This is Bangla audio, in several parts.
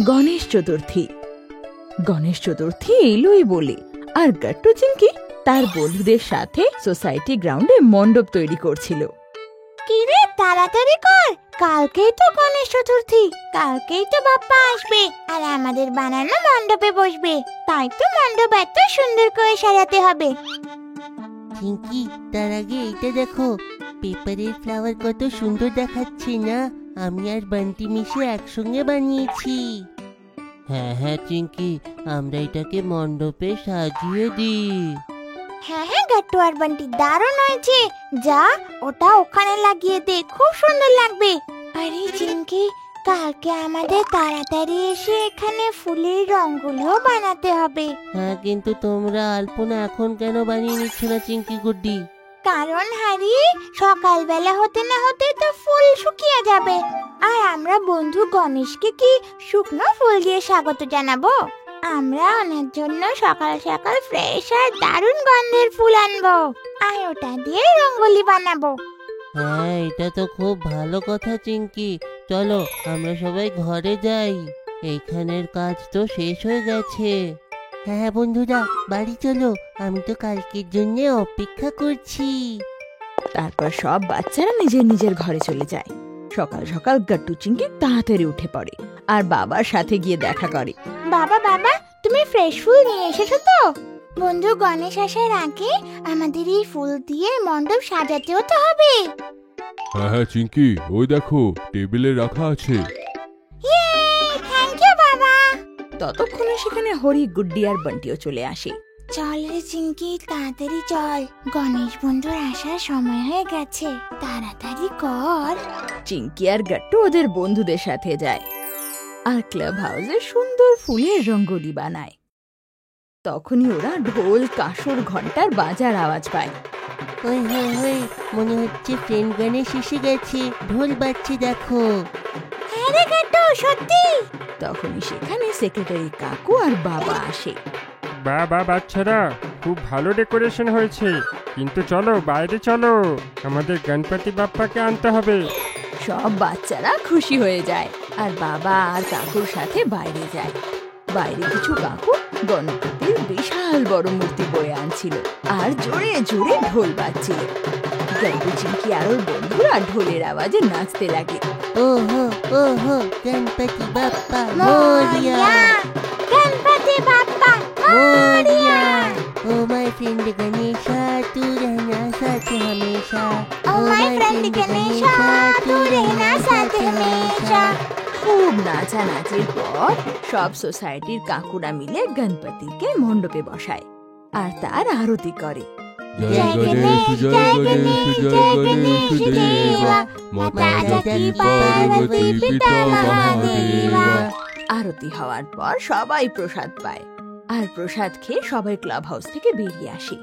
গণেশ চতুর্থী। গণেশ চতুর্থী এলোই বলে আর গাট্টু চিংকি তার বন্ধুদের সাথে সোসাইটি গ্রাউন্ডে মণ্ডপ তৈরি করছিল। কিরে তাড়াতাড়ি কর, কালকেই তো গণেশ চতুর্থী, কালকেই তো বাপ্পা আসবে আর আমাদের বানানো মণ্ডপে বসবে, তাই তো মণ্ডপ এত সুন্দর করে সাজাতে হবে। চিংকি, তার আগে এইটা দেখো, পেপারের ফ্লাওয়ার কত সুন্দর দেখাচ্ছে না? আমি আর বান্টি মিশে একসঙ্গে বানিয়েছি। হ্যাঁ হ্যাঁ চিংকি, আমরা এটাকে মণ্ডপে সাজিয়ে দিই। হ্যাঁ হ্যাঁ গাট্টু আর বান্টি, দারুণ হয়েছে। যা, ওটা ওখানে লাগিয়ে দে, খুব সুন্দর লাগবে। আরে চিংকি, কালকে আমাদের তাড়াতাড়ি এসে এখানে ফুলের রঙগুলো বানাতে হবে। হ্যাঁ, কিন্তু তোমরা আলপনা এখন কেন বানিয়ে নিচ্ছ না চিংকি গুড্ডি? কারণ হারি, সকালবেলা হতে না হতে তো ফুল শুকিয়ে যাবে, আর আমরা বন্ধু গণেশকে কি শুকনো ফুল দিয়ে স্বাগত জানাবো? আমরা ওনার জন্য সকাল সকাল ফ্রেশ আর দারুণ গন্ধের ফুল আনবো, আর ওটা দিয়ে রঙ্গোলি বানাবো। হ্যাঁ, এটা তো খুব ভালো কথা চিংকি। চলো আমরা সবাই ঘরে যাই, এইখানের কাজ তো শেষ হয়ে গেছে। হ্যাঁ বন্ধুরা, বাড়ি চলো, আমি তো কালকের জন্য অপেক্ষা করছি। তারপর সব বাচ্চারা নিজের নিজের ঘরে চলে যায়। সকাল সকাল গাট্টু চিংকি তাড়াতাড়ি উঠে পড়ে আর বাবার সাথে গিয়ে দেখা করে। বাবা বাবা, তুমি ফ্রেশ ফুল নিয়ে এসেছো তো? বন্ধু গণেশ আসার আগে আমাদের এই ফুল দিয়ে মণ্ডপ সাজাতেও তো হবে। হ্যাঁ হ্যাঁ চিংকি, ওই দেখো টেবিলে রাখা আছে। থ্যাংক ইউ বাবা। ততক্ষণে সেখানে হরি, গুড্ডি আর বান্টিও চলে আসে। চল রে চিংকি, তাড়াতাড়ি চল, গণেশ বন্ধুর আসার সময় হয়ে গেছে, তাড়াতাড়ি কর। চিংকি আর গাট্টু ওদের বন্ধুদের সাথে যায় আর ক্লাব হাউসে সুন্দর ফুলের রঙ্গোলি বানায়। তখনই ওরা ঢোল, কাসর, ঘন্টার বাজার আওয়াজ পায়। ওই হই হই, মনে হচ্ছে ফ্রেন্ড গণেশ এসে গেছে, ঢোল বাজছে দেখো। হ্যাঁ রে গাট্টু, সত্যি। তখনই সেখানে সেক্রেটারি কাকু আর বাবা আসে। বাবা, বাচ্চারা, খুব ভালো ডেকোরেশন হয়েছে, কিন্তু চলো বাইরে চলো, আমাদের গণপতি বাপ্পাকে আনতে হবে। সব বাচ্চারা খুশি হয়ে যায় আর বাবা আর কাকুর সাথে বাইরে যায়। বাইরে কিছু কাকু গণপতির বিশাল বড় মূর্তি বয়ে আনছিল আর জোরে জোরে ঢোল বাজছিল। গাট্টু চিংকি আর ওর বন্ধুরা ঢোলের আওয়াজে নাচতে লাগে। ওহো ওহো, Ganapati Bappa Moria, Ganapati Bappa Moria. O my friend Ganesha, তু রহনা সাথ হমেশা। ও মাই ফ্রেন্ড গণেশা, তু রহনা সাথ হমেশা। খুব নাচানাচির পর সব সোসাইটির কাকুরা মিলে গণপতিকে মণ্ডপে বসায় আর তার আরতি করে। জয় গণেশ জয় গণেশ জয় গণেশ দেবা, মাতা জাতি পার্বতী পিতা মহাদেবা। আরতি হওয়ার পর সবাই প্রসাদ পায় আর প্রসাদ খেয়ে সবাই ক্লাব হাউস থেকে বেরিয়ে আসে।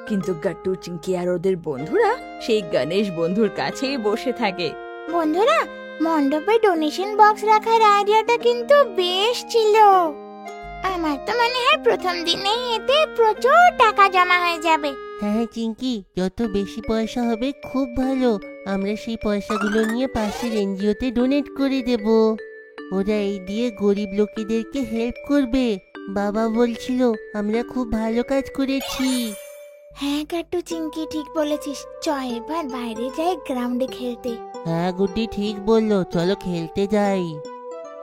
কিন্তু গাট্টু চিংকি আর ওদের বন্ধুরা সেই গণেশ বন্ধুর কাছেই বসে থাকে। বন্ধুরা, মণ্ডপে ডোনেশন বক্স রাখার আইডিয়াটা কিন্তু বেশ ছিল। আমার তো মনে হয় প্রথম দিনেই এতে প্রচুর টাকা জমা হয়ে যাবে। হ্যাঁ চিংকি, যত বেশি পয়সা হবে খুব ভালো, আমরা সেই পয়সাগুলো নিয়ে পাশের এনজিওতে ডোনেট করে দেব। ওরা এই দিয়ে গরিব লোকেদেরকে হেল্প করবে। বাবা বলছিল আমরা খুব ভালো কাজ করেছি। হ্যাঁ গাট্টু চিংকি, ঠিক বলেছিস। চ এবার বাইরে যাই গ্রাউন্ডে খেলতে। হ্যাঁ গুড্ডি ঠিক বললো, চলো খেলতে যাই।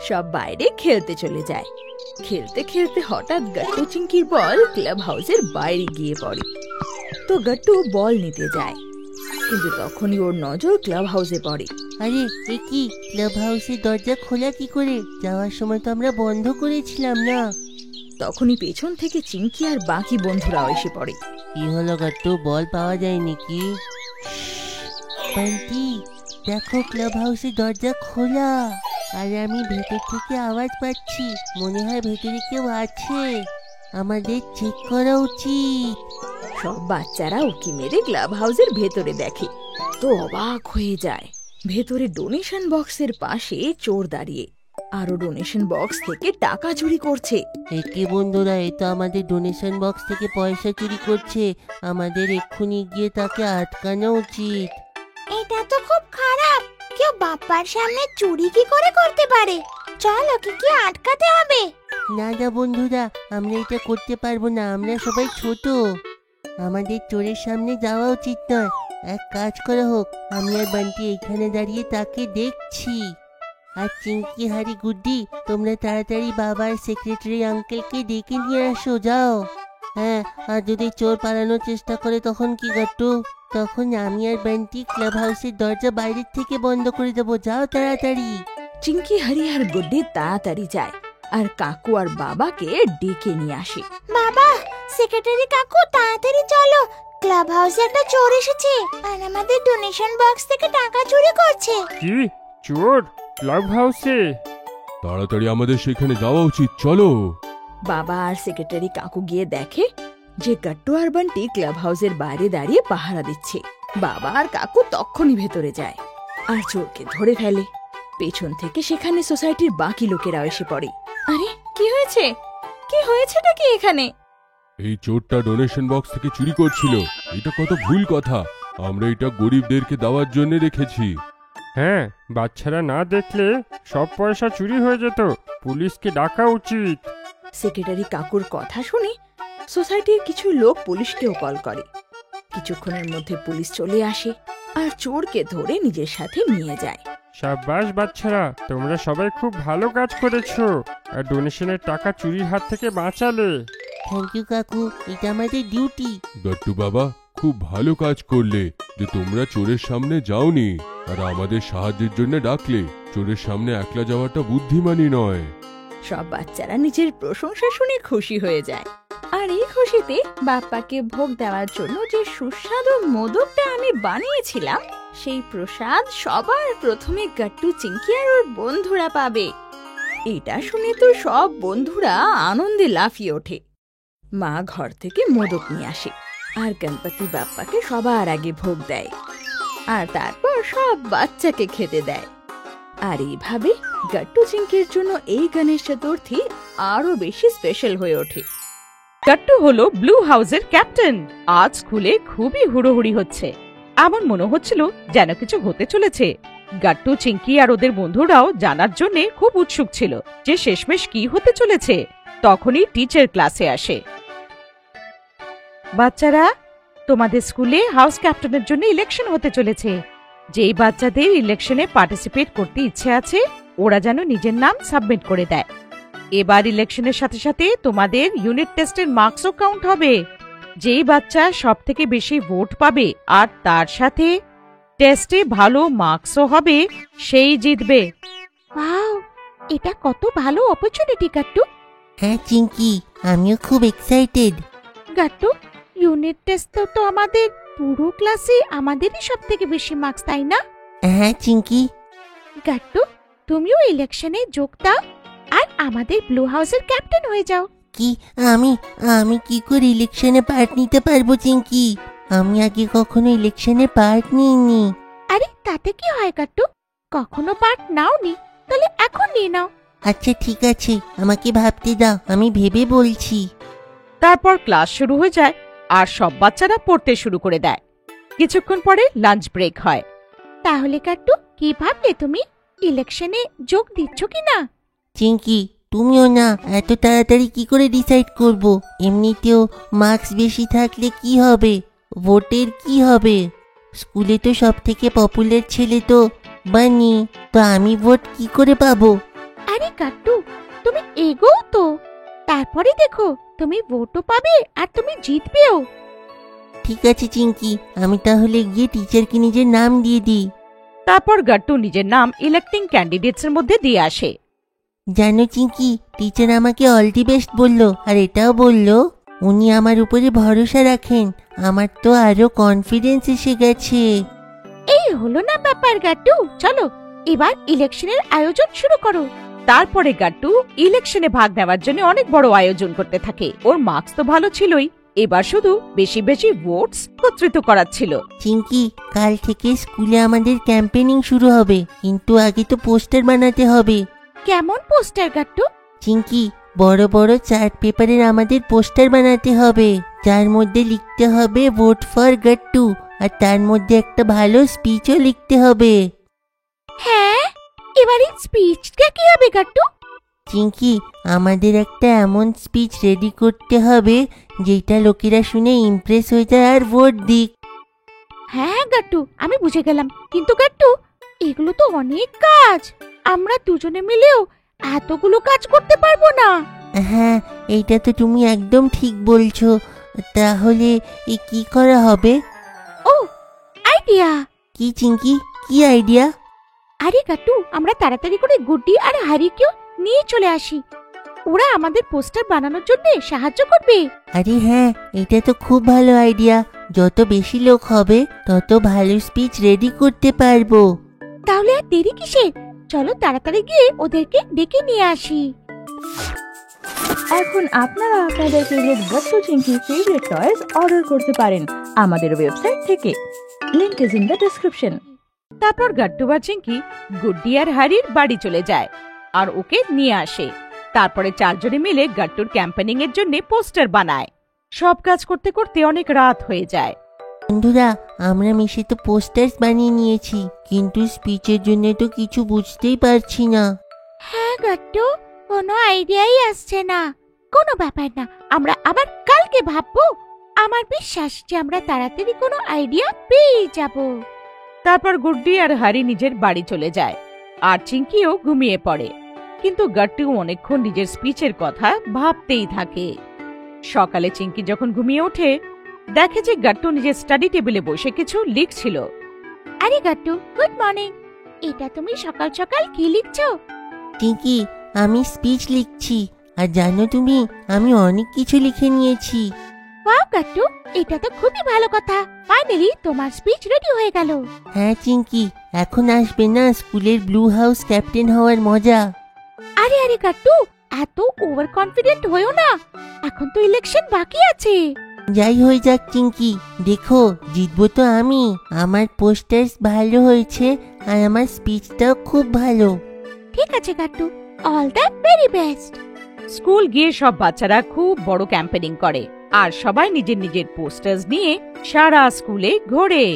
সব বাইরে খেলতে চলে যায়। খেলতে খেলতে হঠাৎ গাট্টু চিংকির বল ক্লাব হাউসের বাইরে গিয়ে পড়ে। তো গাট্টু বল নিতে যায়, কিন্তু তখনই ওর নজর ক্লাব হাউসে পড়ে। আরে এ কি, ক্লাব হাউসের দরজা খোলা কি করে? যাওয়ার সময় তো আমরা বন্ধ করেছিলাম না। তখনই পেছন থেকে চিংকি আর বাকি বন্ধুরাও এসে পড়ে। কি হলো গাট্টু, বল পাওয়া যায় নাকি? বান্টি দেখো, ক্লাব হাউসের দরজা খোলা আর আমি ভেতর থেকে আওয়াজ পাচ্ছি, মনে হয় ভেতরে কেউ আছে, আমাদের চেক করা উচিত। সব বাচ্চারা উকি মেরে ক্লাব হাউসের ভেতরে দেখে তো অবাক হয়ে যায়। ভেতরে ডোনেশন বক্সের পাশে চোর দাঁড়িয়ে আরো ডোনেশন বক্স থেকে টাকা চুরি করছে। একে বন্ধুরা, এ তো আমাদের ডোনেশন বক্স থেকে পয়সা চুরি করছে, আমাদের এক্ষুনি গিয়ে তাকে আটকানো উচিত। এটা তো খুব খারাপ, কেউ বাপ্পার সামনে চুরি কি করে করতে পারে? চল ওকে কি আটকাতে হবে। না না বন্ধুরা, আমরা এটা করতে পারবো না, আমরা সবাই ছোট। আমাদের চোরের সামনে যাওয়া উচিত নয়। এক কাজ করা হোক, আমি আর বান্টি এখানে দাঁড়িয়ে তাকে দেখছি। আর চিঙ্কি, হারি, গুড্ডি, তোমরা তাড়াতাড়ি বাবার সেক্রেটারি আঙ্কেলকে ডেকে নিয়ে আসো, যাও। হ্যাঁ, আর যদি চোর পালানোর চেষ্টা করে তখন কি গাট্টু? তখন আমি আর বান্টি ক্লাব হাউসের দরজা বাইরের থেকে বন্ধ করে দেবো, যাও তাড়াতাড়ি। চিঙ্কি, হারি আর গুড্ডি তাড়াতাড়ি যায় আর কাকু আর বাবাকে ডেকে নিয়ে আসে। বাবা, সেক্রেটারি কাকু তাড়াতাড়ি চলো, ক্লাব হাউসে একটা চোর এসেছে আর আমাদের ডোনেশন বক্স থেকে টাকা চুরি করছে। কি? চোর ক্লাব হাউসে? তাড়াতাড়ি আমাদের সেখানে যাওয়া উচিত, চলো। বাবা আর সেক্রেটারি কাকু গিয়ে দেখে যে গাট্টু আর বান্টি ক্লাব হাউসের বাইরে দাঁড়িয়ে পাহারা দিচ্ছে। বাবা আর কাকু তখনই ভেতরে যায় আর চোরকে ধরে ফেলে। পেছন থেকে সেখানে সোসাইটির বাকি লোকেরাও এসে পড়ে। আরে কি হয়েছে? কি হয়েছেটা কি এখানে? এই চোরটা ডোনেশন বক্স থেকে চুরি করছিল। এটা কত ভুল কথা। আমরা এটা গরিবদেরকে দেওয়ার জন্য রেখেছি। হ্যাঁ, বাচ্চারা না দেখলে সব পয়সা চুরি হয়ে যেত। পুলিশকে ডাকা উচিত। সেক্রেটারি কাকুর কথা শুনে সোসাইটির কিছু লোক পুলিশকেও কল করে। কিছুক্ষণের মধ্যে পুলিশ চলে আসে আর চোরকে ধরে নিজের সাথে নিয়ে যায়। সাব্বাস বাচ্চারা, তোমরা সবাই খুব ভালো কাজ করেছো আর ডোনেশনের টাকা চুরির হাত থেকে বাঁচালে। থ্যাংক ইউ কাকু, এটা আমাদের ডিউটি। গাট্টু বাবা, খুব ভালো কাজ করলে যে তোমরা চোরের সামনে যাওনি আর আমাদের সাহায্যের জন্য ডাকলে। চোরের সামনে একলা যাওয়াটা বুদ্ধিমানী নয়। সব বাচ্চারা নিজের প্রশংসা শুনে খুশি হয়ে যায়। আর এই খুশিতে বাপ্পাকে ভোগ দেওয়ার জন্য যে সুস্বাদু মোদকটা আমি বানিয়েছিলাম, সেই প্রসাদ সবার প্রথমে গাট্টু, চিঙ্কি আর ওর বন্ধুরা পাবে। এটা শুনে তো সব বন্ধুরা আনন্দে লাফিয়ে ওঠে। মা ঘর থেকে মোদক নিয়ে আসে আর গণপতি বাপ্পাকে সবার আগে ভোগ দেয় আর তারপর সব বাচ্চাকে খেতে দেয়। আর এইভাবে গাট্টু চিঙ্কির জন্য এই গণেশ চতুর্থী আরো বেশি স্পেশাল হয়ে ওঠে। গাট্টু হলো ব্লু হাউসের ক্যাপ্টেন। আজ স্কুলে খুবই হুড়োহুড়ি হচ্ছে। এমন মনে হচ্ছিল যেন কিছু হতে চলেছে। গাট্টু, চিঙ্কি আর ওদের বন্ধুরাও জানার জন্য খুব উৎসুক ছিল যে শেষমেশ কি হতে চলেছে। তখনই টিচার ক্লাসে আসে। বাচ্চারা, তোমাদের স্কুলে হাউস ক্যাপ্টেনের জন্য ইলেকশন হতে চলেছে। যেই বাচ্চাদের ইলেকশনে পার্টিসিপেট করতে ইচ্ছে আছে ওরা যেন নিজের নাম সাবমিট করে দেয়। এবার ইলেকশনের সাথে সাথে তোমাদের ইউনিট টেস্টের মার্কসও কাউন্ট হবে। যেই বাচ্চা সব থেকে বেশি ভোট পাবে আর তার সাথে টেস্টে ভালো মার্কসও হবে সেই জিতবে। ওয়াও, এটা কত ভালো অপরচুনিটি গাট্টু। হ্যাঁ চিঙ্কি, আমিও খুব এক্সাইটেড। গাট্টু, ইউনিট টেস্ট তো আমাদের পুরো ক্লাসে আমাদেরই সব থেকে বেশি মার্কস, তাই না? হ্যাঁ চিঙ্কি। গাট্টু, তুমিও ইলেকশনে যোগ দাও আর আমাদের ব্লু হাউসের ক্যাপ্টেন হয়ে যাও। কি আমি আমি কি করে ইলেকশনে পার্ট নিতে পারবো চিঙ্কি? আমি আগে কখনো ইলেকশনে পার্ট নিইনি। আরে তাতে কি হয় গাট্টু, কখনো পার্ট নাওনি, তাহলে এখন নিয়ে নাও। আচ্ছা ঠিক আছে, আমাকে ভাবতে দাও, আমি ভেবে বলছি। তারপর ক্লাস শুরু হয়ে যায় আর সব বাচ্চারা পড়তে শুরু করে দেয়। কিছুক্ষণ পরে লাঞ্চ ব্রেক হয়। তাহলে গাট্টু, কি ভাবলে তুমি, ইলেকশনে যোগ দিচ্ছ কি না? চিঙ্কি, তুমিও না, এত তাড়াতাড়ি কি করে ডিসাইড করব? এমনিতেও মার্কস বেশি থাকলে কি হবে, ভোটের কি হবে? স্কুলে তো সব থেকে পপুলার ছেলে তো বানি, তো আমি ভোট কি করে পাবো? আরে গাট্টু, তুমি এগোও তো, তারপরে দেখো তুমি ভোটও পাবে আর তুমি জিতবেও। ঠিক আছে চিঙ্কি, আমি তাহলে গিয়ে টিচারকে নিজের নাম দিয়ে দিই। তারপর গাট্টু নিজের নাম ইলেক্টিং ক্যান্ডিডেটসের মধ্যে দিয়ে আসে। জানো চিঙ্কি, টিচার আমাকে অল দি বেস্ট বললো আর এটাও বললো উনি আমার উপরে ভরসা রাখেন। আমার তো আরো কনফিডেন্স এসে গেছে। এই হলো না ব্যাপার গাট্টু, চলো এবার ইলেকশনের আয়োজন শুরু করো। তারপরে গাট্টু ইলেকশনে ভাগ নেওয়ার জন্য অনেক বড় আয়োজন করতে থাকে। ওর মার্কস তো ভালো ছিলই, এবার শুধু বেশি বেশি ভোটস একত্রিত করার ছিল। চিঙ্কি, কাল থেকে স্কুলে আমাদের ক্যাম্পেনিং শুরু হবে, কিন্তু আগে তো পোস্টার বানাতে হবে। কেমন পোস্টার গাট্টু? চিঙ্কি, বড় বড় চার্ট পেপারের আমাদের পোস্টার বানাতে হবে, যার মধ্যে লিখতে হবে ভোট ফর গাট্টু, আর তার মধ্যে একটা ভালো স্পিচও লিখতে হবে। হ্যাঁ, এবারে স্পিচটা কি হবে গাট্টু? চিঙ্কি, আমাদের একটা এমন স্পিচ রেডি করতে হবে যেটা লোকেরা শুনে ইমপ্রেস হয়ে যায় আর ভোট দিক। হ্যাঁ গাট্টু, আমি বুঝে গেলাম, কিন্তু গাট্টু এগুলো তো অনেক কাজ, আমরা দুজনে মিলেও এতগুলো কাজ করতে পারবো না। হ্যাঁ, এইটা তো তুমি একদম ঠিক বলছো। তাহলে কি করা হবে? ও, আইডিয়া! কি চিঙ্কি, কি আইডিয়া? আরে গাট্টু, আমরা তাড়াতাড়ি করে গুড্ডি আর হারিকেও নিয়ে চলে আসি, ওরা আমাদের পোস্টার বানানোর জন্য সাহায্য করবে। আরে হ্যাঁ, এটা তো খুব ভালো আইডিয়া। যত বেশি লোক হবে তত ভালো স্পিচ রেডি করতে পারবো। তাহলে আর দেরি কিসে, চলো তাড়াতাড়ি গিয়ে ওদেরকে ডেকে নিয়ে আসি। এখন আপনারা আপনাদের favourite Gattu Chinki favourite toys order করতে পারেন আমাদের ওয়েবসাইট থেকে, link is in the description. তারপর গাট্টু বা চিঙ্কি গুড্ডি আর হারির বাড়ি চলে যায় আর ওকে নিয়ে আসে। তারপরে চারজনে মিলে গাট্টুর ক্যাম্পেনিং এর জন্য পোস্টার বানায়। সব কাজ করতে করতে অনেক রাত হয়ে যায়। বন্ধুরা, আমরা মিশে তো পোস্টার্স বানিয়ে নিয়েছি, কিন্তু স্পিচের জন্য তো কিছু বুঝতেই পারছি না। হ্যাঁ গাট্টু, কোনো আইডিয়াই আসছে না। কোনো ব্যাপার না, আমরা আবার কালকে ভাববো। আমার বিশ্বাস যে আমরা তাড়াতাড়ি কোনো আইডিয়া পেয়ে যাব। তারপর গুড্ডি আর হারি নিজের বাড়ি চলে যায় আর চিঙ্কিও ঘুমিয়ে পড়ে। কিন্তু গাট্টু অনেকক্ষণ নিজের স্পিচের কথা ভাবতেই থাকে। সকালে চিঙ্কি যখন ঘুমিয়ে ওঠে, দেখে যে গাট্টু নিজের স্টাডি টেবিলে বসে কিছু লিখছিল। আরে গাট্টু, গুড মর্নিং। এটা তুমি সকাল সকাল কি লিখছো? চিঙ্কি, আমি স্পিচ লিখছি। আর জানো তুমি, আমি অনেক কিছু লিখে নিয়েছি। ওয়াও গাট্টু, এটা তো খুবই ভালো কথা। ফাইনালি তোমার স্পিচ রেডি হয়ে গেল। হ্যাঁ চিঙ্কি, এখন আসবে না স্কুলের ব্লু হাউস ক্যাপ্টেন হওয়ার মজা। আরে আরে গাট্টু, এত ওভার কনফিডেন্ট হয়েও না, এখন তো ইলেকশন বাকি আছে। যাই হয়ে যাক চিঙ্কি, দেখো জিতবো তো আমি। আমার পোস্টার্স ভালো হয়েছে আর আমার স্পিচটাও খুব ভালো। ঠিক আছে Gattu, all the very best. School গিয়ে সব বাচ্চারা খুব বড় ক্যাম্পেনিং করে আর সবাই নিজের নিজের পোস্টার্স নিয়ে সারা স্কুলে ঘোরে।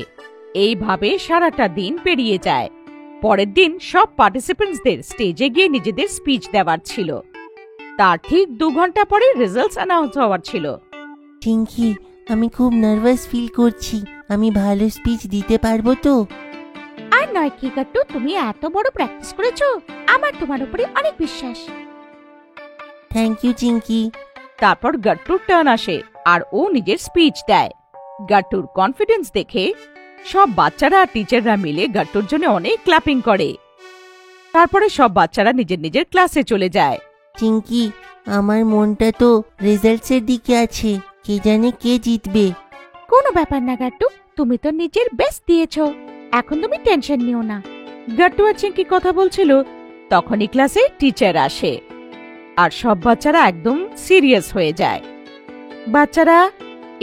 এইভাবে সারাটা দিন পেরিয়ে যায়। পরের দিন সব পার্টিসিপেন্টসদের স্টেজে গিয়ে নিজেদের স্পিচ দেওয়ার ছিল। তার ঠিক 2 ঘন্টা পরে রেজাল্টস অ্যানাউন্স হওয়ার ছিল। চিঙ্কি, আমি খুব নার্ভাস ফিল করছি। আমি ভালো স্পিচ দিতে পারবো তো? আর নয় কি গাট্টু, তুমি এত বড় প্র্যাকটিস করেছো, আমার তোমার উপরে অনেক বিশ্বাস। Thank you Chinki. তারপর গাট্টুর টার্ন আসে আর ও নিজের স্পিচ দেয়। গাট্টুর কনফিডেন্স দেখে সব বাচ্চারা আর টিচাররা মিলে গাট্টুর জন্য অনেক ক্ল্যাপিং করে। তারপরে সব বাচ্চারা নিজের নিজের ক্লাসে চলে যায়। চিঙ্কি, আমার মনটা তো রেজাল্টসের দিকে আছে। কে জানে কে জিতবে। কোনো ব্যাপার না গাট্টু, তুমি তো নিজের বেস্ট দিয়েছো, এখন তুমি টেনশন নিও না। গাট্টু আর চিঙ্কি কথা বলছিল, তখনই ক্লাসে টিচার আসে আর সব বাচ্চারা একদম সিরিয়াস হয়ে যায়। বাচ্চারা,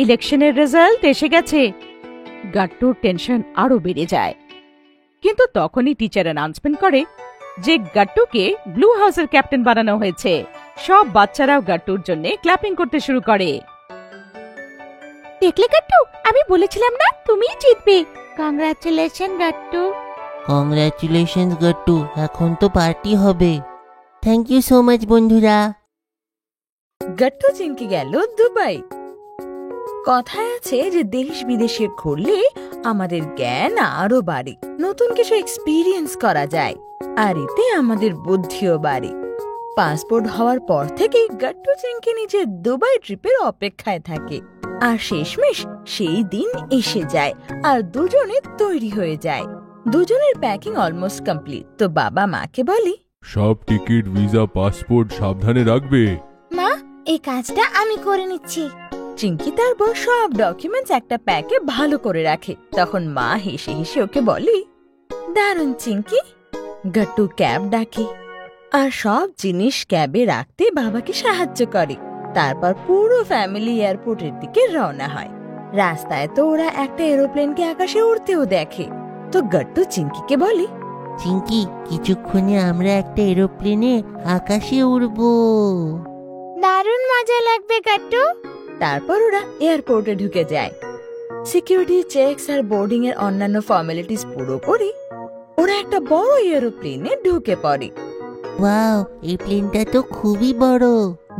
ইলেকশনের রেজাল্ট এসে গেছে। গাট্টুর টেনশন আরো বেড়ে যায়। কিন্তু তখনই টিচার অ্যানাউন্সমেন্ট করে যে গাট্টুকে ব্লু হাউসের ক্যাপ্টেন বানানো হয়েছে। সব বাচ্চারাও গাট্টুর জন্য ক্ল্যাপিং করতে শুরু করে। দেখলে গাট্টু, আমি বলেছিলাম না তুমিই জিতবে। কংগ্রাচুলেশন গাট্টু। কংগ্রাচুলেশনস গাট্টু, এখন তো পার্টি হবে। থ্যাংক ইউ সো মাচ বন্ধুরা। গাট্টু চিঙ্কি গেল দুবাই। কথায় আছে যে দেশ বিদেশে ঘুরলে আমাদের জ্ঞান আরো বাড়ে, নতুন কিছু এক্সপিরিয়েন্স করা যায়, আর এতে আমাদের বুদ্ধিও বাড়ে। পাসপোর্ট হওয়ার পর থেকে গাট্টু চিঙ্কি নিজের দুবাই ট্রিপের অপেক্ষায় থাকে। আর শেষমেশ সেই দিন এসে যায় আর দুজনে তৈরি হয়ে যায়। দুজনের প্যাকিং অলমোস্ট কমপ্লিট। তো বাবা মাকে বলে, সব টিকিট, ভিসা, পাসপোর্ট সাবধানে রাখবে। মা, এই কাজটা আমি করে নিচ্ছি। চিঙ্কি তার বউ সব ডকুমেন্টস একটা প্যাকে ভালো করে রাখে। তখন মা হেসে হেসে ওকে বলে, দারুণ চিঙ্কি। গাট্টু ক্যাব ডাকে আর সব জিনিস ক্যাবে রাখতে বাবাকে সাহায্য করে। তারপর পুরো ফ্যামিলি এয়ারপোর্টের দিকে রওনা হয়। রাস্তায় তো ওরা একটা এরোপ্লেনকে আকাশে উড়তেও দেখে। তো গাট্টু চিঙ্কিকে বলে, চিঙ্কি, কিছুক্ষণে আমরা একটা এরোপ্লেনে আকাশে উড়বো। দারুণ মজা লাগবে গাট্টু। তারপর ওরা এয়ারপোর্টে ঢুকে যায়। সিকিউরিটি চেকস আর বোর্ডিং এর অন্যান্য ফর্মালিটিস পুরো করে ওরা একটা বড় এরোপ্লেনে ঢুকে পড়ে। ওয়াও, এই প্লেনটা তো খুবই বড়।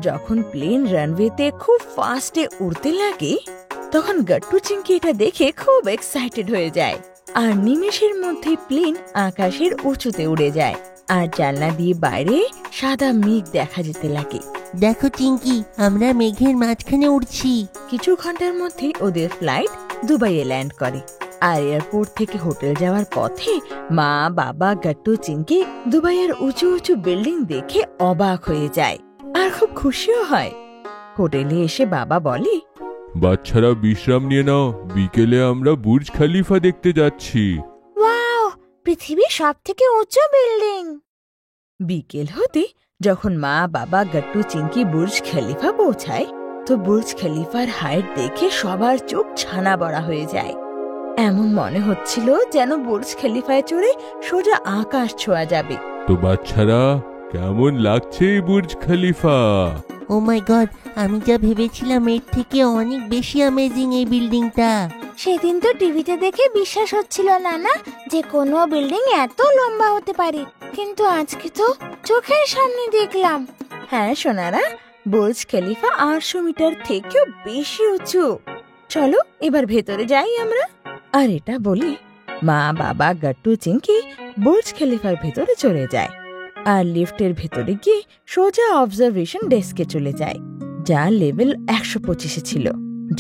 যখন প্লেন রানওয়েতে খুব ফাস্টে উড়তে লাগে তখন গাট্টু চিংকি এটা দেখে খুব এক্সাইটেড হয়ে যায়। আর নিমেষের মধ্যে প্লেন আকাশের উঁচুতে উড়ে যায় আর জানলা দিয়ে বাইরে সাদা মেঘ দেখা যেতে লাগে। দেখো চিঙ্কি, আমরা মেঘের মাঝখানে উড়ছি। কিছু ঘন্টার মধ্যে ওদের ফ্লাইট দুবাইয়ে ল্যান্ড করে। আর এয়ারপোর্ট থেকে হোটেল যাওয়ার পথে মা, বাবা, গাট্টু চিংকি দুবাইয়ের উঁচু উঁচু বিল্ডিং দেখে অবাক হয়ে যায় আর খুব খুশিও হয়। হোটেলে এসে বাবা বলে, বাচ্চারা বিশ্রাম নিয়ে নাও, বিকেলে আমরা বুর্জ খলিফা দেখতে যাচ্ছি। ওয়াও, পৃথিবীর সবথেকে উঁচু বিল্ডিং। বিকেল হতে যখন মা, বাবা, গাট্টু চিংকি বুর্জ খলিফা পৌঁছায় তো বুর্জ খলিফার হাইট দেখে সবার চোখ ছানা বড়া হয়ে যায়। এমন মনে হচ্ছিল যেন বুর্জ খলিফায় চড়ে সোজা আকাশ ছোঁয়া যাবে। তো বাচ্চারা, কেমন লাগছে এই বুর্জ খলিফা? ও মাই গড, আমি যা ভেবেছিলাম এর থেকে অনেক বেশি অ্যামেজিং এই বিল্ডিংটা। সেদিন তো টিভিতে দেখে বিশ্বাস হচ্ছিল না যে কোনো বিল্ডিং এত লম্বা হতে পারে, কিন্তু আজকে তো চোখের সামনে দেখলাম। হ্যাঁ সোনারা, বুর্জ খলিফা 800 মিটার থেকেও বেশি উঁচু। চলো এবার ভেতরে যাই আমরা। আর এটা বলি মা, বাবা, গাট্টু চিংকি বুর্জ খলিফার ভেতরে চলে যায় আর লিফটের ভেতরে গিয়ে সোজা অবজারভেশন ডেস্কে চলে যায়, যা লেভেল 125 ছিল,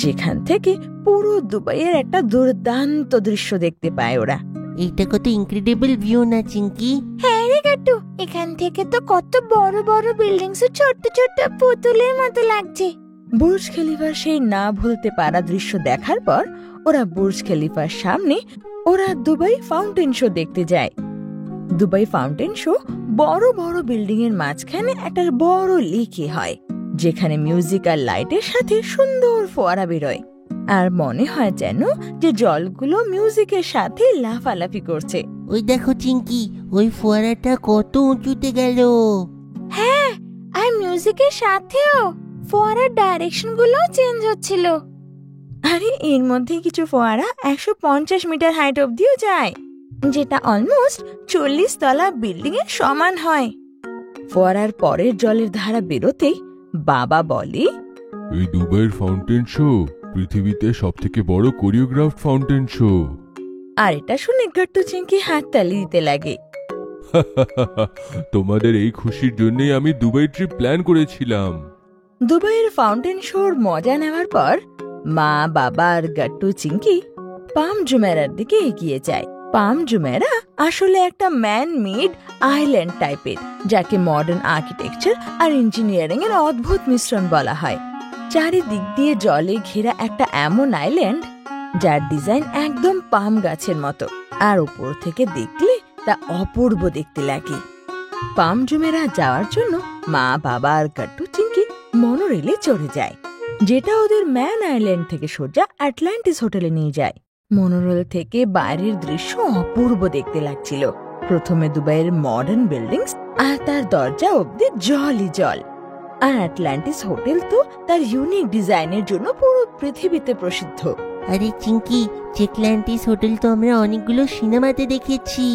যেখান থেকে পুরো দুবাইয়ের একটা দুর্দান্ত দৃশ্য দেখতে পায় ওরা। এইটা কত ইনক্রেডিবল ভিউ না চিঙ্কি? হ্যাঁ রে গাট্টু, এখান থেকে তো কত বড় বড় বিল্ডিংস ছোট্ট ছোট্ট পুতুলের মতো লাগছে। বুর্জ খলিফার সেই না ভুলতে পারা দৃশ্য দেখার পর ওরা বুর্জ খলিফার সামনে ওরা দুবাই ফাউন্টেন শো দেখতে যায়। দুবাই ফাউন্টেন শো বড় বড় বিল্ডিং এর মাঝখানে একটা বড় লেকে হয়, যেখানে মিউজিক আর লাইটের সাথে সুন্দর ফোয়ারা বেরোয় আর মনে হয় যেন যে জলগুলো মিউজিকের সাথে লাফালাফি করছে। ওই দেখো চিঙ্কি, ওই ফোয়ারাটা কত উঁচুতে গেল। হ্যাঁ, আর মিউজিকের সাথেও ফোয়ারার ডাইরেকশন গুলো চেঞ্জ হচ্ছিল। আরে এর মধ্যে কিছু ফোয়ারা 150 মিটার হাইট অব্দিও যায়, যেটা অলমোস্ট 40 তলা বিল্ডিং এর সমান হয়। ফোয়ারার পরের জলের ধারা বেরোতেই বাবা বলে, এই দুবাইয়ের ফাউন্টেন শো পৃথিবীতে সবথেকে বড় কোরিওগ্রাফ ফাউন্টেন শো। আর এটা শুনে গাট্টু চিংকি হাততালি দিতে লাগে। তোমাদের এই খুশির জন্যই আমি দুবাই ট্রিপ প্ল্যান করেছিলাম। দুবাইয়ের ফাউন্টেন শোর মজা নেওয়ার পর মা, বাবা আর গাট্টু চিংকি পাম জুমেরার দিকে এগিয়ে যায়। পাম জুমেরা আসলে একটা ম্যান মেড আইল্যান্ড টাইপের, যাকে মডার্ন আর্কিটেকচার আর ইঞ্জিনিয়ারিং এর অদ্ভুত মিশ্রণ বলা হয়। চারিদিক দিয়ে জলে ঘেরা একটা এমন আইল্যান্ড যার ডিজাইন একদম পাম গাছের মতো, আর উপর থেকে দেখলে তা অপূর্ব দেখতে লাগে। পাম জুমেরা যাওয়ার জন্য মা, বাবা আর গাট্টু চিংকি মনোরেলে চড়ে যায়, যেটা ওদের ম্যান আইল্যান্ড থেকে সোজা আটলান্টিস হোটেলে নিয়ে যায়। মনোরেল থেকে বাইরের দৃশ্য অপূর্ব দেখতে লাগছিল। প্রথমে দুবাইয়ের মডার্ন বিল্ডিংস আর তার দরজা অব্দি জলই জল। আর আটলান্টিস হোটেল তো তার ইউনিক ডিজাইনের জন্য পুরো পৃথিবীতে প্রসিদ্ধ। আরে চিঙ্কি, চেকল্যান্টিস হোটেল তো আমরা অনেকগুলো সিনেমাতে দেখেছি।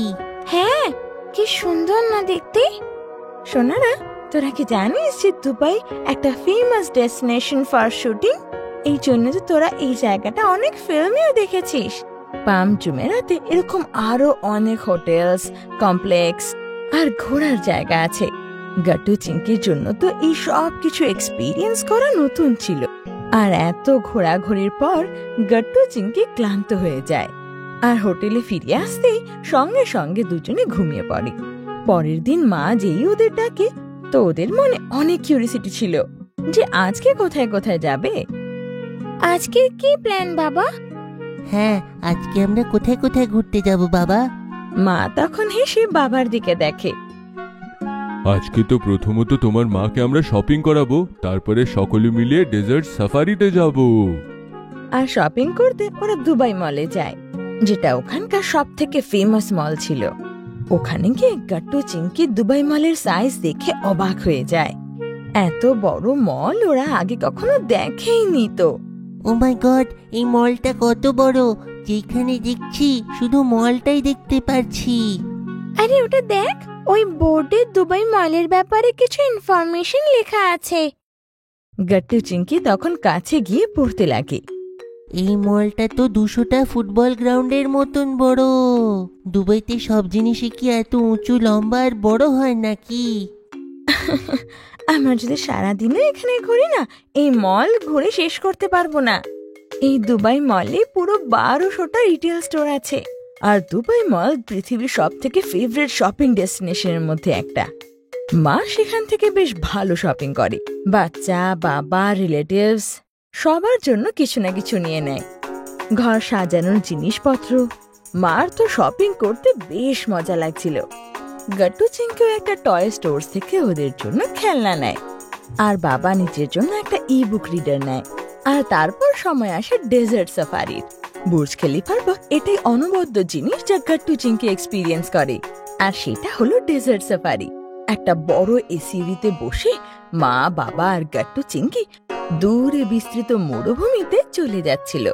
হ্যাঁ, কি সুন্দর না দেখতে। সোনারা, তোরা কি জানিস যে দুবাই একটা ফেমাস ডেস্টিনেশন ফর শুটিং? এই জন্য তো তোরা এই জায়গাটা অনেক ফিল্মেও দেখেছিস। পাম জুমেরাতে এরকম আরো অনেক হোটেলস, কমপ্লেক্স আর ঘোরার জায়গা আছে। গাট্টু চিংকির জন্য তো এই সব কিছু এক্সপিরিয়েন্স করা নতুন ছিল। আর এত ঘোরাঘুরির পর গাট্টু চিংকি ক্লান্ত হয়ে যায় আর হোটেলে ফিরে আসতেই সঙ্গে সঙ্গে দুজনে ঘুমিয়ে পড়ে। পরের দিন মা যেই ওদের ডাকে তো ওদের মনে অনেক কিউরিসিটি ছিল যে আজকে কোথায় কোথায় যাবে। আজকে কি প্ল্যান বাবা? হ্যাঁ, আজকে আমরা কোথায় কোথায় ঘুরতে যাব বাবা? মা তখন হেসে বাবার দিকে দেখে। আজকে তো প্রথমত তোমার মাকে আমরা শপিং করাবো, তারপরে সকলে মিলে ডেজার্ট সাফারিতে যাব। আর শপিং করতে ওরা দুবাই মলে যায়, যেটা ওখানকার সব থেকে ফেমাস মল ছিল। ওখানে গিয়ে গাট্টু চিংকি দুবাই মলের সাইজ দেখে অবাক হয়ে যায়। এত বড় মল ওরা আগে কখনো দেখেইনি তো। ও মাই গড, এই মলটা কত বড়! যেখানে দেখছি শুধু মলটাই দেখতে পারছি। আরে ওটা দেখ, ওই বোর্ডে দুবাই মলের ব্যাপারে কিছু ইনফরমেশন লেখা আছে। গাট্টু চিংকি তখন কাছে গিয়ে পড়তে লাগে। এই মলটা তো 200টা ফুটবল গ্রাউন্ডের মতন বড়। দুবাইতে সব জিনিসই কি এত উঁচু লম্বা আর বড় হয় নাকি? আমরা যদি সারাদিনও এখানে ঘুরি না, এই মল ঘুরে শেষ করতে পারবো না। এই দুবাই মলে পুরো 1200টা রিটেল স্টোর আছে। আর দুবাই মল পৃথিবীর সব থেকে ফেভারিট শপিং ডেস্টিনেশনের মধ্যে একটা। মা সেখান থেকে বেশ ভালো শপিং করে। বাচ্চা, বাবা, রিলেটিভস সবার জন্য কিছু না কিছু নিয়ে নেয়। ঘর সাজানোর জিনিসপত্র। মার তো শপিং করতে বেশ মজা লাগছিল। গাট্টু চিংকিও একটা টয় স্টোর থেকে ওদের জন্য খেলনা নেয়। আর বাবা নিজের জন্য একটা ই-বুক রিডার নেয়। আর তারপর সময় আসে ডেজার্ট সাফারির। বুর্জ খলিফার এটাই অনবদ্য জিনিস যা গাট্টু চিংকি এক্সপিরিয়েন্স করে। আর সেটা হলো ডেজার্ট সাফারি। একটা বড় এসইউভিতে বসে মা, বাবা আর গাট্টু চিংকি দূরে বিস্তৃত মরুভূমিতে চলে যাচ্ছিল।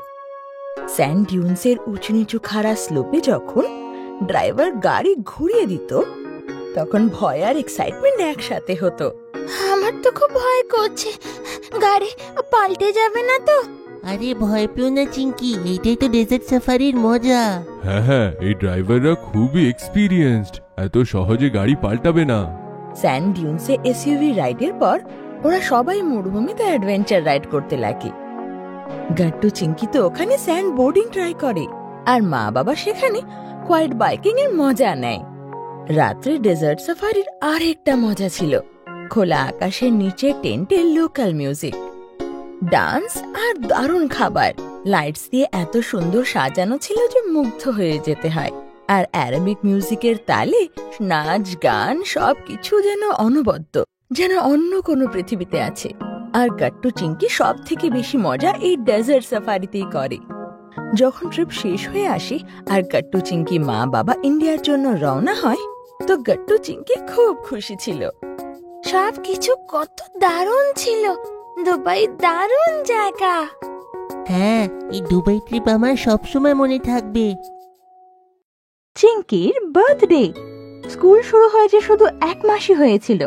স্যান্ড ডিউন্সের উঁচু নিচু খাড়া স্লোপে যখন ড্রাইভার গাড়ি ঘুরিয়ে দিত, তখন ভয় আর এক্সাইটমেন্ট একসাথে হতো। আমার তো খুব ভয় করছে, গাড়ি পাল্টে যাবে না তো? আরে ভয় পেও না চিংকি, এইটাই তো ডেজার্ট সাফারির মজা। হ্যাঁ, এই ড্রাইভাররা খুবই এক্সপিরিয়েন্সড, এত সহজে গাড়ি পাল্টাবে না। স্যান্ড ডিউন্সে এসইউভি রাইডের পর ওরা সবাই মরুভূমিতে অ্যাডভেঞ্চার রাইড করতে লাগে। গাট্টু চিংকি তো ওখানে স্যান্ড বোর্ডিং ট্রাই করে, আর মা বাবা সেখানে কোয়াইট বাইকিং এর মজা নেয়। রাত্রে ডেজার্ট সাফারির আর একটা মজা ছিল খোলা আকাশের নিচে টেন্টে লোকাল মিউজিক, ডান্স আর দারুণ খাবার। লাইটস দিয়ে এত সুন্দর সাজানো ছিল যে মুগ্ধ হয়ে যেতে হয়। আর অ্যারাবিক মিউজিকের তালে নাচ গান সবকিছু যেন অনবদ্য, যেন অন্য কোনো পৃথিবীতে আছে। আর গাট্টু চিংকি সব থেকে বেশি মজা এই ডেজার্ট সাফারিতেই করে। যখন ট্রিপ শেষ হয়ে আসে আর গাট্টু চিংকি মা বাবা ইন্ডিয়ার জন্য রওনা হয়, তো গাট্টু চিংকি খুব খুশি ছিল। সব কিছু কত দারুণ ছিল, দুবাই দারুণ জায়গা। হ্যাঁ, এই দুবাই ট্রিপ আমার সবসময় মনে থাকবে। চিংকির বার্থডে। স্কুল শুরু হয়েছে শুধু 1 মাসই হয়েছিল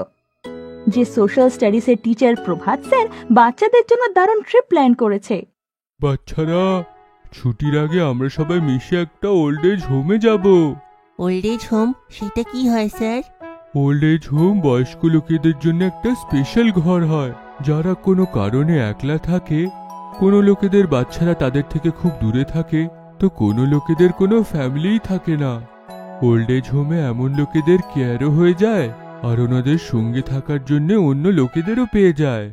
যে সোশ্যাল স্টাডিজের টিচার প্রভাত স্যার বাচ্চাদের জন্য দারুণ ট্রিপ প্ল্যান করেছে। বাচ্চারা, ছুটির আগে আমরা সবাই মিশে একটা ওল্ড এজ হোমে যাব। ওল্ড এজ হোম, সেটা কি হয় স্যার? ওল্ড এজ হোম বয়স্ক লোকেদের জন্য একটা স্পেশাল ঘর হয়। যারা কোনো কারণে একলা থাকে, কোনো লোকেদের বাচ্চারা তাদের থেকে খুব দূরে থাকে, তো কোনো লোকেদের কোনো ফ্যামিলিই থাকে না। ওল্ড এজ হোমে এমন লোকেদের কেয়ারও হয়ে যায়, আর ওনাদের সঙ্গে থাকার জন্য অন্য লোকেদেরও পেয়ে যায়।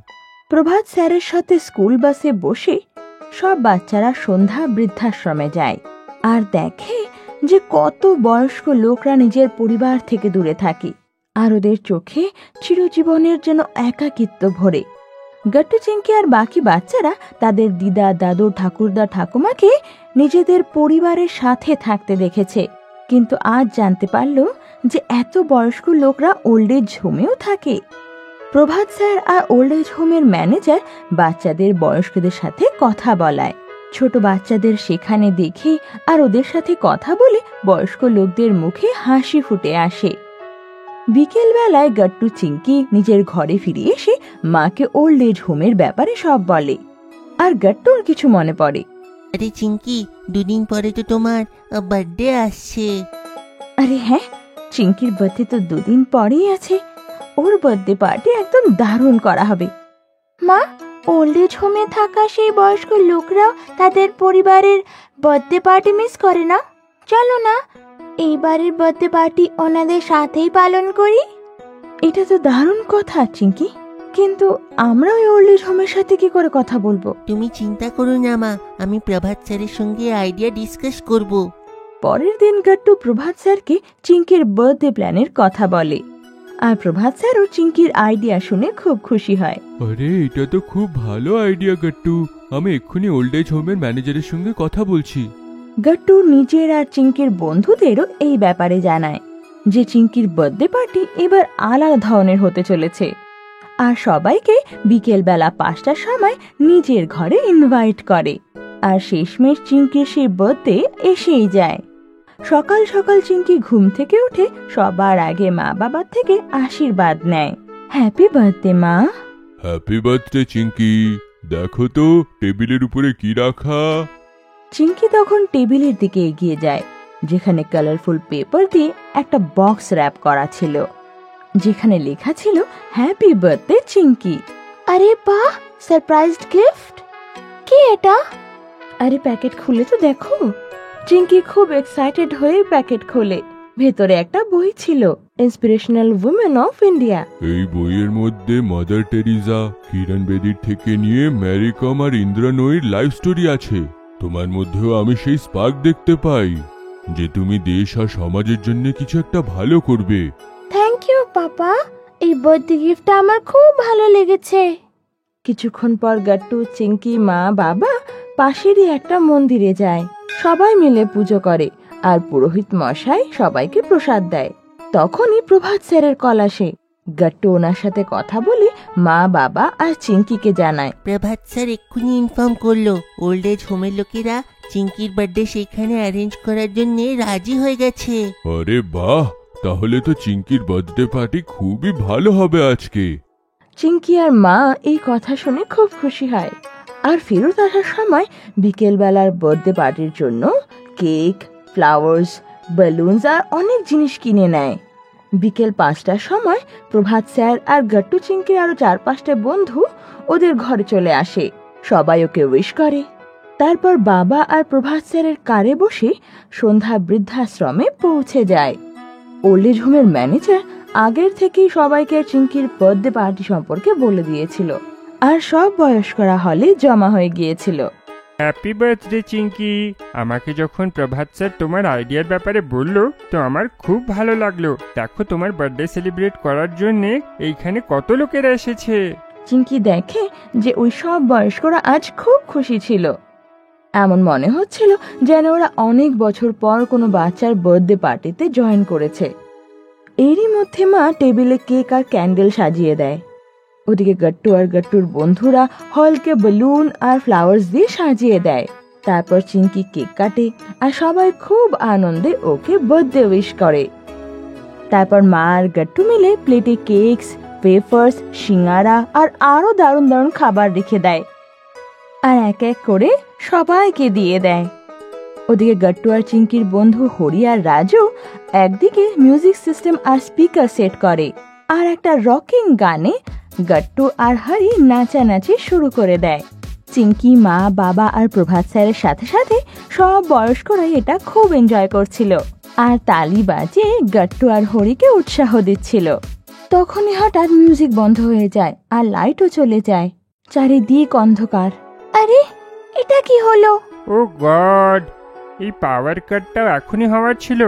প্রভাত স্যারের সাথে স্কুল বাসে বসে সব বাচ্চারা সন্ধ্যা বৃদ্ধাশ্রমে যায় আর দেখে যে কত বয়স্ক লোকরা নিজের পরিবার থেকে দূরে থাকে, আর ওদের চোখে চিরজীবনের যেন একাকিত্ব ভরে। গাট্টু চিংকি আর বাকি বাচ্চারা তাদের দিদা, দাদু, ঠাকুরদা, ঠাকুমাকে নিজেদের পরিবারের সাথে থাকতে দেখেছে, কিন্তু আজ জানতে পারল যে এত বয়স্ক লোকরা ওল্ড এজ হোমেও থাকে। প্রভাত স্যার আর ওল্ড এজ হোমের ম্যানেজার বাচ্চাদের বয়স্কদের সাথে কথা বলায়। ছোট বাচ্চাদের সেখানে দেখে আর ওদের সাথে কথা বলে বয়স্ক লোকদের মুখে হাসি ফুটে আসে। বিকেল বেলায় গাট্টু চিংকি নিজের ঘরে ফিরে এসে মাকে ওল্ড এজ হোমের ব্যাপারে সব বলে, আর গাট্টুর কিছু মনে পড়ে। আরে চিংকি, 2 দিন পরে তো তোমার বার্থডে আসছে। আরে হ্যাঁ, চিংকির বার্থডে তো 2 দিন পরেই আছে। ওর বার্থডে পার্টি একদম দারুণ করা হবে। মা, ওল্ড এজ হোমে থাকা সেই বয়স্ক লোকরাও তাদের পরিবারের বার্থডে পার্টি মিস করে না? চলো না, এইবারের বার্থডে পার্টি ওনাদের সাথেই পালন করি। এটা তো দারুণ কথা চিংকি, কিন্তু আমরা ওই ওল্ড এজ হোমের সাথে কি করে কথা বলবো? তুমি চিন্তা করো না মা, আমি প্রভাত স্যারের সঙ্গে আইডিয়া ডিসকাস করব। পরের দিন গাট্টু প্রভাত স্যারকে চিংকির বার্থডে প্ল্যানের কথা বলে, আর প্রভাত স্যারও চিংকির আইডিয়া শুনে খুব খুশি হয়। আরে, এটা তো খুব ভালো আইডিয়া গাট্টু। আমি এক্ষুনি ওল্ড এজ হোমের ম্যানেজারের সঙ্গে কথা বলছি। গাট্টু নিজের আর চিংকির বন্ধুদেরও এই ব্যাপারে জানায় যে চিংকির বার্থডে পার্টি এবার আলাদা ধরনের হতে চলেছে, আর সবাইকে বিকেল বেলা 5টার সময় নিজের ঘরে ইনভাইট করে। আর শেষমেশ চিংকির সেই বার্থডে এসেই যায়। সকাল সকাল চিঙ্কি ঘুম থেকে উঠে সবার আগে মা বাবার থেকে আশীর্বাদ নেয়। হ্যাপি বার্থডে মা। Happy birthday Chinki. দেখো তো টেবিলের উপরে কি রাখা। চিঙ্কি তখন টেবিলের দিকে এগিয়ে যায়, যেখানে কালারফুল পেপার দিয়ে একটা বক্স র্যাপ করা ছিল, যেখানে লেখা ছিল হ্যাপি বার্থডে চিঙ্কি। আরে বাহ, সারপ্রাইজড গিফট। কি এটা? আরে প্যাকেট খুলে তো দেখো। চিঙ্কি খুব এক্সাইটেড হয়ে প্যাকেট খোলে। ভেতরে একটা বই ছিল, ইন্সপিরেশনাল উইমেন অফ ইন্ডিয়া। এই বইয়ের মধ্যে মাদার টেরিজা, কিরণ বেদির থেকে নিয়ে ম্যারি কম আর ইন্দিরা নূয়ির লাইফ স্টোরি আছে। তোমার মধ্যেও আমি সেই স্পার্ক দেখতে পাই যে তুমি দেশ আর সমাজের জন্য কিছু একটা ভালো করবে। থ্যাংক ইউ পাপা, এই বার্থডে গিফটটা আমার খুব ভালো লেগেছে। কিছুক্ষণ পর গাট্টু, চিঙ্কি, মা, বাবা পাশেরই একটা মন্দিরে যায়। সবাই মিলে পুজো করে আর পুরোহিত মশাই সবাইকে প্রসাদ দেয়। তখনই প্রভাত স্যারের কল আসে। গাট্টু ওনার সাথে কথা বলে মা, বাবা আর চিঙ্কিকে জানায়। প্রভাত স্যার এক্ষুনি ইনফর্ম করলো ওল্ড এজ হোমের লোকেরা চিঙ্কির বার্থডে সেখানে অ্যারেঞ্জ করার জন্য রাজি হয়ে গেছে। আরে বাহ, তাহলে তো চিঙ্কির বার্থডে পার্টি খুবই ভালো হবে আজকে। চিঙ্কি আর মা এই কথা শুনে খুব খুশি হয় আর ফেরত আসার সময় বিকেলবেলার বার্থডে পার্টির জন্য কেক, ফ্লাওয়ার্স, বেলুনস আর অনেক জিনিস কিনে নেয়। বিকেল 5টার সময় প্রভাত স্যার আর গাট্টু, চিঙ্কির আরো 4-5টা বন্ধু ওদের ঘরে চলে আসে। সবাই ওকে উইশ করে। তারপর বাবা আর প্রভাত স্যারের কারে বসে সন্ধ্যা বৃদ্ধাশ্রমে পৌঁছে যায়। ওল্ড এজ হোমের ম্যানেজার আগের থেকেই সবাইকে চিঙ্কির বার্থডে পার্টি সম্পর্কে বলে দিয়েছিল আর সব বয়স্করা হলে জমা হয়ে গিয়েছিল। Happy birthday Chinki. আমাকে যখন প্রভাত স্যার তোমার আইডিয়ার ব্যাপারে বললো তো আমার খুব ভালো লাগলো। দেখো তোমার বার্থডে সেলিব্রেট করার জন্য এইখানে কত লোকেরা এসেছে। চিঙ্কি দেখে যে ওই সব বয়স্করা আজ খুব খুশি ছিল। এমন মনে হচ্ছিল যেন ওরা অনেক বছর পর কোনো বাচ্চার বার্থডে পার্টিতে জয়েন করেছে। এরই মধ্যে মা টেবিলে কেক আর ক্যান্ডেল সাজিয়ে দেয়। ওদিকে গাট্টু আর গাট্টুর বন্ধুরা হলকে বেলুন আর ফ্লাওয়ার্স দিয়ে সাজিয়ে দেয়। তারপর চিঙ্কি কেক কাটে আর সবাই খুব আনন্দে ওকে বার্থডে উইশ করে। তারপর মা আর গাট্টু মিলে প্লেটে কেকস, ওয়েফার্স, সিঙ্গারা আর আরো দারুণ দারুণ খাবার রেখে দেয় আর এক এক করে সবাইকে দিয়ে দেয়। ওদিকে গাট্টু আর চিঙ্কির বন্ধু হরি আর রাজু একদিকে মিউজিক সিস্টেম আর স্পিকার সেট করে আর একটা রকিং গানে গাট্টু আর হরি নাচানাচি শুরু করে দেয়। চিঙ্কি, মা, বাবা আর প্রভাত স্যারের সাথে সাথে সব বয়স্করাই এটা খুব এনজয় করছিল আর তালি বাজিয়ে গাট্টু আর হরিকে উৎসাহ দিচ্ছিল। তখনই হঠাৎ মিউজিক বন্ধ হয়ে যায় আর লাইটও চলে যায়। চারিদিক অন্ধকার। আরে এটা কি হলো? ও গড, এই পাওয়ার কাটটাও এখনই হওয়ার ছিল।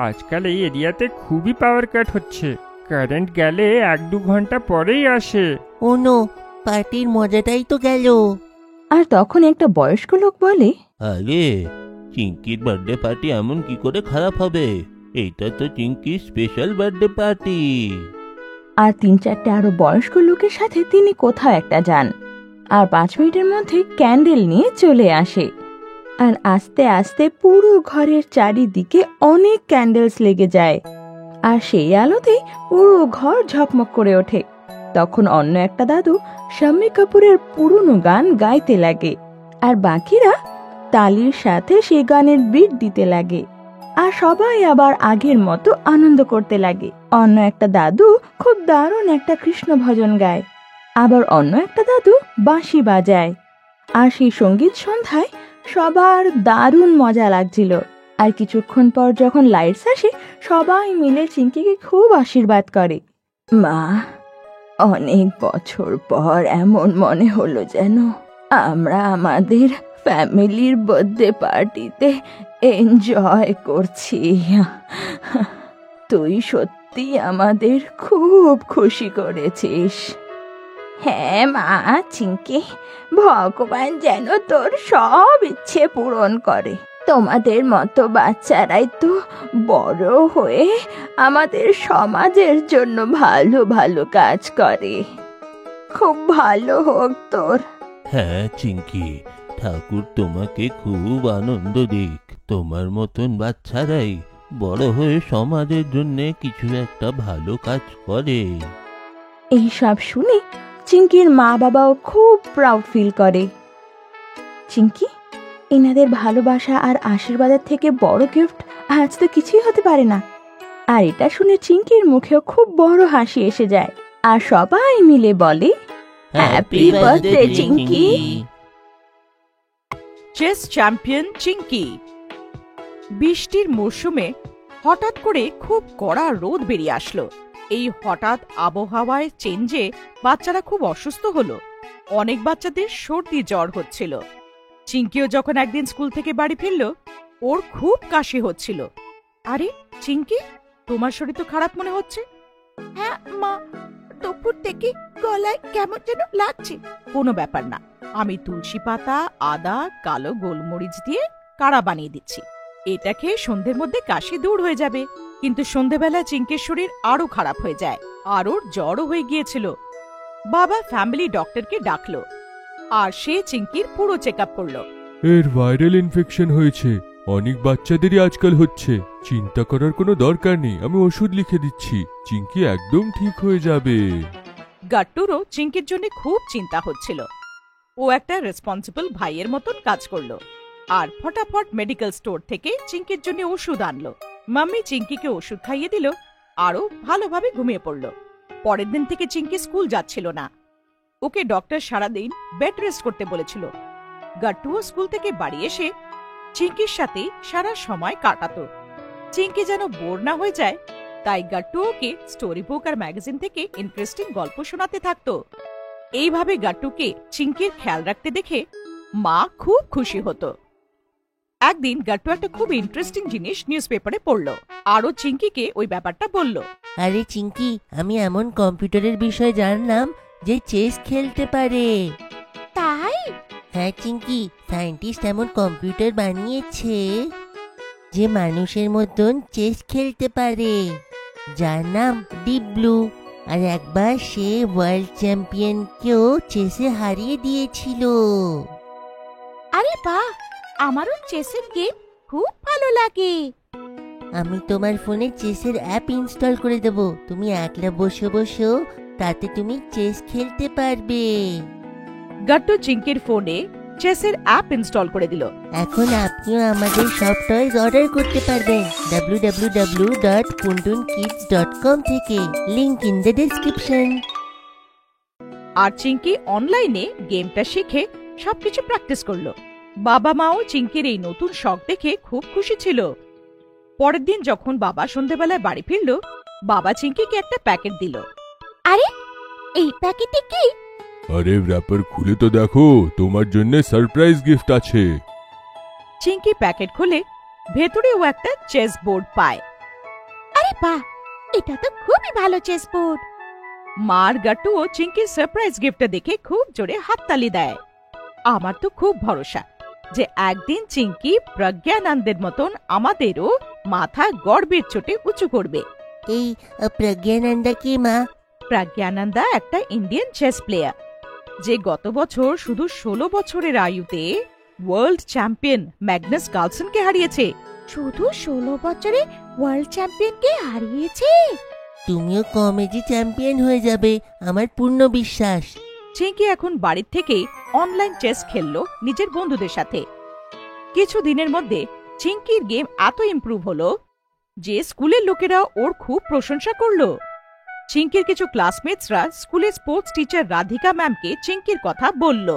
আজকাল এই এরিয়াতে খুবই পাওয়ার কাট হচ্ছে। কারেন্ট গেলে 1-2 ঘন্টা পরেই আসে। ও নো, পার্টির মজাটাই তো গেল। আর তখন একটা বয়স্ক লোক বলে, আরে চিঙ্কির বার্থডে পার্টি এমন কি করে খারাপ হবে? এইটা তো চিঙ্কির স্পেশাল বার্থডে পার্টি। আর 3-4টে আরো বয়স্ক লোকের সাথে তিনি কোথাও একটা যান আর 5 মিনিটের মধ্যে ক্যান্ডেল নিয়ে চলে আসে। আর আস্তে আস্তে পুরো ঘরের চারিদিকে অনেক ক্যান্ডেলস লেগে যায় আর সেই আলোতেই পুরো ঘর ঝকমক করে ওঠে। তখন অন্য একটা দাদু শাম্মী কাপুরের পুরনো গান গাইতে লাগে আর বাকিরা তালির সাথে সেই গানের বিট দিতে লাগে আর সবাই আবার আগের মতো আনন্দ করতে লাগে। অন্য একটা দাদু খুব দারুণ একটা কৃষ্ণ ভজন গায়, আবার অন্য একটা দাদু বাঁশি বাজায়। আর সেই সঙ্গীত সন্ধ্যায় সবার দারুণ মজা লাগছিল। আর কিছুক্ষণ পর যখন লাইটস আসে সবাই মিলে চিঙ্কিকে খুব আশীর্বাদ করে। মা, অনেক বছর পর এমন মনে হলো যেন আমরা আমাদের ফ্যামিলির বার্থডে পার্টিতে এনজয় করছি। তুই সত্যি আমাদের খুব খুশি করেছিস। হ্যাঁ মা চিঙ্কি, ভগবান যেন তোর সব ইচ্ছে পূরণ করে। তোমাদের মতো বাচ্চারাই তো বড় হয়ে আমাদের সমাজের জন্য ভালো ভালো কাজ করে। খুব ভালো হোক তোর। হ্যাঁ চিঙ্কি, ঠাকুর তোমাকে খুব আনন্দ দিক। তোমার মতন বাচ্চারাই বড় হয়ে সমাজের জন্য কিছু একটা ভালো কাজ করে। এই সব শুনে চিঙ্কির মা বাবাও খুব প্রাউড ফিল করে। চিঙ্কি, এনাদের ভালোবাসা আর আশীর্বাদের থেকে বড় গিফট আজ তো কিছুই হতে পারে না। আর এটা শুনে চিঙ্কির মুখেও খুব বড় হাসি এসে যায়, আর সবাই মিলে বলে, happy birthday Chinki. Chess champion Chinki. বৃষ্টির মরশুমে হঠাৎ করে খুব কড়া রোদ বেরিয়ে আসলো। এই হঠাৎ আবহাওয়ায় চেঞ্জে বাচ্চারা খুব অসুস্থ হলো। অনেক বাচ্চাদের সর্দি জ্বর হচ্ছিল। চিঙ্কিও যখন একদিন স্কুল থেকে বাড়ি ফিরল, ওর খুব কাশি হচ্ছিল। আরে চিঙ্কি, তোমার শরীর তো খারাপ মনে হচ্ছে। হ্যাঁ মা, দুপুর থেকে গলায় কেমন যেন লাগছে। কোনো ব্যাপার না, আমি তুলসী পাতা, আদা, কালো গোলমরিচ দিয়ে কাড়া বানিয়ে দিচ্ছি। এটা খেয়ে সন্ধ্যের মধ্যে কাশি দূর হয়ে যাবে। কিন্তু সন্ধ্যেবেলা চিঙ্কির শরীর আরো খারাপ হয়ে যায়, আর ওর জ্বরও হয়ে গিয়েছিল। বাবা ফ্যামিলি ডক্টরকে ডাকলো, আর সে চিঙ্কির পুরো চেক আপ করলো। এর ভাইরাল ইনফেকশন হয়েছে, অনেক বাচ্চাদেরই আজকাল হচ্ছে। চিন্তা করার কোনো দরকার নেই, আমি ওষুধ লিখে দিচ্ছি, চিঙ্কি একদম ঠিক হয়ে যাবে। গাট্টুরও চিঙ্কির জন্য খুব চিন্তা হচ্ছিল। ও একটা রেসপন্সিবল ভাইয়ের মতন কাজ করলো, আর ফটাফট মেডিকেল স্টোর থেকে চিঙ্কির জন্য ওষুধ আনলো। মাম্মি চিঙ্কিকে ওষুধ খাইয়ে দিল, আরও ভালোভাবে ঘুমিয়ে পড়ল। পরের দিন থেকে চিঙ্কি স্কুল যাচ্ছিল না। ওকে ডক্টর সারাদিন বেড রেস্ট করতে বলেছিল। গাট্টুও স্কুল থেকে বাড়ি এসে চিঙ্কির সাথে সারা সময় কাটাতো। চিঙ্কি যেন বোর না হয়ে যায়, তাই গাট্টু ওকে স্টোরি বুক আর ম্যাগাজিন থেকে ইন্টারেস্টিং গল্প শোনাতে থাকতো। এইভাবে গাট্টুকে চিঙ্কির খেয়াল রাখতে দেখে মা খুব খুশি হতো। একদিন গাট্টু একটা খুব ইন্টারেস্টিং জিনিস নিউজ পেপারে পড়লো, আরও চিঙ্কিকে ওই ব্যাপারটা বলল। আরে চিঙ্কি, আমি এমন কম্পিউটারের বিষয়ে জানলাম যে চেস খেলতে পারে। তাই? হ্যাঁ চিঙ্কি, সায়েন্টিস্ট এমন কম্পিউটার বানিয়েছে যে মানুষের মতন চেস খেলতে পারে, যার নাম ডিপ ব্লু। আর একবার সে ওয়ার্ল্ড চ্যাম্পিয়নকেও চেসে হারিয়ে দিয়েছিল। আরে বাহ, আমারও চেসের গেম খুব ভালো লাগে। আমি তোমার ফোনে চেসের অ্যাপ ইনস্টল করে দেব, তুমি একলা বসে বসেও তাতে তুমি চেস খেলতে পারবে। গাট্টু চিঙ্কির ফোনে চেসের অ্যাপ ইনস্টল করে দিল। এখন আপনিও আমাদের সব টয়েস অর্ডার করতে পারবেন www.puntunkids.com থেকে, লিংক ইন দ্য ডেসক্রিপশন। আর চিঙ্কি অনলাইনে গেমটা শিখে সবকিছু প্র্যাকটিস করলো। বাবা মাও চিঙ্কির এই নতুন শখ দেখে খুব খুশি ছিল। পরের দিন যখন বাবা সন্ধ্যেবেলায় বাড়ি ফিরল, বাবা চিঙ্কিকে একটা প্যাকেট দিল। আরে এই প্যাকেটে কি? আরে র‍্যাপার খুলে তো দেখো, তোমার জন্য সারপ্রাইজ গিফট আছে। চিঙ্কি প্যাকেট খুলে ভেতরে ও একটা চেস বোর্ড পায়। আরে বাহ, এটা তো খুবই ভালো চেস বোর্ড। মার গাট্টু ও চিঙ্কির সারপ্রাইজ গিফটটা দেখে খুব জোরে হাততালি দেয়। আমার তো খুব ভরসা যে একদিন চিঙ্কি প্রজ্ঞানন্দের মতন আমাদেরও মাথা গর্বের চোটে উঁচু করবে। এই প্রজ্ঞানন্দা কি মা? প্রজ্ঞানন্দা একটা ইন্ডিয়ান চেস প্লেয়ার, যে গত বছর শুধু 16 বছরের আয়ুতে ওয়ার্ল্ড চ্যাম্পিয়ন ম্যাগনাস কার্লসনকে হারিয়েছে। শুধু 16 বছরে ওয়ার্ল্ড চ্যাম্পিয়নকে হারিয়েছে? তুমিও কমেডি চ্যাম্পিয়ন হয়ে যাবে, আমার পূর্ণ বিশ্বাস। চিঙ্কি এখন বাড়ির থেকেই অনলাইন চেস খেললো নিজের বন্ধুদের সাথে। কিছু দিনের মধ্যে চিঙ্কির গেম এত ইমপ্রুভ হলো যে স্কুলের লোকেরা ওর খুব প্রশংসা করলো। চিঙ্কির কিছু ক্লাসমেটসরা স্কুলের স্পোর্টস টিচার রাধিকা ম্যামকে চিঙ্কির কথা বলল।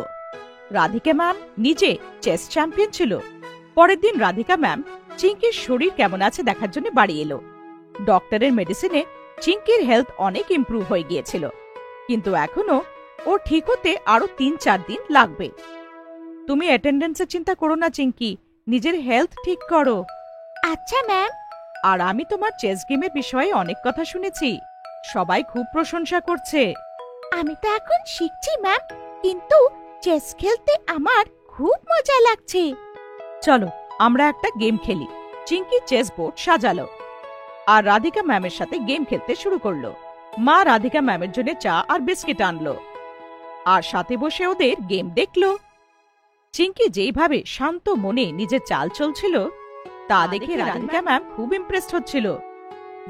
রাধিকা ম্যাম নিজে চেস চ্যাম্পিয়ন ছিল। পরের দিন রাধিকা ম্যাম চিঙ্কির শরীর কেমন আছে দেখার জন্য বাড়ি এলো। ডক্টরের মেডিসিনে চিঙ্কির হেলথ অনেক ইমপ্রুভ হয়ে গিয়েছিল, কিন্তু এখনো ও ঠিক হতে আরো 3-4 দিন লাগবে। তুমি অ্যাটেন্ডেন্সের চিন্তা করো না চিঙ্কি, নিজের হেলথ ঠিক করো। আচ্ছা ম্যাম। আর আমি তোমার চেস গেমের বিষয়ে অনেক কথা শুনেছি, সবাই খুব প্রশংসা করছে। আমি তো এখন শিখছি ম্যাম, কিন্তু চেস খেলতে আমার খুব মজা লাগছে। চলো আমরা একটা গেম খেলি। চিঙ্কি চেস বোর্ড সাজালো আর রাধিকা ম্যামের সাথে গেম খেলতে শুরু করলো। মা রাধিকা ম্যামের জন্য চা আর বিস্কিট আনলো আর সাথে বসে ওদের গেম দেখলো। চিঙ্কি যেইভাবে শান্ত মনে নিজের চাল চলছিল তা দেখে রাধিকা ম্যাম খুব ইমপ্রেসড হচ্ছিল।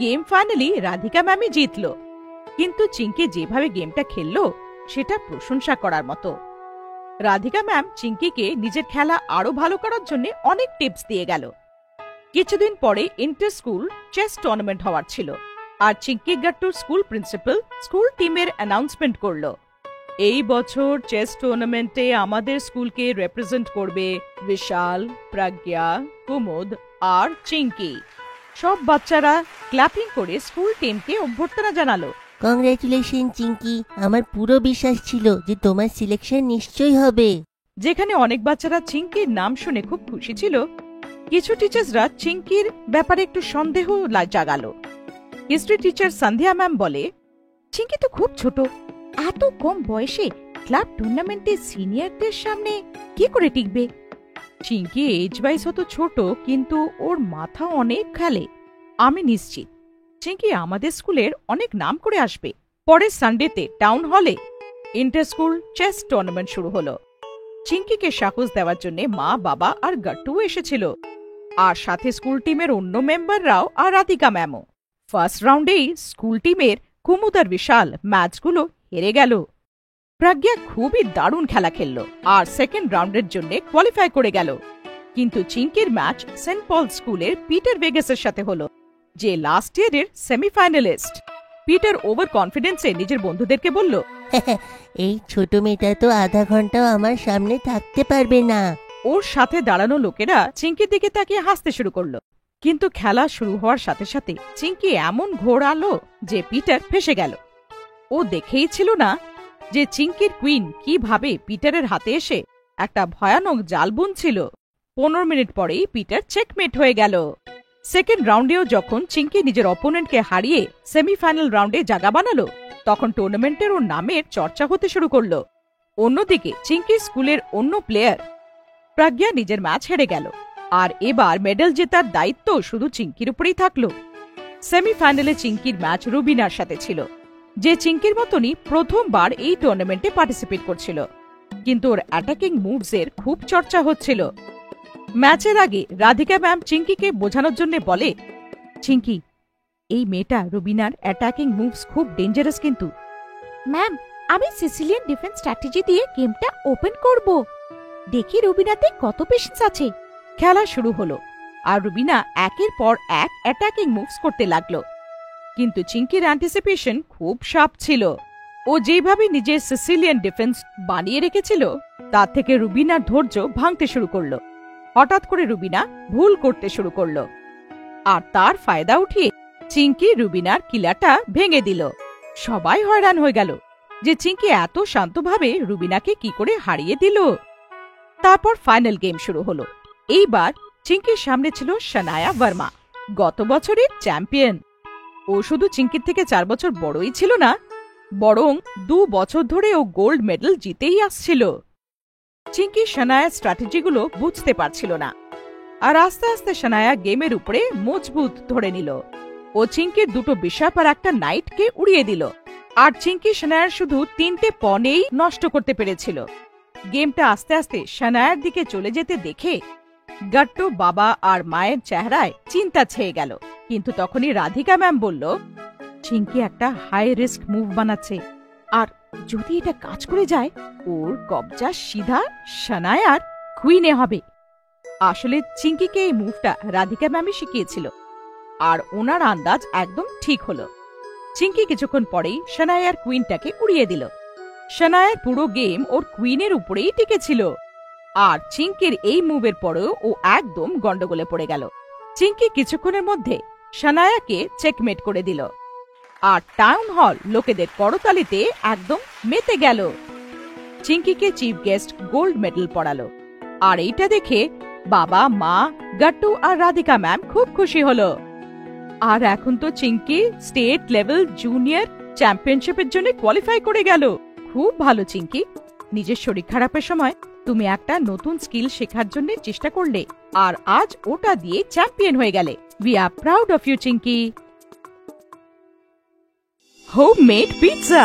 গেম ফাইনালি রাধিকা ম্যামই জিতলো, কিন্তু চিঙ্কি যেভাবে গেমটা খেললো সেটা প্রশংসা করার মতো। রাধিকা ম্যাম চিঙ্কিকে নিজের খেলা আরো ভালো করার জন্য অনেক টিপস দিয়ে গেল। কিছুদিন পরে ইন্টার স্কুল চেস টুর্নামেন্ট হওয়ার ছিল, আর চিঙ্কি গাট্টুর স্কুল প্রিন্সিপাল স্কুল টিমের অ্যানাউন্সমেন্ট করলো, এই বছর চেস টুর্নামেন্টে আমাদের স্কুলকে রিপ্রেজেন্ট করবে বিশাল, প্রজ্ঞা, কুমুদ আর চিঙ্কি। সব বাচ্চারা ক্ল্যাপিং করে স্কুল টিমকে অভ্যর্থনা জানালো। কংগ্রেচুলেশন চিঙ্কি, আমার পুরো বিশ্বাস ছিল যে তোমার সিলেকশন নিশ্চয়ই হবে। যেখানে অনেক বাচ্চারা চিঙ্কির নাম শুনে খুব খুশি ছিল, কিছু টিচার্সরা চিঙ্কির ব্যাপারে একটু সন্দেহ জাগালো। হিস্ট্রি টিচার সন্ধ্যা ম্যাম বলে, চিঙ্কি তো খুব ছোট, এত কম বয়সে ক্লাব টুর্নামেন্টে সিনিয়রদের সামনে কি করে টিকবে? চিঙ্কি এজ ওয়াইজ হতো ছোট, কিন্তু ওর মাথা অনেক খেলে। আমি নিশ্চিত চিঙ্কি আমাদের স্কুলের অনেক নাম করে আসবে। পরের সানডেতে টাউন হলে ইন্টার স্কুল চেস টুর্নামেন্ট শুরু হলো। চিঙ্কিকে সাহস দেওয়ার জন্য মা, বাবা আর গাট্টু এসেছিল, আর সাথে স্কুল টিমের অন্য মেম্বাররাও আর রাধিকা ম্যামও। ফার্স্ট রাউন্ডেই স্কুল টিমের কুমুদ আর বিশাল ম্যাচগুলো হেরে গেল। প্রজ্ঞা খুবই দারুণ খেলা খেলল আর সেকেন্ড রাউন্ডের জন্য কোয়ালিফাই করে গেল, কিন্তু চিঙ্কির ম্যাচ সেন্ট পল স্কুলের পিটার ভেগাসের সাথে হলো, যে লাস্ট ইয়ারের সেমিফাইনালিস্ট। পিটার ওভার কনফিডেন্সে নিজের বন্ধুদেরকে বলল, এই ছোট মেয়েটা তো আধা ঘন্টাও আমার সামনে থাকতে পারবে না। ওর সাথে দাঁড়ানো লোকেরা চিঙ্কির দিকে তাকিয়ে হাসতে শুরু করলো, কিন্তু খেলা শুরু হওয়ার সাথে সাথে চিঙ্কি এমন ঘোরালো যে পিটার ফেঁসে গেল। ও দেখেই ছিল না যে চিঙ্কির কুইন কিভাবে পিটারের হাতে এসে একটা ভয়ানক জাল বুনছিল। 15 মিনিট পরেই পিটার চেকমেট হয়ে গেল। সেকেন্ড রাউন্ডেও যখন চিঙ্কি নিজের অপোনেন্টকে হারিয়ে সেমিফাইনাল রাউন্ডে জায়গা বানালো, তখন টুর্নামেন্টের ওর নামের চর্চা হতে শুরু করলো। অন্যদিকে চিঙ্কি স্কুলের অন্য প্লেয়ার প্রজ্ঞা নিজের ম্যাচ হেরে গেল, আর এবার মেডেল জেতার দায়িত্ব শুধু চিঙ্কির উপরেই থাকলো। সেমিফাইনালে চিঙ্কির ম্যাচ রুবিনার সাথে ছিল, যে চিঙ্কির মতনই প্রথমবার এই টুর্নামেন্টে পার্টিসিপেট করছিল, কিন্তু ওর অ্যাটাকিং মুভসের খুব চর্চা হচ্ছিল। ম্যাচের আগে রাধিকা ম্যাম চিঙ্কিকে বোঝানোর জন্য বলে, চিঙ্কি, এই মেয়েটা রুবিনার অ্যাটাকিং মুভস খুব ডেঞ্জারাস, কিন্তু ম্যাম, আমি সিসিলিয়ান ডিফেন্স স্ট্র্যাটেজি দিয়ে গেমটা ওপেন করব। দেখি রুবিনাতে কত পেশেন্স আছে। খেলা শুরু হলো, আর রুবিনা একের পর এক অ্যাটাকিং মুভস করতে লাগলো, কিন্তু চিঙ্কির অ্যান্টিসিপেশন খুব শার্প ছিল। ও যেভাবে নিজের সিসিলিয়ান ডিফেন্স বানিয়ে রেখেছিল, তার থেকে রুবিনার ধৈর্য ভাঙতে শুরু করলো। হঠাৎ করে রুবিনা ভুল করতে শুরু করলো, আর তার ফায়দা উঠিয়ে চিঙ্কি রুবিনার কিলাটা ভেঙে দিল। সবাই হয়রান হয়ে গেল যে চিঙ্কি এত শান্তভাবে রুবিনাকে কি করে হারিয়ে দিল। তারপর ফাইনাল গেম শুরু হলো। এইবার চিঙ্কির সামনে ছিল শানায়া ভার্মা, গত বছরের চ্যাম্পিয়ন। ও শুধু চিঙ্কির থেকে 4 বছর বড়ই ছিল না, বরং 2 বছর ধরে ও গোল্ড মেডেল জিতেই আসছিল। চিঙ্কি শানায়ার স্ট্র্যাটেজিগুলো বুঝতে পারছিল না, আর আস্তে আস্তে শানায়া গেমের উপরে মজবুত ধরে নিল। ও চিঙ্কির 2টো বিশপ আর একটা নাইটকে উড়িয়ে দিল, আর চিঙ্কি শানায়ার শুধু 3টে পনেই নষ্ট করতে পেরেছিল। গেমটা আস্তে আস্তে শানায়ার দিকে চলে যেতে দেখে গাট্টু বাবা আর মায়ের চেহারায় চিন্তা ছেয়ে গেল। কিন্তু তখনই রাধিকা ম্যাম বলল, চিঙ্কি একটা হাই রিস্ক মুভ বানাচ্ছে, আর যদি এটা কাজ করে যায়, ওর কবজা সিধা শানায়ার কুইনে হবে। আসলে চিঙ্কিকে এই মুভটা রাধিকা ম্যামই শিখিয়েছিল, আর ওনার আন্দাজ একদম ঠিক হলো। চিঙ্কি কিছুক্ষণ পরেই শানায়ার কুইনটাকে উড়িয়ে দিল। শানায়ার পুরো গেম ওর কুইনের উপরেই টিকেছিল, আর চিঙ্কির এই মুভের পরেও ও একদম গন্ডগোলে পড়ে গেল। চিঙ্কি কিছুক্ষণের মধ্যে শানায়াকে চেকমেট করে দিল, আর টাউন হল লোকেদের করতালিতে একদম মেতে গেল। চিঙ্কিকে চিফ গেস্ট গোল্ড মেডেল পড়ালো, আর এইটা দেখে বাবা, মা, গাট্টু আর রাধিকা ম্যাম খুব খুশি হলো। আর এখন তো চিঙ্কি স্টেট লেভেল জুনিয়র চ্যাম্পিয়নশিপের জন্য কোয়ালিফাই করে গেল। খুব ভালো চিঙ্কি, নিজের শরীর খারাপের সময় তুমি একটা নতুন স্কিল শেখার জন্য চেষ্টা করলে, আর আজ ওটা দিয়ে চ্যাম্পিয়ন হয়ে গেলে। We are proud of you Chinki. Homemade pizza.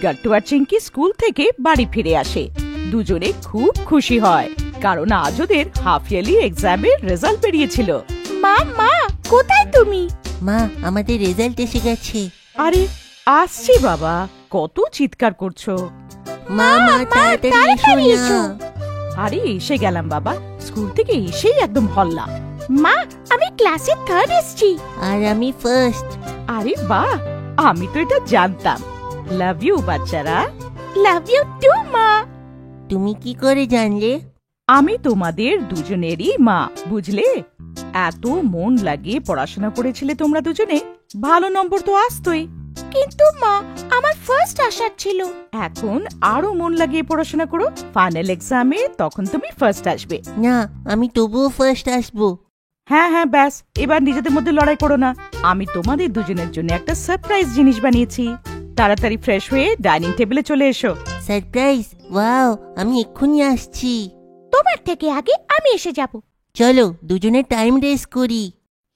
Gattu আর চিঙ্কি স্কুল থেকে বাড়ি ফিরে আসে। দুজনে খুব খুশি হয়, কারণ আজ ওদের হাফ ইয়ারলি এক্সামের রেজাল্ট বেরিয়েছিল। মা মা কোথায় তুমি? মা আমাদের রেজাল্ট এসে গেছে। আরে আসছি বাবা, কত চিৎকার করছো। মা মা তাড়াতাড়ি এসো না। আরে এসে গেলাম বাবা, স্কুল থেকে এসেই একদম হল্লা। মা আমি ক্লাসে 3rd এসেছি। আর আমি ফার্স্ট। আরে বাহ, আমি তো এটা জানতাম। লাভ ইউ বাচ্চারা। লাভ ইউ টু মা। তুমি কি করে জানলে? আমি তোমাদের দুজনেরই মা, বুঝলে? এত মন লাগিয়ে পড়াশোনা করেছিলে তোমরা দুজনে, ভালো নম্বর তো আসতোই। কিন্তু মা আমার ফার্স্ট আসার ছিল। এখন আরো মন লাগিয়ে পড়াশোনা করো, ফাইনাল এক্সামে তখন তুমি ফার্স্ট আসবে। না, আমি তবুও ফার্স্ট আসবো। হ্যাঁ হ্যাঁ ব্যাস, এবার নিজেদের মধ্যে লড়াই করো না। আমি তোমাদের দুজনের জন্য একটা সারপ্রাইজ জিনিস বানিয়েছি। তাড়াতাড়ি ফ্রেশ হয়ে ডাইনিং টেবিলে চলে এসো। সারপ্রাইজ? ওয়াও, আমি এক্ষুনি আসছি। তোমার থেকে আগে আমি এসে যাব। চলো দুজনে টাইম রেস করি।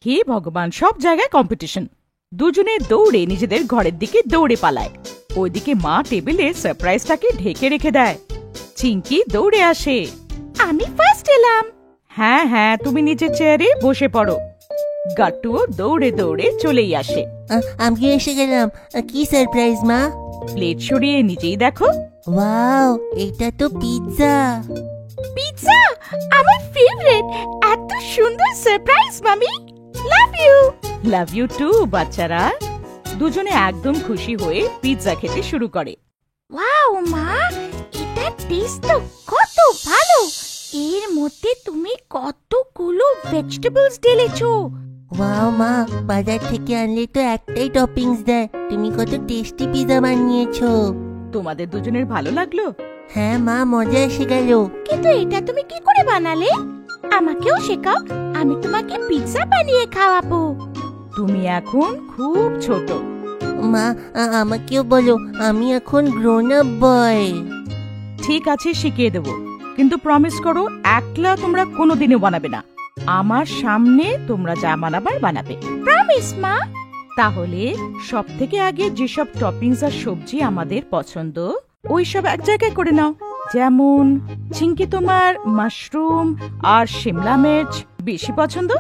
হে ভগবান, সব জায়গায় কম্পিটিশন। দুজনে দৌড়ে নিজেদের ঘরের দিকে দৌড়ে পালায়। ওইদিকে মা টেবিলে সারপ্রাইজটাকে ঢেকে রেখে দেয়। চিঙ্কি দৌড়ে আসে। আমি ফার্স্ট এলাম। হ্যাঁ হ্যাঁ, তুমি নিচের চেয়ারে বসে পড়ো। গাট্টুও দৌড়ে দৌড়ে চলেই আসে। আমি এসে গেলাম। কি সারপ্রাইজ মা? প্লেট সরিয়ে নিজেই দেখো। ওয়াও, এটা তো পিৎজা। পিৎজা আমার ফেভারিট। এত সুন্দর সারপ্রাইজ মামি। Love you. Love you too বাচ্চারা। দুজনে একদম খুশি হয়ে পিৎজা খেতে শুরু করে। ওয়াও মা, এটা টেস্ট তো কত ভালো। এর মধ্যে তুমি কতগুলো ভেজিটেবলস ঢেলেছো। ওয়াও মা, বাজার থেকে আনলে তো একটাই টপিংস দেয়। তুমি কত টেস্টি পিৎজা বানিয়েছো। তোমাদের দুজনের ভালো লাগলো? হ্যাঁ মা, মজা এসে গেল। কিন্তু এটা তুমি কি করে বানালে? আমাকেও শেখাও, আমি তোমাকে পিৎজা বানিয়ে খাওয়াবো। তুমি এখন খুব ছোট। মা আমাকেও বলো, আমি এখন গ্রোন আপ বয়। ঠিক আছে, শিখিয়ে দেবো, কিন্তু প্রমিস করো একলা তোমরা কোনোদিনও বানাবে না। আমার সামনে তোমরা যা বানাবার বানাবে। প্রমিস মা। তাহলে সব থেকে আগে যেসব টপিংস আর সবজি আমাদের পছন্দ ওইসব এক জায়গায় করে নাও। যেমন চিঙ্কি তোমার মাশরুম আর শিমলা মির্চ বেশি পছন্দ,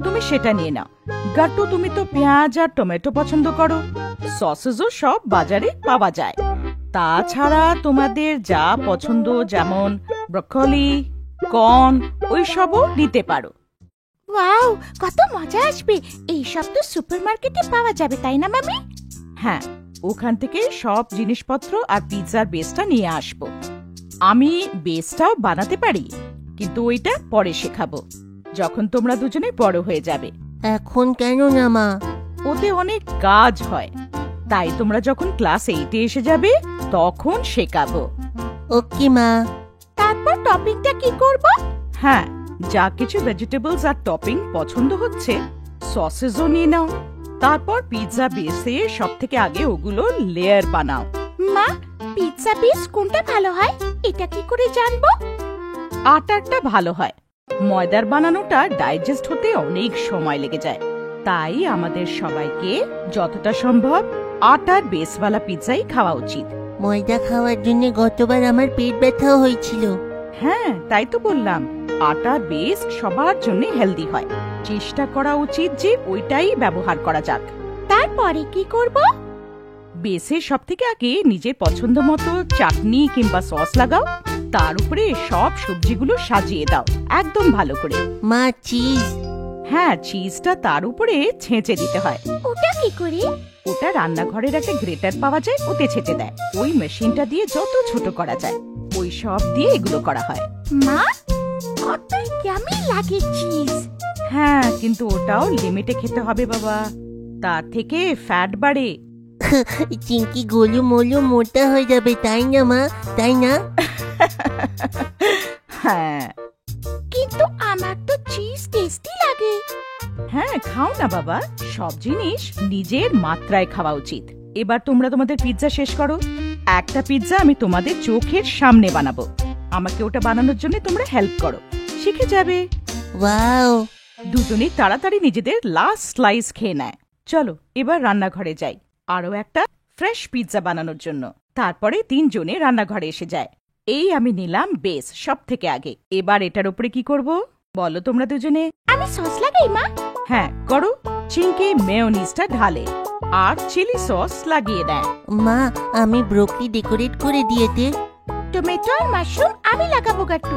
তুমি সেটা নিয়ে নাও। গাট্টু তুমি তো পেঁয়াজ আর টমেটো পছন্দ করো। সসেসও সব বাজারে পাওয়া যায়। তাছাড়া তোমাদের যা পছন্দ, যেমন ব্রকলি, কর্ন, ওইসবও নিতে পারো। ওয়াও, কত মজা আসবে। এই সব তো সুপারমার্কেটে পাওয়া যাবে, তাই না মামি? হ্যাঁ, ওখান থেকে সব জিনিসপত্র আর পিৎজার বেসটা নিয়ে আসবো। আমি বেসটাও বানাতে পারি, কিন্তু ওইটা পরে শেখাবো, যখন তোমরা দুজনে বড় হয়ে যাবে। এখন কেন না মা? ওতে অনেক কাজ হয়, তাই তোমরা যখন ক্লাস 8-এ এসে যাবে তখন শেখাবো। ওকে মা। তারপর টপিংটা কি করব? হ্যাঁ, যা কিছু ভেজিটেবলস আর টপিং পছন্দ হচ্ছে সসেসও নিয়ে নাও। তারপর পিৎজা বেসে সব থেকে আগে ওগুলো লেয়ার বানাও। মা, পিৎজা বেস কোনটা ভালো হয় এটা কি করে জানবো? আটারটা ভালো হয়, ময়দার বানানোটা ডাইজেস্ট হতে অনেক সময় লেগে যায়। তাই আমাদের সবাইকে যতটা সম্ভব আটার বেসওয়ালা পিৎজাই খাওয়া উচিত। ময়দা খাওয়ার জন্য গতবার আমার পেট ব্যথাও হয়েছিল। হ্যাঁ, তাই তো বললাম, আটার বেস সবার জন্য হেলদি হয়। চেষ্টা করা উচিত যে ওইটাই ব্যবহার করা যাক। তারপরে কি করব? বেসে সব থেকে আগে নিজের পছন্দ মতো চাটনি কিংবা সস লাগাও। তার উপরে সব সবজিগুলো সাজিয়ে দাও একদম ভালো করে। মা, চিজ? হ্যাঁ, চিজটা তার উপরে ছেঁচে দিতে হয়। ওটা কি করে? ওটা রান্নাঘরের একটা গ্রেটার পাওয়া যায়, ওতে ছেঁচে দেয়। ওই মেশিনটা দিয়ে যত ছোট করা যায় ওই সব দিয়ে এগুলো করা হয়। মা, কত ইয়ামি লাগে চিজ। হ্যাঁ, কিন্তু ওটাও লিমিটে খেতে হবে বাবা, তার থেকে ফ্যাট বাড়ে। চিঙ্কি গোলু মোলু মোটা হয়ে যাবে, তাই না মা? তাই না? হ্যাঁ, কিন্তু আমার তো চিজ টেস্টি লাগে। হ্যাঁ, খাও না বাবা, সব জিনিস নিজের মাত্রায় খাওয়া উচিত। এবার তোমরা তোমাদের পিৎজা শেষ করো। একটা পিৎজা আমি তোমাদের চোখের সামনে বানাবো, আমাকে ওটা বানানোর জন্য তোমরা হেল্প করো, শিখে যাবে। ওয়াও। দুজনেই তাড়াতাড়ি নিজেদের লাস্ট স্লাইস খেয়ে নেয়। চলো এবার রান্নাঘরে যাই আরো একটা ফ্রেশ পিৎজা বানানোর জন্য। তারপরে 3 জনে রান্নাঘরে এসে যায়। এই আমি নিলাম বেস সব থেকে আগে। এবার এটার উপরে কি করব বলো তোমরা দুজনে? আমি সস লাগাই মা। হ্যাঁ করো। চিংকি মেয়োনিজটা ঢালে আর চিলি সস লাগিয়ে দেয়। মা, আমি ব্রোকলি ডেকোরেট করে দিয়েতে। টমেটো আর মাশরুম আমি লাগাবো গাট্টু।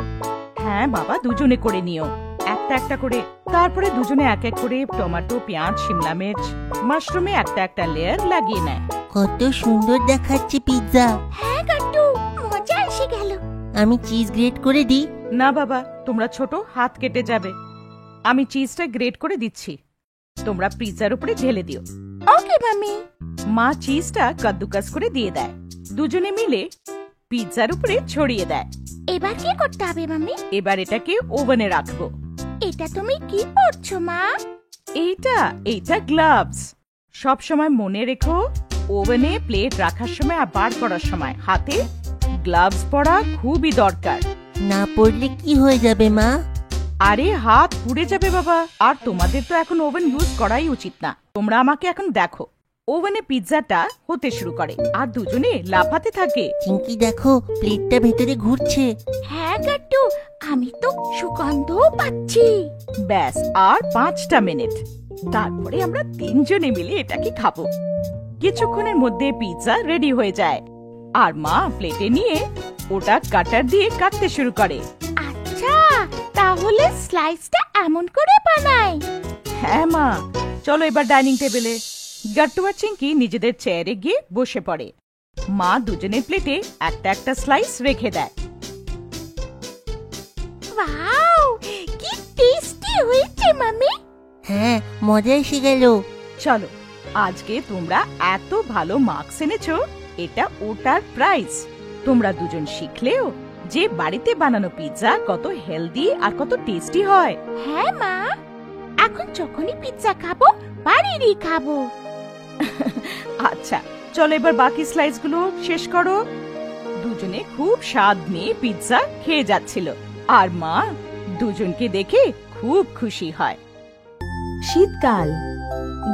হ্যাঁ বাবা, দুজনে করে নিও, একটা একটা করে। তারপরে দুজনে এক এক করে টমেটো, পেঁয়াজ, শিমলা মির্চ, মাশরুমে একটা একটা লেয়ার লাগিয়ে নেয়। কত সুন্দর দেখাচ্ছে পিৎজা। হ্যাঁ গাট্টু, মজা এসে গেল। আমি চিজ গ্রেট করে দিই। না বাবা, তোমরা ছোট, হাত কেটে যাবে। আমি চিজটা গ্রেট করে দিচ্ছি, তোমরা পিৎজার উপরে ঢেলে দিও। ওকে মামি। মা চিজটা কাদ্দুকাস করে দিয়ে দেয়, দুজনে মিলে পিৎজার উপরে ছড়িয়ে দেয়। এবার কি করতে হবে মামি? এবার এটাকে ওভেনে রাখবো। এটা তুমি কি পরছো মা? এইটা গ্লাভস। সব সময় মনে রেখো, ওভেনে প্লেট রাখার সময় আর বার করার সময় হাতে গ্লাভস পরা খুবই দরকার। না পড়লে কি হয়ে যাবে মা? আরে হাত পুড়ে যাবে বাবা। আর তোমাদের তো এখন ওভেন ইউজ করাই উচিত না। তোমরা আমাকে এখন দেখো, ওভেনে পিৎজাটা হতে শুরু করে আর দুজনে লাফাতে থাকে। চিংকি দেখো, প্লেটটা ভেতরে ঘুরছে। হ্যাঁ গাট্টু, আমি তো সুগন্ধও পাচ্ছি। ব্যাস আর 5টা মিনিট, তারপরে আমরা তিনজনে মিলে এটাকে খাবো। কিছুক্ষণের মধ্যে পিৎজা রেডি হয়ে যায় আর মা প্লেটে নিয়ে ওটা কাটার দিয়ে কাটতে শুরু করে। আচ্ছা, তাহলে স্লাইসটা এমন করে বানাই। হ্যাঁ মা, চলো এবার ডাইনিং টেবিলে। গাট্টু আর চিংকি নিজেদের চেয়ারে গিয়ে বসে পড়ে। মা দুজনের প্লেটে একটা একটা স্লাইস রেখে দেয়। ওয়াও, কি টেস্টি হয়েছে মামি। হ্যাঁ, মজা এসে গেল। চলো, আজকে তোমরা এত ভালো মার্কস এনেছো, এটা ওটার প্রাইজ। তোমরা দুজন শিখলেও যে বাড়িতে বানানো পিৎজা কত হেলদি আর কত টেস্টি হয়। হ্যাঁ মা, এখন যখনই পিৎজা খাবো বাড়িরই খাবো। আচ্ছা চলো এবার বাকি স্লাইস গুলো শেষ করো। দুজনে খুব স্বাদ নিয়ে পিৎজা খেয়ে যাচ্ছিল আর মা দুজনকে দেখে খুব খুশি হয়। শীতকাল।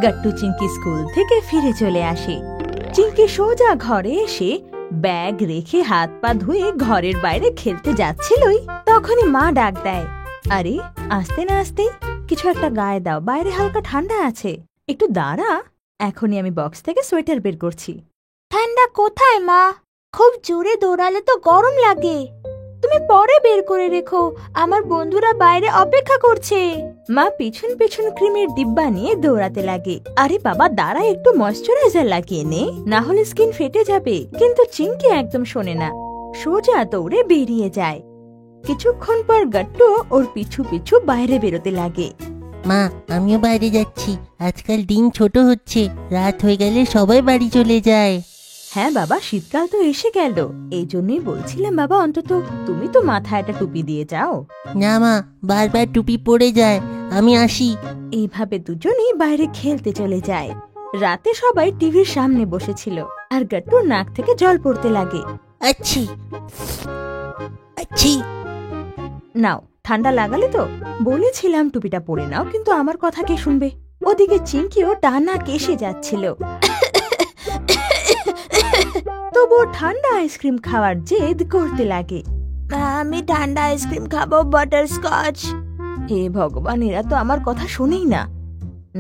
গাট্টু চিংকি স্কুল থেকে ফিরে চলে আসে। চিংকি সোজা ঘরে এসে ব্যাগ রেখে হাত পা ধুয়ে ঘরের বাইরে খেলতে যাচ্ছিলই তখনই মা ডাক দেয়, আরে আসতে না আসতেই কিছু একটা গায়ে দাও, বাইরে হালকা ঠান্ডা আছে, একটু দাঁড়া, এখনই আমি বক্স থেকে সোয়েটার বের করছি। ঠান্ডা কোথায় মা? খুব জোরে দৌড়ালে তো গরম লাগে। তুমি পরে বের করে রেখো, আমার বন্ধুরা বাইরে অপেক্ষা করছে। মা পিছন পিছন ক্রিমের ডিব্বা নিয়ে দৌড়াতে লাগে। আরে বাবা দাঁড়া, একটু ময়শ্চারাইজার লাগিয়ে নে, না হলে স্কিন ফেটে যাবে। কিন্তু চিংকি একদম শোনে না, সোজা দৌড়ে বেরিয়ে যায়। কিছুক্ষণ পর গাট্টু ওর পিছু পিছু বাইরে বেরোতে লাগে। মা, আমিও বাইরে যাচ্ছি, আজকাল দিন ছোট হচ্ছে, রাত হয়ে গেলে সবাই বাড়ি চলে যায়। হ্যাঁ বাবা, শীতকাল তো এসে গেল, এই জন্যই বলছিলাম বাবা অন্তত তুমি তো মাথায় একটা টুপি দিয়ে যাও। না মা, বারবার টুপি পড়ে যায়, আমি আসি। এইভাবে দুজনেই বাইরে খেলতে চলে যায়। রাতে সবাই টিভির সামনে বসেছিল আর গাট্টুর নাক থেকে জল পড়তে লাগে। আচ্ছি আচ্ছি। নাও, ঠান্ডা লাগালে তো? বলেছিলাম টুপিটা পরে নাও, কিন্তু আমার কথা কে শুনবে? ওদিকে চিংকিও টানা কেসে যাচ্ছিল। তবুও ঠান্ডা আইসক্রিম খাওয়ার জেদ করতে লাগে। আমি ঠান্ডা আইসক্রিম খাবো, বাটারস্কচ। হে ভগবান, এরা তো আমার কথা শুনেই না।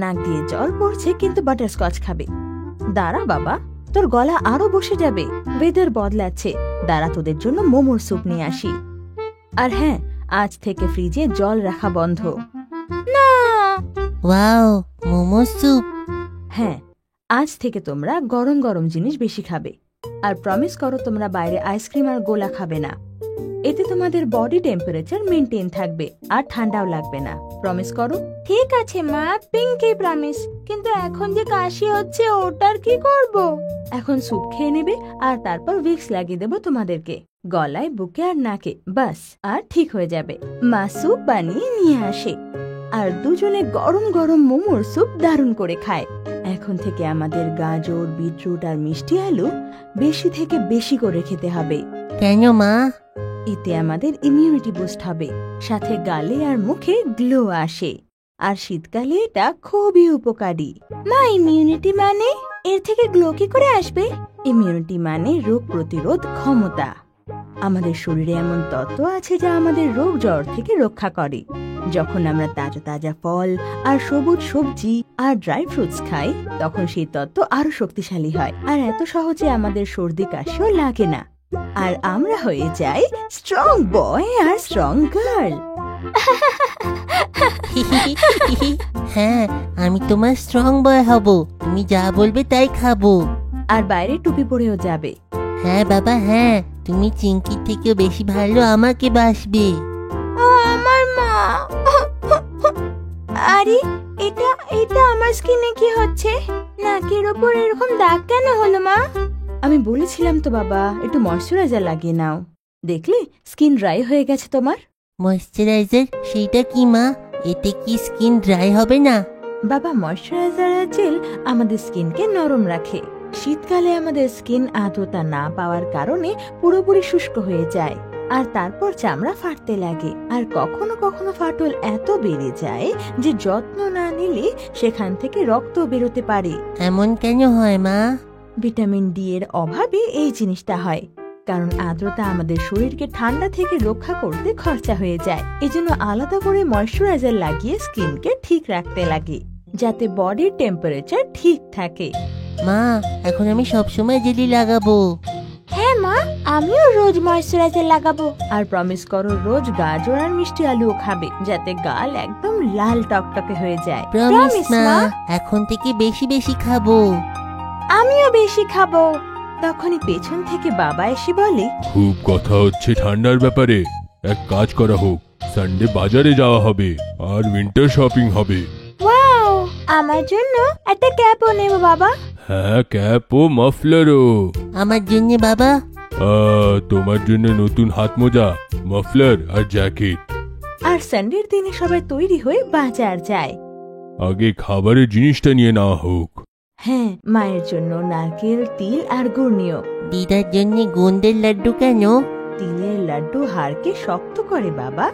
নাক দিয়ে জল পড়ছে কিন্তু বাটারস্কচ খাবে। দাঁড়া বাবা, তোর গলা আরো বসে যাবে, ওয়েদার বদলাচ্ছে, দাঁড়া তোদের জন্য মোমোর স্যুপ নিয়ে আসি। আর হ্যাঁ, আজ থেকে ফ্রিজে জল রাখা বন্ধ। না। Wow, momo soup. হ্যাঁ, আজ থেকে তোমরা গরম গরম জিনিস বেশি খাবে। আর প্রমিস করো তোমরা বাইরে আইসক্রিম আর গোলা খাবে না। এতে তোমাদের বডি টেম্পারেচার মেনটেন থাকবে আর ঠান্ডাও লাগবে না। প্রমিস করো। ঠিক আছে মা, পিঙ্কি প্রমিস। কিন্তু এখন যে কাশি হচ্ছে, ওটার কি করব? এখন স্যুপ খেয়ে নেবে আর তারপর উইক্স লাগিয়ে দেবো তোমাদেরকে, গলায়, বুকে আর নাকে, বাস আর ঠিক হয়ে যাবে। মা স্যুপ বানিয়ে নিয়ে আসে আর দুজনে গরম গরম মোমোর স্যুপ দারুণ করে খায়। এখন থেকে আমাদের গাজর, বিটরুট আর মিষ্টি আলু বেশি থেকে বেশি করে খেতে হবে। কেন মা? এতে আমাদের ইমিউনিটি বুস্ট হবে, সাথে গালে আর মুখে গ্লো আসে। আর শীতকালে এটা খুবই উপকারী। মা, ইমিউনিটি মানে? এর থেকে গ্লো কি করে আসবে? ইমিউনিটি মানে রোগ প্রতিরোধ ক্ষমতা। আমাদের শরীরে এমন তত্ত্ব আছে যা আমাদের রোগ জ্বর থেকে রক্ষা করে। যখন আমরা তাজা তাজা ফল আর সবুজ সবজি আর ড্রাই ফ্রুটস খাই, তখন সেই তত্ত্ব আরো শক্তিশালী হয় আর এত সহজে আমাদের সর্দি কাশিও লাগে না। আর আমরা হয়ে যাই স্ট্রং বয় আর স্ট্রং গার্ল। হ্যাঁ, আমি তোমার স্ট্রং বয় হব। তুমি যা বলবে তাই খাবো। আর বাইরে টুপি পরেও যাবে। হ্যাঁ বাবা, হ্যাঁ, তুমি চিঙ্কির থেকেও বেশি ভালো আমাকে বাসবে। আমার মা। আরে এটা এটা আমার স্কিনে কি হচ্ছে? নাকের ওপর এরকম দাগ কেন হলো মা? আমি বলেছিলাম তো বাবা, একটু ময়শ্চারাইজার লাগিয়ে নাও। দেখলে স্কিন ড্রাই হয়ে গেছে তোমার। ময়শ্চারাইজার? সেইটা কি মা? এতে কি স্কিন ড্রাই হবে না? বাবা, ময়শ্চারাইজার আর জেল আমাদের স্কিনকে নরম রাখে। শীতকালে আমাদের স্কিন আর্দ্রতা না পাওয়ার কারণে পুরোপুরি শুষ্ক হয়ে যায় আর তারপর চামড়া ফাটতে লাগে। আর কখনো কখনো ফাটল এত বেড়ে যায় যে যত্ন না নিলে সেখান থেকে রক্ত বেরোতে পারে। এমন কেন হয় মা? ভিটামিন ডি এর অভাবে এই জিনিসটা হয়, কারণ আর্দ্রতা আমাদের শরীরকে ঠান্ডা থেকে রক্ষা করতে খরচা হয়ে যায়। এজন্য আলাদা করে ময়শ্চারাইজার লাগিয়ে স্কিনকে ঠিক রাখতে লাগে, যাতে বডির টেম্পারেচার ঠিক থাকে। মা, এখন আমি সবসময় জেলি লাগাবো। হ্যাঁ মা, আমিও রোজ ময়শ্চারাইজার লাগাবো। আর প্রমিস করো রোজ গাজর আর মিষ্টি আলুও খাবে, যাতে গাল একদম লাল টকটকে হয়ে যায়। প্রমিস মা, এখন থেকে বেশি বেশি খাবো। আমিও বেশি খাবো। তখনই পেছন থেকে বাবা এসে বলে, খুব কথা হচ্ছে ঠান্ডার ব্যাপারে। এক কাজ করা হোক, সানডে বাজারে যাওয়া হবে আর উইন্টার শপিং হবে। ওয়াও, আমার জন্য একটা ক্যাপও নেব বাবা। হ্যাঁ, ক্যাপ ও মাফলারও। আমার জন্য বাবা? তোমার জন্য নতুন হাত মোজা, মাফলার আর জ্যাকেট। আর সানডের দিনে সবাই তৈরি হয়ে বাজার যায়। আগে খাবারের জিনিসটা নিয়ে নেওয়া হোক। হ্যাঁ, মায়ের জন্য নারকেল, তিল আর গুড় নিও। দিদার জন্য গোন্দের লাড্ডু কেন? তিলের লাড্ডু হাড়কে শক্ত করে বাবা।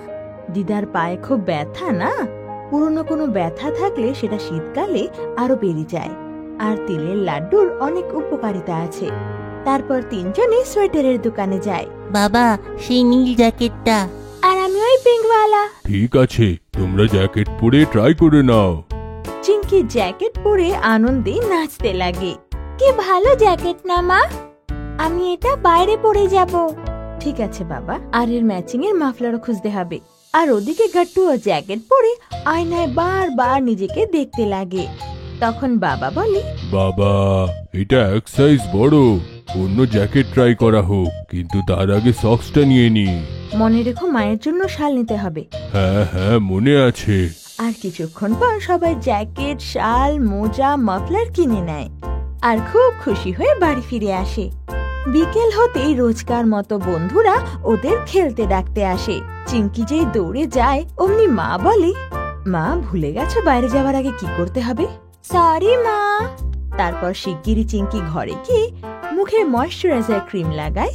দিদার পায়ে খুব ব্যথা না, পুরনো কোনো ব্যথা থাকলে সেটা শীতকালে আরো বেড়ে যায়। আর তিলের লাড্ডুর অনেক উপকারিতা আছে। তারপর তিনজনে সোয়েটারের দোকানে যায়। বাবা, সেই নীল জ্যাকেটটা। আর আমি ওই পিঙ্কওয়ালা। ঠিক আছে, তোমরা জ্যাকেট পরে ট্রাই করে নাও। চিঙ্কি জ্যাকেট পরে আনন্দে নাচতে লাগে। কি ভালো জ্যাকেট না মা, আমি এটা বাইরে পরে যাব। ঠিক আছে বাবা, আর এর ম্যাচিং এর মাফলারও খুঁজতে হবে। আর ওদিকে গাট্টু ও জ্যাকেট পরে আয়নায় বারবার নিজেকে দেখতে লাগে। তখন বাবা বলে, বাবা, এটা এক সাইজ বড়, অন্য জ্যাকেট ট্রাই করা হোক, কিন্তু তার আগে সক্সটা নিয়ে নি। মনে রেখো মায়ের জন্য শাল নিতে হবে। হ্যাঁ হ্যাঁ, মনে আছে। আর কিছুক্ষণ পর সবাই জ্যাকেট, শাল, মোজা, মাফলার কিনে নেয় আর খুব খুশি হয়ে বাড়ি ফিরে আসে। বিকেল হতেই রোজকার মতো বন্ধুরা ওদের খেলতে ডাকতে আসে। চিঙ্কি যেই দৌড়ে যায়, অমনি মা বলে, মা ভুলে গেছো বাইরে যাওয়ার আগে কি করতে হবে? সরি মা। তারপর শিগগিরই চিঙ্কি ঘরে গিয়ে মুখে ময়শ্চারাইজার ক্রিম লাগায়,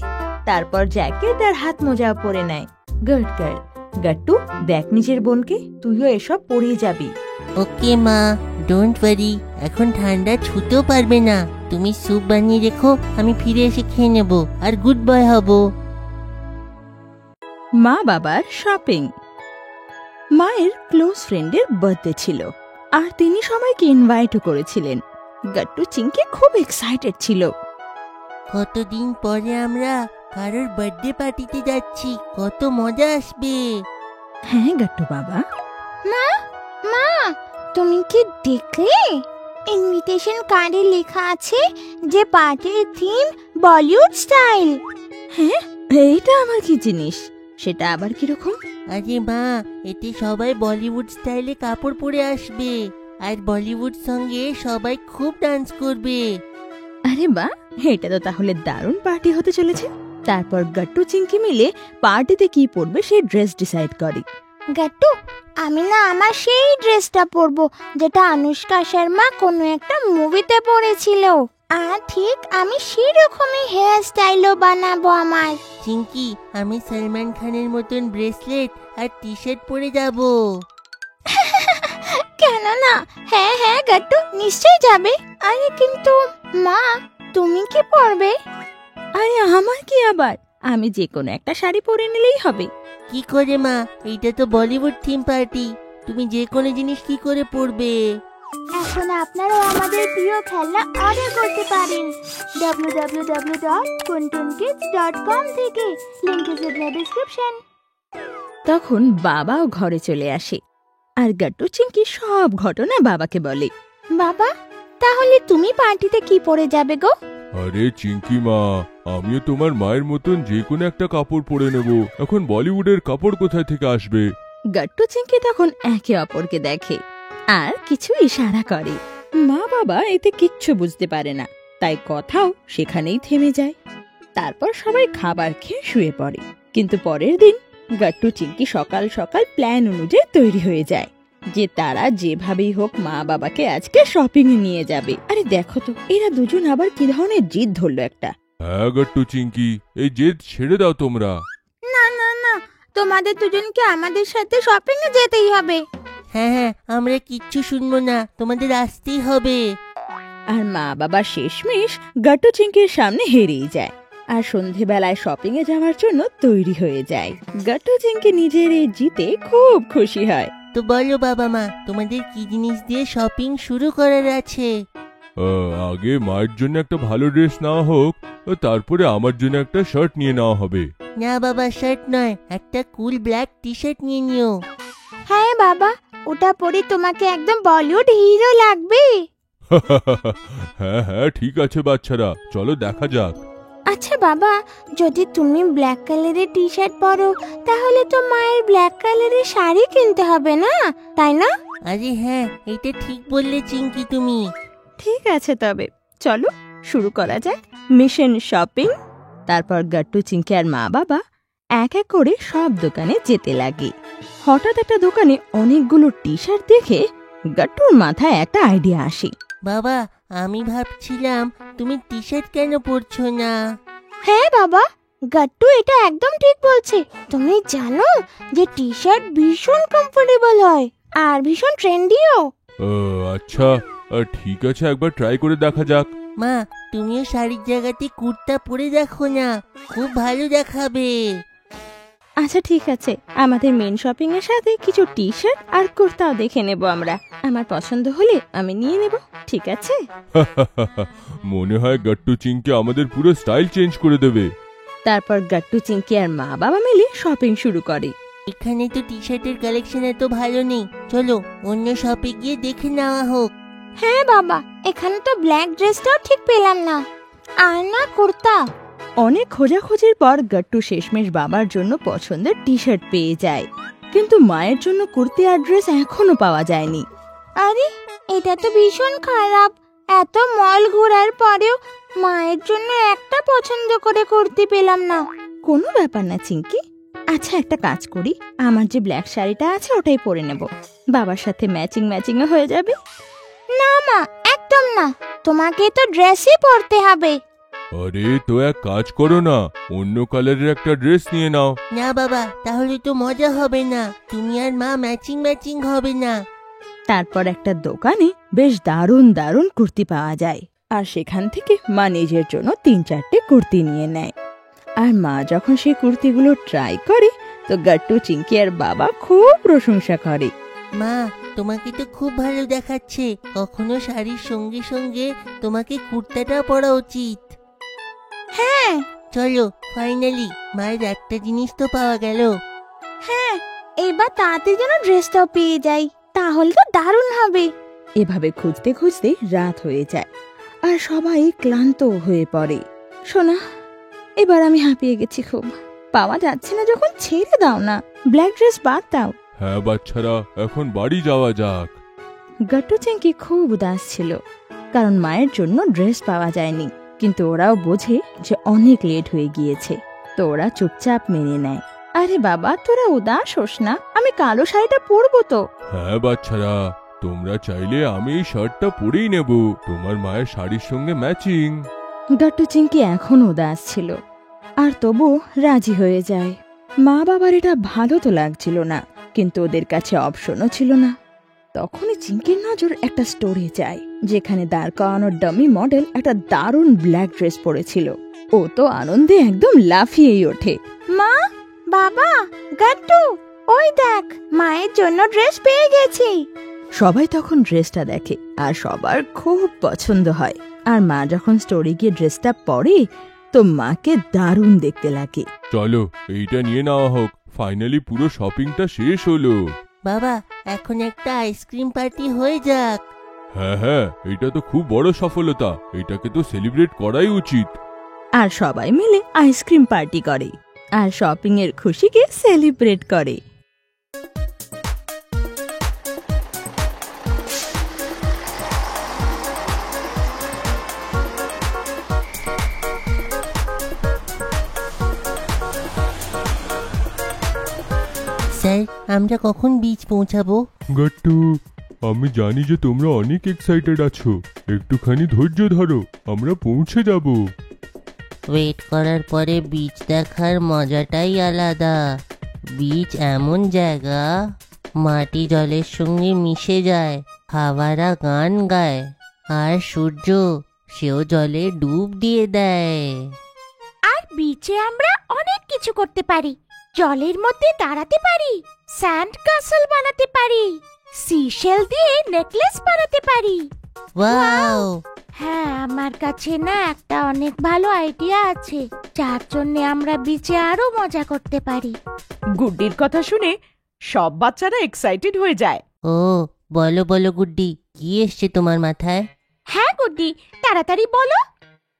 তারপর জ্যাকেট আর হাত মোজা পরে নেয়। Good girl. গাট্টু, দেখ নিজের বোনকে, তুইও এসব পরেই যাবি। ওকে মা, ডোন্ট ওয়ারি, এখন ঠান্ডা ছুতেও পারবে না। তুমি স্যুপ বানিয়ে রেখো, আমি ফিরে এসে খেয়ে নেব আর গুড বয় হব। মা বাবার শপিং। মায়ের ক্লোজ ফ্রেন্ডের বার্থডে ছিল আর তিনি সবাইকে ইনভাইটও করেছিলেন। গাট্টু চিঙ্কি খুব এক্সাইটেড ছিল। কতদিন পরে আমরা কারোর বার্থডে পার্টিতে যাচ্ছি, কত মজা আসবে। হ্যাঁ গাট্টু বাবা। মা, মা, তুমি কি দেখলে? ইনভিটেশন কার্ডে লেখা আছে যে পার্টির থিম বলিউড স্টাইল। হ্যাঁ, এইটা আমার কি জিনিস? সেটা আবার কিরকম? আরে মা, এতে সবাই বলিউড স্টাইলে কাপড় পরে আসবে আর বলিউড সঙ্গে সবাই খুব ডান্স করবে। আরে বাহ, এটা তো তাহলে দারুণ পার্টি হতে চলেছে। তারপর গাট্টু চিঙ্কি মিলে পার্টিতে কি পরবে সেই ড্রেস ডিসাইড করে। গাট্টু, আমি না আমার সেই ড্রেসটা পরবো যেটা অনুষ্কা শর্মা কোনো একটা মুভিতে পরেছিল। আর ঠিক আমি সেরকমই হেয়ার স্টাইলও বানাবো আমার। চিঙ্কি, আমি সলমান খানের মতন ব্রেসলেট আর টি শার্ট পরে যাব। কেন না? হ্যাঁ হ্যাঁ গাট্টু, নিশ্চয়ই যাবে। আরে কিন্তু মা, তুমি কি পরবে? আরে আমার কি আবার? আমি যে কোনো একটা শাড়ি পরে নিলেই হবে। কি করে মা, এইটা তো বলিউড থিম পার্টি, তুমি যে কোনো জিনিস কি করে পরবে? এখন আপনারাও আমাদের প্রিয় খেলনা অর্ডার করতে পারেন www.kuntunkids.com থেকে, link is in the description. তখন বাবাও ঘরে চলে আসে আর গাট্টু চিংকি সব ঘটনা বাবাকে বলে। বাবা, তাহলে তুমি পার্টিতে কি পরে যাবে গো? আরে চিঙ্কি মা, আমিও তোমার মায়ের মতন যে কোনো একটা কাপড় পরে নেব। এখন বলিউডের কাপড় কোথায় থেকে আসবে? গাট্টু চিংকি তখন একে অপরকে দেখে আর কিছু ইশারা করে। মা বাবা এতে কিচ্ছু বুঝতে পারে না, তাই কথাও সেখানেই থেমে যায়। তারপর সবাই খাবার খেয়ে শুয়ে পড়ে। কিন্তু পরের দিন গাট্টু চিংকি সকাল সকাল প্ল্যান অনুযায়ী তৈরি হয়ে যায় যে তারা যেভাবেই হোক মা বাবাকে আজকে শপিং এ নিয়ে যাবে। আরে দেখো তো, এরা দুজন আবার কি ধরনের জিদ ধরলো একটা। হ্যাঁ গাট্টু চিঙ্কি, এই জেদ ছেড়ে দাও তোমরা। না না না, তোমাদের দুজনকে আমাদের সাথে শপিং এ যেতেই হবে। হ্যাঁ হ্যাঁ, আমরা কিচ্ছু শুনবো না, তোমাদের আসতেই হবে। আর মা বাবা শেষমেশ গাট্টু চিংকির সামনে হেরেই যায় আর সন্ধেবেলায় শপিং এ যাওয়ার জন্য তৈরি হয়ে যায়। গাট্টু চিংকি নিজের এই জিতে খুব খুশি হয়। তো বলো বাবা মা, তোমাদের কি জিনিস দিয়ে শপিং শুরু করার আছে? আগে মায়ের জন্য একটা ভালো ড্রেস নেওয়া হোক, তারপরে আমার জন্য একটা শার্ট নিয়ে নেওয়া হবে। না বাবা, শার্ট নয়, একটা কুল ব্ল্যাক টি শার্ট নিয়ে নিও। হ্যাঁ বাবা, ওটা পরে তোমাকে একদম বলিউড হিরো লাগবে। হ্যাঁ হ্যাঁ ঠিক আছে বাচ্চারা, চলো দেখা যাক। আচ্ছা বাবা, যদি তুমি ব্ল্যাক কালারের টি শার্ট পরো তাহলে তো মায়ের ব্ল্যাক কালারের শাড়ি কিনতে হবে না, তাই না? আরে হ্যাঁ, এটা ঠিক বললে চিঙ্কি তুমি। ঠিক আছে, তবে চলো শুরু করা যাক মিশন শপিং। তারপর গাট্টু চিংকি আর মা বাবা এক এক করে সব দোকানে যেতে লাগে। হঠাৎ একটা দোকানে অনেকগুলো টি শার্ট দেখে গাট্টুর মাথায় একটা আইডিয়া আসে। বাবা, আমি ভাবছিলাম তুমি টি শার্ট কেন পরছো না? হ্যাঁ বাবা, গাট্টু এটা একদম ঠিক বলছে। তুমি জানো যে টি শার্ট ভীষণ কমফোর্টেবল হয় আর ভীষণ ট্রেন্ডিও। আচ্ছা ঠিক আছে, একবার ট্রাই করে দেখা যাক। মা, তুমিও শাড়ির জায়গাতে কুর্তা পরে দেখো না, খুব ভালো দেখাবে। আচ্ছা ঠিক আছে, আমাদের মেন শপিং এর সাথে কিছু টি শার্ট আর কুর্তাও দেখে নেব আমরা। আমার পছন্দ হলে আমি নিয়ে নেব, ঠিক আছে? মনে হয় গাট্টু চিংকি আমাদের পুরো স্টাইল চেঞ্জ করে দেবে। তারপর গাট্টু চিংকি আর মা বাবা মিলে শপিং শুরু করে। এখানে তো টি শার্টের কালেকশন এত ভালো নেই, চলো অন্য শপে গিয়ে দেখে নেওয়া হোক। হ্যাঁ বাবা, এখানে তো ব্ল্যাক ড্রেসটাও ঠিক পেলাম না, আর না কুর্তা। অনেক খোঁজাখুঁজির পর গাট্টু শেষমেশ বাবার জন্য পছন্দের টি শার্ট পেয়ে যায়, কিন্তু মায়ের জন্য কুর্তি আর ড্রেস এখনো পাওয়া যায়নি। আরে, এটা তো ভীষণ খারাপ। এত মল ঘোরার পরেও মায়ের জন্য একটা পছন্দ করে কুর্তি পেলাম না। কোনো ব্যাপার না চিংকি, আচ্ছা একটা কাজ করি, আমার যে ব্ল্যাক শাড়িটা আছে ওটাই পরে নেব, বাবার সাথে ম্যাচিং ম্যাচিংও হয়ে যাবে। না মা, একদম না, তোমাকে তো ড্রেসই পরতে হবে। আরে তো এক কাজ করো না, অন্য কালারের একটা ড্রেস নিয়ে নাও। না বাবা, তাহলে তো মজা হবে না, তুমি আর মা ম্যাচিং ম্যাচিং হবে না। তারপর একটা দোকানে বেশ দারুণ দারুণ কুর্তি পাওয়া যায় আর সেখান থেকে মা নিজের জন্য 3-4টে কুর্তি নিয়ে নেয়। আর মা যখন সেই কুর্তিগুলো ট্রাই করে তো গাট্টু চিংকি আর বাবা খুব প্রশংসা করে। মা, তোমাকে তো খুব ভালো দেখাচ্ছে, কখনো শাড়ির সঙ্গে সঙ্গে তোমাকে কুর্তাটা পরা উচিত। হ্যাঁ চলো, ফাইনালি মায়ের একটা জিনিস তো পাওয়া গেল। হ্যাঁ, এবার তাড়াতাড়ি যেন ড্রেসটাও পেয়ে যাই, তাহলে তো দারুণ হবে। এভাবে খুঁজতে খুঁজতে রাত হয়ে যায় আর সবাই ক্লান্ত হয়ে পড়ে। শোনা, এবার আমি হাঁপিয়ে গেছি খুব, পাওয়া যাচ্ছে না যখন ছেড়ে দাও না, ব্ল্যাক ড্রেস বাদ দাও। হ্যাঁ বাচ্চারা, এখন বাড়ি যাওয়া যাক। গাট্টু চিংকি খুব উদাস ছিল, কারণ মায়ের জন্য ড্রেস পাওয়া যায়নি, কিন্তু ওরাও বোঝে যে অনেক লেট হয়ে গিয়েছে, তো ওরা চুপচাপ মেনে নেয়। আরে বাবা, তোরা উদাস হোস না, আমি কালো শাড়িটা পরবো তো। হ্যাঁ বাচ্চারা, তোমরা চাইলে আমি এই শার্টটা পরেই নেব, তোমার মায়ের শাড়ির সঙ্গে ম্যাচিং। গাট্টু চিংকি এখন উদাস ছিল আর তবু রাজি হয়ে যায়। মা বাবার এটা ভালো তো লাগছিল না, কিন্তু ওদের কাছে অপশনও ছিল না। তখনই চিংকির নজর একটা স্টোরে যায়, যেখানে দাঁড় করানোর ডামি মডেল একটা দারুণ ব্ল্যাক ড্রেস পরেছিল। ও তো আনন্দে একদম লাফিয়েই ওঠে। মা, বাবা, গাট্টু, ওই দেখ মায়ের জন্য ড্রেস পেয়ে গেছি। সবাই তখন ড্রেসটা দেখে আর সবার খুব পছন্দ হয়। আর মা যখন স্টোরে গিয়ে ড্রেসটা পরে তো মাকে দারুণ দেখতে লাগে। চলো এইটা নিয়ে নেওয়া হোক, ফাইনালি পুরো শপিংটা শেষ হলো। বাবা, এখন একটা আইসক্রিম পার্টি হয়ে যাক। হ্যাঁ হ্যাঁ, এটা তো খুব বড় সফলতা, এটাকে তো সেলিব্রেট করাই উচিত। আর সবাই মিলে আইসক্রিম পার্টি করে আর শপিং এর খুশিকে সেলিব্রেট করে। স্যার, আমরা কখন বিচ পৌঁছাবো? গাট্টু, আমি জানি যে তোমরা অনেক এক্সাইটেড আছো, একটুখানি ধৈর্য ধরো, আমরা পৌঁছে যাব। ওয়েট করার পরে বিচ দেখার মজাটাই আলাদা। বিচ এমন জায়গা, মাটি জলের সঙ্গে মিশে যায়, হাওয়ারা গান গায়, আর সূর্য সেও জলে ডুব দিয়ে দেয়। আর বিচে আমরা অনেক কিছু করতে পারি। জলের মধ্যে দাঁড়াতে পারি, স্যান্ড ক্যাসেল বানাতে পারি, সিশেল দিয়ে নেকলেস বানাতে পারি। ওয়াও! হ্যাঁ, আমার কাছে না একটা অনেক ভালো আইডিয়া আছে, যার জন্য আমরা বিচে আরো মজা করতে পারি। গুড্ডির কথা শুনে সব বাচ্চারা এক্সাইটেড হয়ে যায়। ও, বলো বলো গুড্ডি, কি এসছে তোমার মাথায়? হ্যাঁ গুড্ডি, তাড়াতাড়ি বলো।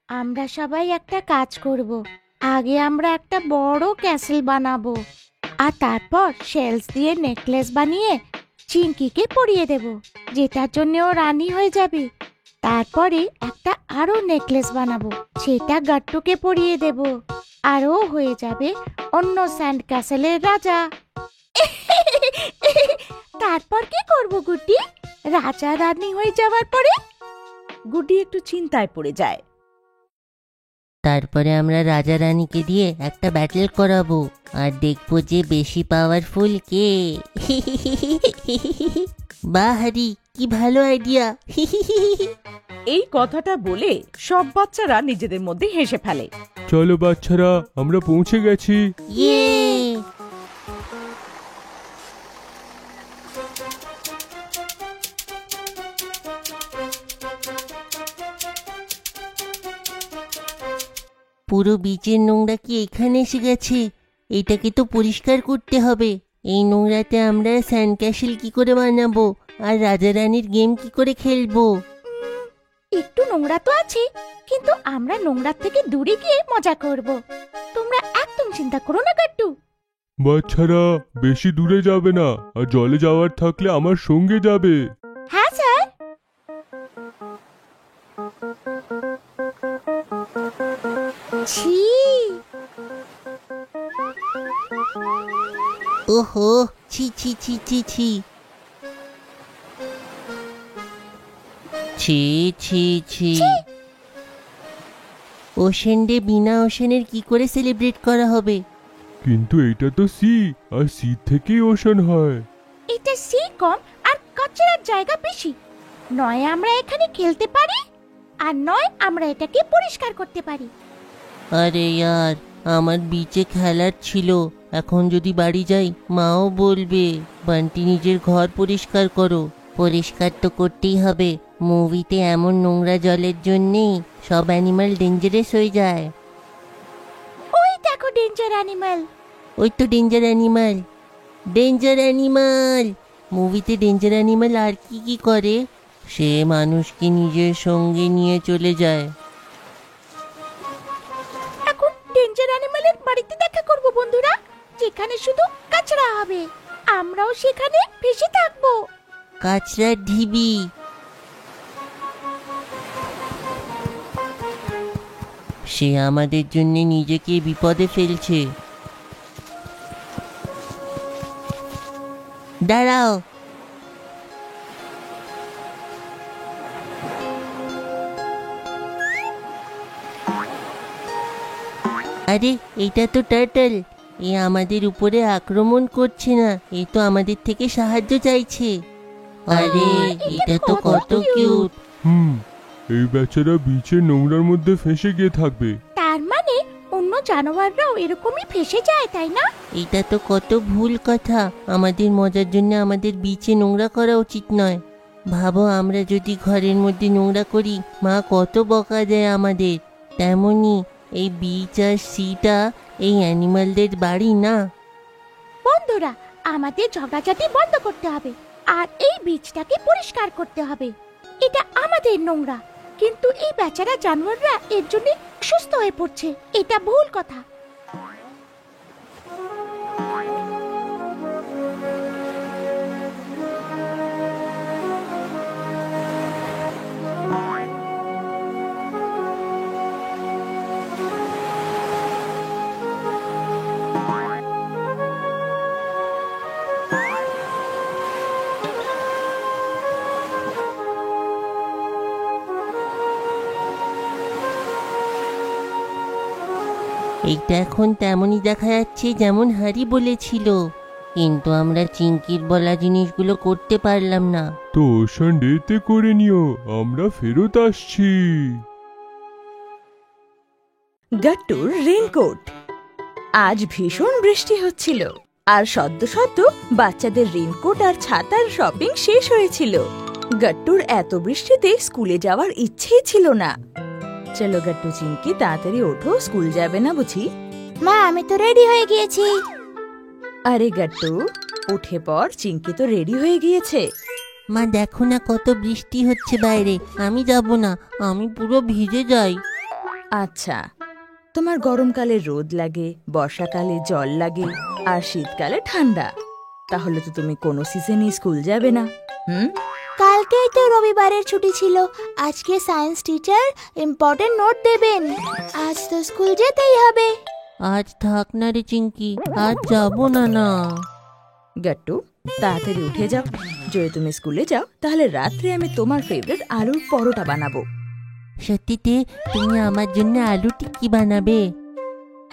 আমরা সবাই একটা কাজ করব। আগে আমরা একটা বড় ক্যাসেল বানাবো, আর তারপর শেলস দিয়ে নেকলেস বানিয়ে চিঙ্কিকে পরিয়ে দেব, যেটার জন্য ও রানী হয়ে যাবে। তারপরে একটা আরো নেকলেস বানাবো, সেটা গাট্টুকে পরিয়ে দেব, আর ও হয়ে যাবে অন্য স্যান্ড ক্যাসেলের রাজা। তারপর কি করব গুড্ডি? রাজা রানী হয়ে যাওয়ার পরে? গুড্ডি একটু চিন্তায় পড়ে যায়। তারপরে আমরা রাজা রানীকে দিয়ে একটা ব্যাটল করাবো, আর দেখবো যে বেশি পাওয়ারফুল কে। বাহ হারি, কি ভালো আইডিয়া। এই কথাটা বলে সব বাচ্চারা নিজেদের মধ্যে হেসে ফেলে। চলো বাচ্চারা, আমরা পৌঁছে গেছি। ইয়ে! পুরো বিচের নোংরা কি এখানে এসে গেছে? এটাকে তো পরিষ্কার করতে হবে। এই নোংরাতে আমরা স্যান্ড ক্যাসেল কি করে বানাবো, আর রাজা রানীর গেম কি করে খেলবো? একটু নোংরা তো আছে, কিন্তু আমরা নোংরার থেকে দূরে গিয়ে মজা করব। তোমরা একদম চিন্তা করো না গাট্টু। বাচ্চারা, বেশি দূরে যাবে না, আর জলে যাওয়ার থাকলে আমার সঙ্গে যাবে। হ্যাঁ স্যার। ছি, ওহো, ছি ছি ছি ছি ছি ছি ছি ছি। ওশেন ডে বিনা ওশেনের কি করে সেলিব্রেট করা হবে? কিন্তু এটা তো সি, আর সি থেকেই ওশান হয়। এটা সি কম আর কাচরার জায়গা বেশি। নয় আমরা এখানে খেলতে পারি, আর নয় আমরা এটাকে পরিষ্কার করতে পারি। আরে ইয়ার, আমার বিচে খেলার ছিল। এখন যদি বাড়ি যাই, মাও বলবে বান্টি নিজের ঘর পরিষ্কার করো। পরিষ্কার তো করতেই হবে, মুভিতে এমন নোংরা জলের জন্যেই সব অ্যানিমাল ডেঞ্জারাস হয়ে যায়। ওই দেখো ডেঞ্জার অ্যানিমাল। ওই তো ডেঞ্জার অ্যানিমাল। Danger animal! মুভিতে ডেঞ্জার অ্যানিমাল আর কি কি করে? সে মানুষকে নিজের সঙ্গে নিয়ে চলে যায়। এখন ডেঞ্জার অ্যানিমালের বাড়িতে দেখা করব বন্ধুরা, যেখানে শুধু কাচরা হবে। আমরাও সেখানে ভেসে থাকবো। কাচরার ঢিবি। সে আমাদের জন্য নিজেকে বিপদে ফেলছে। দাঁড়াও! আরে, এটা তো টার্টল। এ আমাদের উপরে আক্রমণ করছে না, এ তো আমাদের থেকে সাহায্য চাইছে। আরে, এটা তো কত কিউট। এই বেচারা বিচের নোংরার মধ্যে ফেঁসে গিয়ে থাকবে। তার মানে জানোয়াররাও এরকমই ফেসে যায়, তাই না? এটা তো কত ভুল কথা। আমাদের মজার জন্য আমাদের বিচে নোংরা করা উচিত নয়। ভাবো, আমরা যদি ঘরের মধ্যে নোংরা করি, মা কত বকা দেয় আমাদের। তেমনি এই বিচ আর সিটা এই অ্যানিমালদের বাড়ি না। বন্ধুরা, আমাদের ঝগড়াঝাটি বন্ধ করতে হবে আর এই বীজটাকে পরিষ্কার করতে হবে। এটা আমাদের নোংরা, কিন্তু এই বেচারা জানোয়াররা এর জন্য অসুস্থ হয়ে পড়ছে। এটা ভুল কথা। এইটা এখন তেমনই দেখা যাচ্ছে যেমন হারি বলেছিল, কিন্তু আমরা চিংকির বলা জিনিসগুলো করতে পারলাম না। তো সানডেতে করে নিও, আমরা ফেরত আসছি। গাট্টুর রেইনকোট। আজ ভীষণ বৃষ্টি হচ্ছিল আর সদ্য সদ্য বাচ্চাদের রেইনকোট আর ছাতার শপিং শেষ হয়েছিল। গাট্টুর এত বৃষ্টিতে স্কুলে যাওয়ার ইচ্ছেই ছিল না। চলো গাট্টু চিংকি, তাড়াতাড়ি ওঠো, স্কুল যাবে না বুঝি? মা, আমি তো রেডি হয়ে গিয়েছি। আরে গাট্টু, উঠে পর, চিংকি তো রেডি হয়ে গিয়েছে। মা দেখো না কত বৃষ্টি হচ্ছে বাইরে, আমি যাব না, আমি পুরো ভিজে যাই। আচ্ছা, তোমার গরমকালে রোদ লাগে, বর্ষাকালে জল লাগে আর শীতকালে ঠান্ডা, তাহলে তো তুমি কোনো সিজনে স্কুল যাবে না। কালকেই তো রবিবারের ছুটি ছিল, আজকে সায়েন্স টিচার ইম্পর্টেন্ট নোট দেবেন, আজ তো স্কুল যেতেই হবে। আজ থাক না রে চিংকি, আজ যাব না। না গাট্টু, তাড়াতাড়ি উঠে যাও। যদি তুমি স্কুলে যাও তাহলে রাত্রে আমি তোমার ফেভারিট আলুর পরোটা বানাবো। সত্যিতে তুমি আমার জন্য আলু টিক্কি বানাবে?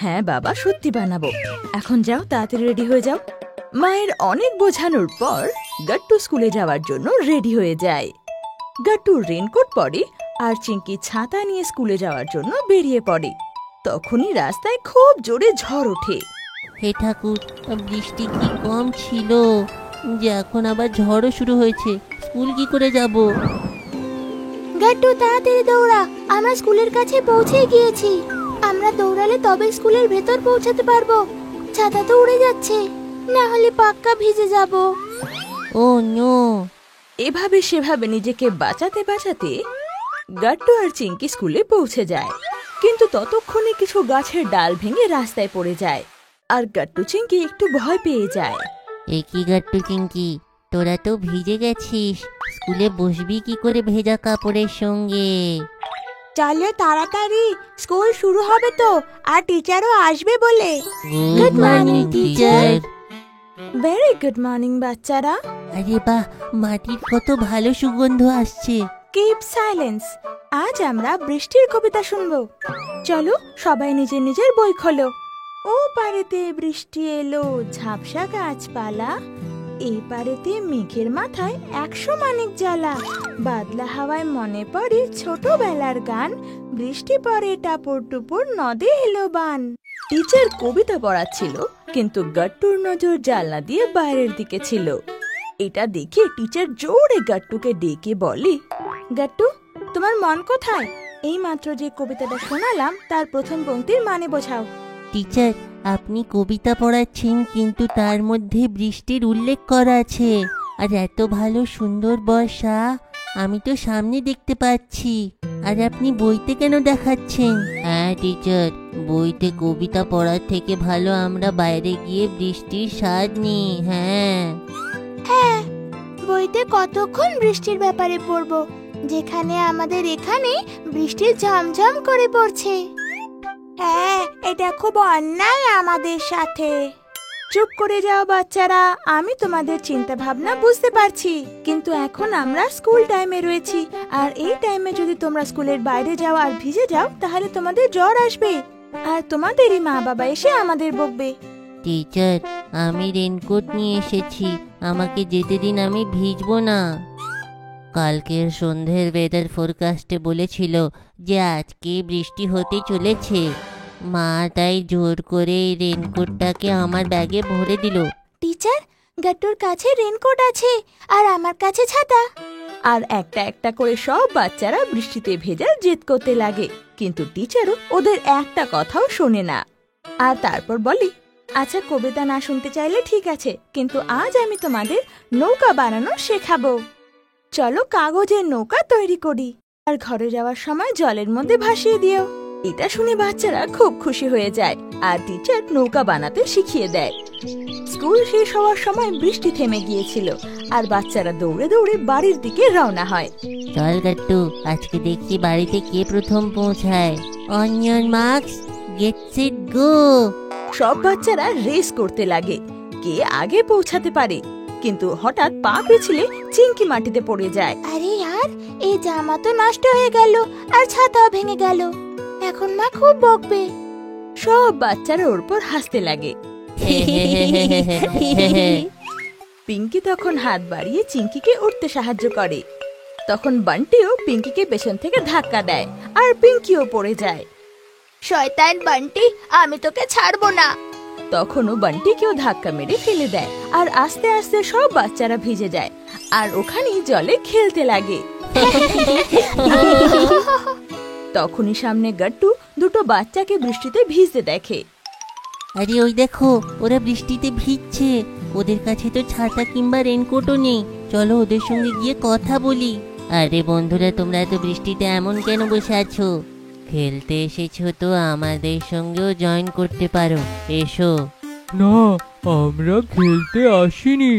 হ্যাঁ বাবা, সত্যি বানাবো। এখন যাও, তাড়াতাড়ি রেডি হয়ে যাও। মায়ের অনেক বোঝানোর পর গাট্টু স্কুলে যাওয়ার জন্য রেডি হয়ে যায়। গাট্টু রেনকোট পরে আর চিংকি ছাতা নিয়ে স্কুলে যাওয়ার জন্য বেরিয়ে পড়ে। তখনই রাস্তায় খুব জোরে ঝড় ওঠে। হে ঠাকুর, বৃষ্টি কি কম ছিল যে এখন আবার ঝড়ও শুরু হয়েছে। স্কুল কি করে যাব? গাট্টু তাড়াতাড়ি দৌড়া, আমরা স্কুলের কাছে পৌঁছে গিয়েছি। আমরা দৌড়ালে তবে স্কুলের ভেতর পৌঁছাতে পারবো। ছাতা তো উড়ে যাচ্ছে, না হলে পাক্কা ভিজে যাব। ও নো! এভাবে সেভাবে নিজেকে বাঁচাতে বাঁচাতে গাট্টু আর চিংকি স্কুলে পৌঁছে যায়। কিন্তু ততক্ষণে কিছু গাছের ডাল ভেঙে রাস্তায় পড়ে যায় আর গাট্টু চিংকি একটু ভয় পেয়ে যায়। এ কি গাট্টু চিংকি, তোরা তো ভিজে গেছিস, স্কুলে বসবি কি করে ভেজা কাপড়ের সঙ্গে? চলো তাড়াতাড়ি, স্কুল শুরু হবে তো, আর টিচারও আসবে বলে। Good morning teacher. Very good morning বাচ্চারা। আরে বাহ, মাটির কত ভালো সুগন্ধ আসছে। কিপ সাইলেন্স, আজ আমরা বৃষ্টির কবিতা শুনবো। চলো সবাই নিজের নিজের বই খোলো। ও পারেতে বৃষ্টি এলো, ঝাপসা গাছপালা, এই পারেতে মেঘের মাথায় 100 মানিক জ্বালা, বাদলা হাওয়ায় মনে পড়ে ছোটবেলার গান, বৃষ্টি পরে টাপুর টুপুর নদে এলো বান। টিচার কবিতা পড়াচ্ছিল, কিন্তু গাট্টুর নজর জানলা দিয়ে বাইরের দিকে ছিল। এটা দেখে টিচার জোরে গাট্টুকে ডেকে বলে, গাট্টু, তোমার মন কোথায়? এই মাত্র যে কবিতাটা শোনালাম তার প্রথম পংক্তির মানে বোঝাও। টিচার, আপনি কবিতা পড়াচ্ছেন, কিন্তু তার মধ্যে বৃষ্টির উল্লেখ করা আছে। আর এত ভালো সুন্দর বর্ষা আমি তো সামনে দেখতে পাচ্ছি, আর আপনি বইতে কেন দেখাচ্ছেন? হ্যাঁ টিচার, বইতে কবিতা পড়ার থেকে ভালো আমরা বাইরে গিয়ে বৃষ্টির স্বাদ নিই। হ্যাঁ হ্যাঁ, বইতে কতক্ষণ বৃষ্টির ব্যাপারে পড়বো, যেখানে আমাদের এখানে বৃষ্টি ঝমঝম করে পড়ছে। হ্যাঁ, এটা খুব অন্যায় আমাদের সাথে। চুপ করে যাও বাচ্চারা, আমি তোমাদের চিন্তা ভাবনা বুঝতে পারছি, কিন্তু এখন আমরা স্কুল টাইমে রয়েছি, আর এই টাইমে যদি তোমরা স্কুলের বাইরে যাও আর ভিজে যাও তাহলে তোমাদের জ্বর আসবে, আর তোমাদেরই মা বাবা এসে আমাদের বকবে। টিচার, আমি রেনকোট নিয়ে এসেছি, আমাকে যেতে দিন, আমি ভিজবো না। কালকের সন্ধ্যের ওয়েদার ফোরকাস্টে বলেছিল যে আজকে বৃষ্টি হতে চলেছে। মা তাই জোর করে এই রেনকোটটাকে আমার ব্যাগে ভরে দিল। টিচার, গাট্টুর কাছে রেনকোট আছে আর আমার কাছে ছাতা। আর একটা একটা করে সব বাচ্চারা বৃষ্টিতে ভেজা জেদ করতে লাগে, কিন্তু টিচারও ওদের একটা কথাও শোনে না। আর তারপর বলি, আচ্ছা কবিতা না শুনতে চাইলে ঠিক আছে, কিন্তু আজ আমি তোমাদের নৌকা বানানো শেখাবো। চলো কাগজের নৌকা তৈরি করি, আর ঘরে যাওয়ার সময় জলের মধ্যে ভাসিয়ে দিও। এটা শুনে বাচ্চারা খুব খুশি হয়ে যায়, আর টিচার নৌকা বানাতে শিখিয়ে দেয়। স্কুল শেষ হওয়ার সময় বৃষ্টি থেমে গিয়েছিল, আর বাচ্চারা দৌড়ে দৌড়ে বাড়ির দিকে রওনা হয়। চল গাট্টু, আজকে দেখি বাড়িতে কে প্রথম পৌঁছায়। On your marks, get set go. সব বাচ্চারা রেস করতে লাগে, কে আগে পৌঁছাতে পারে। কিন্তু হঠাৎ পা পিছলে চিংকি মাটিতে পড়ে যায়। আরে यार, এই জামা তো নষ্ট হয়ে গেল আর ছাতাও ভেঙে গেল। এখন মা খুব বকবে। সব বাচ্চারা ওর পর হাসতে লাগে। পিঙ্কি তখন হাত বাড়িয়ে চিংকিকে উঠতে সাহায্য করে। তখন বান্টিও পিঙ্কিকে পেছন থেকে ধাক্কা দেয়, আর পিঙ্কিও পড়ে যায়। শয়তান বান্টি, আমি তোকে ছাড়বো না। তখনও বান্টিকেও ধাক্কা মেরে ফেলে দেয়, আর আস্তে আস্তে সব বাচ্চারা ভিজে যায়, আর ওখানেই জলে খেলতে লাগে। তখনই সামনে গাট্টু দুটো বাচ্চাকে বৃষ্টিতে ভিজতে দেখে। আরে ওই দেখো, ওরা বৃষ্টিতে ভিজছে। ওদের কাছে তো ছাতা কিংবা রেনকোটও নেই। চলো ওদের সঙ্গে গিয়ে কথা বলি। আরে বন্ধুরা, তোমরা তো বৃষ্টিতে এমন কেন বসে আছো? খেলতে এসেছো তো আমাদের সঙ্গেও জয়েন করতে পারো, এসো। না, আমরা খেলতে আসিনি।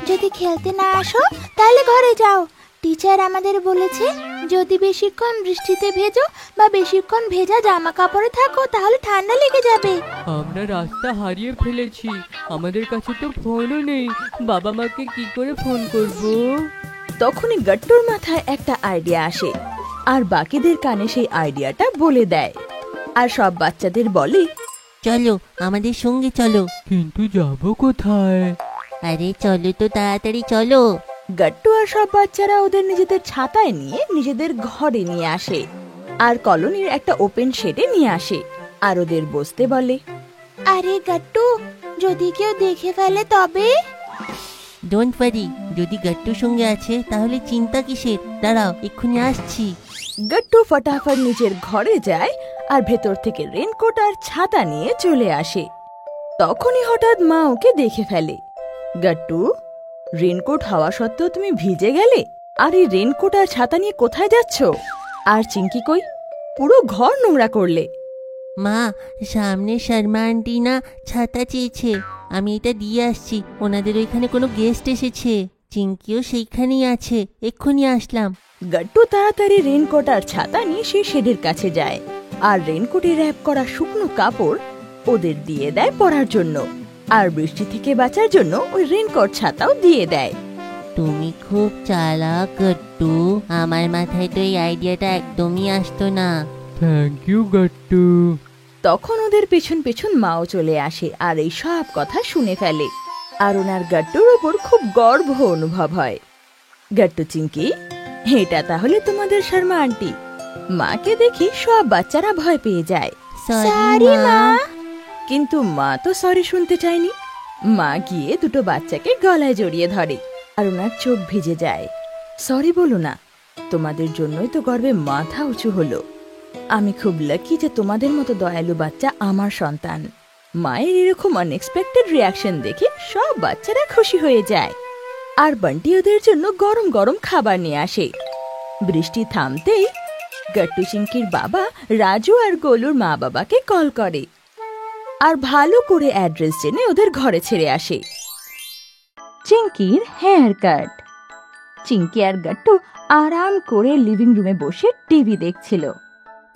যদি খেলতে না আসো তাহলে ঘরে যাও। টিচার আমাদের বলেছে যদি বেশিক্ষণ বৃষ্টিতে ভেজো বা বেশিক্ষণ ভেজা জামা কাপড়ে থাকো তাহলে ঠান্ডা লেগে যাবে। আমরা রাস্তা হারিয়ে ফেলেছি, আমাদের কাছে তো ফোনও নেই। বাবা মাকে কি করে ফোন করব? তখনই গাট্টুর মাথায় একটা আইডিয়া আসে, আর বাকিদের কানে সেই আইডিয়াটা বলে দেয়। আর সব বাচ্চাদের বলে, চলো আমাদের সঙ্গে চলো। কিন্তু যাব কোথায়? আরে চলো তো, তাড়াতাড়ি চলো। গাট্টু আর সব বাচ্চারা ওদের নিজেদের ছাতায় নিয়ে নিজেদের ঘরে নিয়ে আসে, আর কলোনির একটা ওপেন শেডে নিয়ে আসে, আর ওদের বসতে বলে। আরে গাট্টু, যদি কেউ দেখে ফেলে তবে? ডোন্ট ওয়ারি, যদি গাট্টুর সঙ্গে আছে তাহলে চিন্তা কিসের? দাঁড়াও, এক্ষুনি আসছি। গাট্টু ফটাফট নিজের ঘরে যায়, আর ভেতর থেকে রেনকোট আর ছাতা নিয়ে চলে আসে। তখনই হঠাৎ মা ওকে দেখে ফেলে। গাট্টু, রেনকোট হওয়া সত্ত্বেও তুমি ভিজে গেলে, আর এই রেনকোট আর ছাতা নিয়ে কোথায় যাচ্ছ? আর চিংকি কই? পুরো ঘর নোংরা করলে। মা, সামনে শর্মা আন্টি না ছাতা চেয়েছে, আমি এটা দিয়ে আসছি। ওনাদের ওইখানে কোনো গেস্ট এসেছে। চিংকিও সেইখানেই আছে, এক্ষুনি আসলাম। গাট্টু তাড়াতাড়ি রেনকোট আর ছাতা নিয়ে সেই শেডের কাছে যায়, আর রেনকোটে র্যাপ করা শুকনো কাপড় ওদের দিয়ে দেয় পরার জন্য, আর বৃষ্টি থেকে বাঁচার জন্য ওই রেনকোট ছাতাও দিয়ে দেয়। তুমি খুব চালাক গাট্টু, আমার মাথায় তো এই আইডিয়াটা একদমই আসতো না। Thank you Gattu. তখন ওদের পেছন পেছন মাও চলে আসে, আর এই সব কথা শুনে ফেলে, আর ওনার গাট্টুর উপর খুব গর্ব অনুভব হয়। গাট্টু, চিংকি, এটা তাহলে তোমাদের শর্মা আন্টি। মাকে দেখি সব বাচ্চারা ভয় পেয়ে যায়। সরি মা। কিন্তু মা তো সরি শুনতে চায়নি। মা গিয়ে দুটো বাচ্চাকে গলায় জড়িয়ে ধরে, আর ওনার চোখ ভিজে যায়। সরি বলো না, তোমাদের জন্যই তো গর্বে মাথা উঁচু হলো। আমি খুব লাকি যে তোমাদের মতো দয়ালু বাচ্চা আমার সন্তান। মায়ের এরকম আনএক্সপেক্টেড রিয়াকশন দেখে সব বাচ্চারা খুশি হয়ে যায়, আর বান্টি ওদের জন্য গরম গরম খাবার নিয়ে আসে। বৃষ্টি থামতেই গাট্টু চিংকির বাবা রাজু আর গোলুর মা বাবাকে কল করে, আর ভালো করে অ্যাড্রেস জেনে ওদের ঘরে ছেড়ে আসে। চিংকির হেয়ার কাট। চিংকি আর গাট্টু আরাম করে লিভিং রুমে বসে টিভি দেখছিল।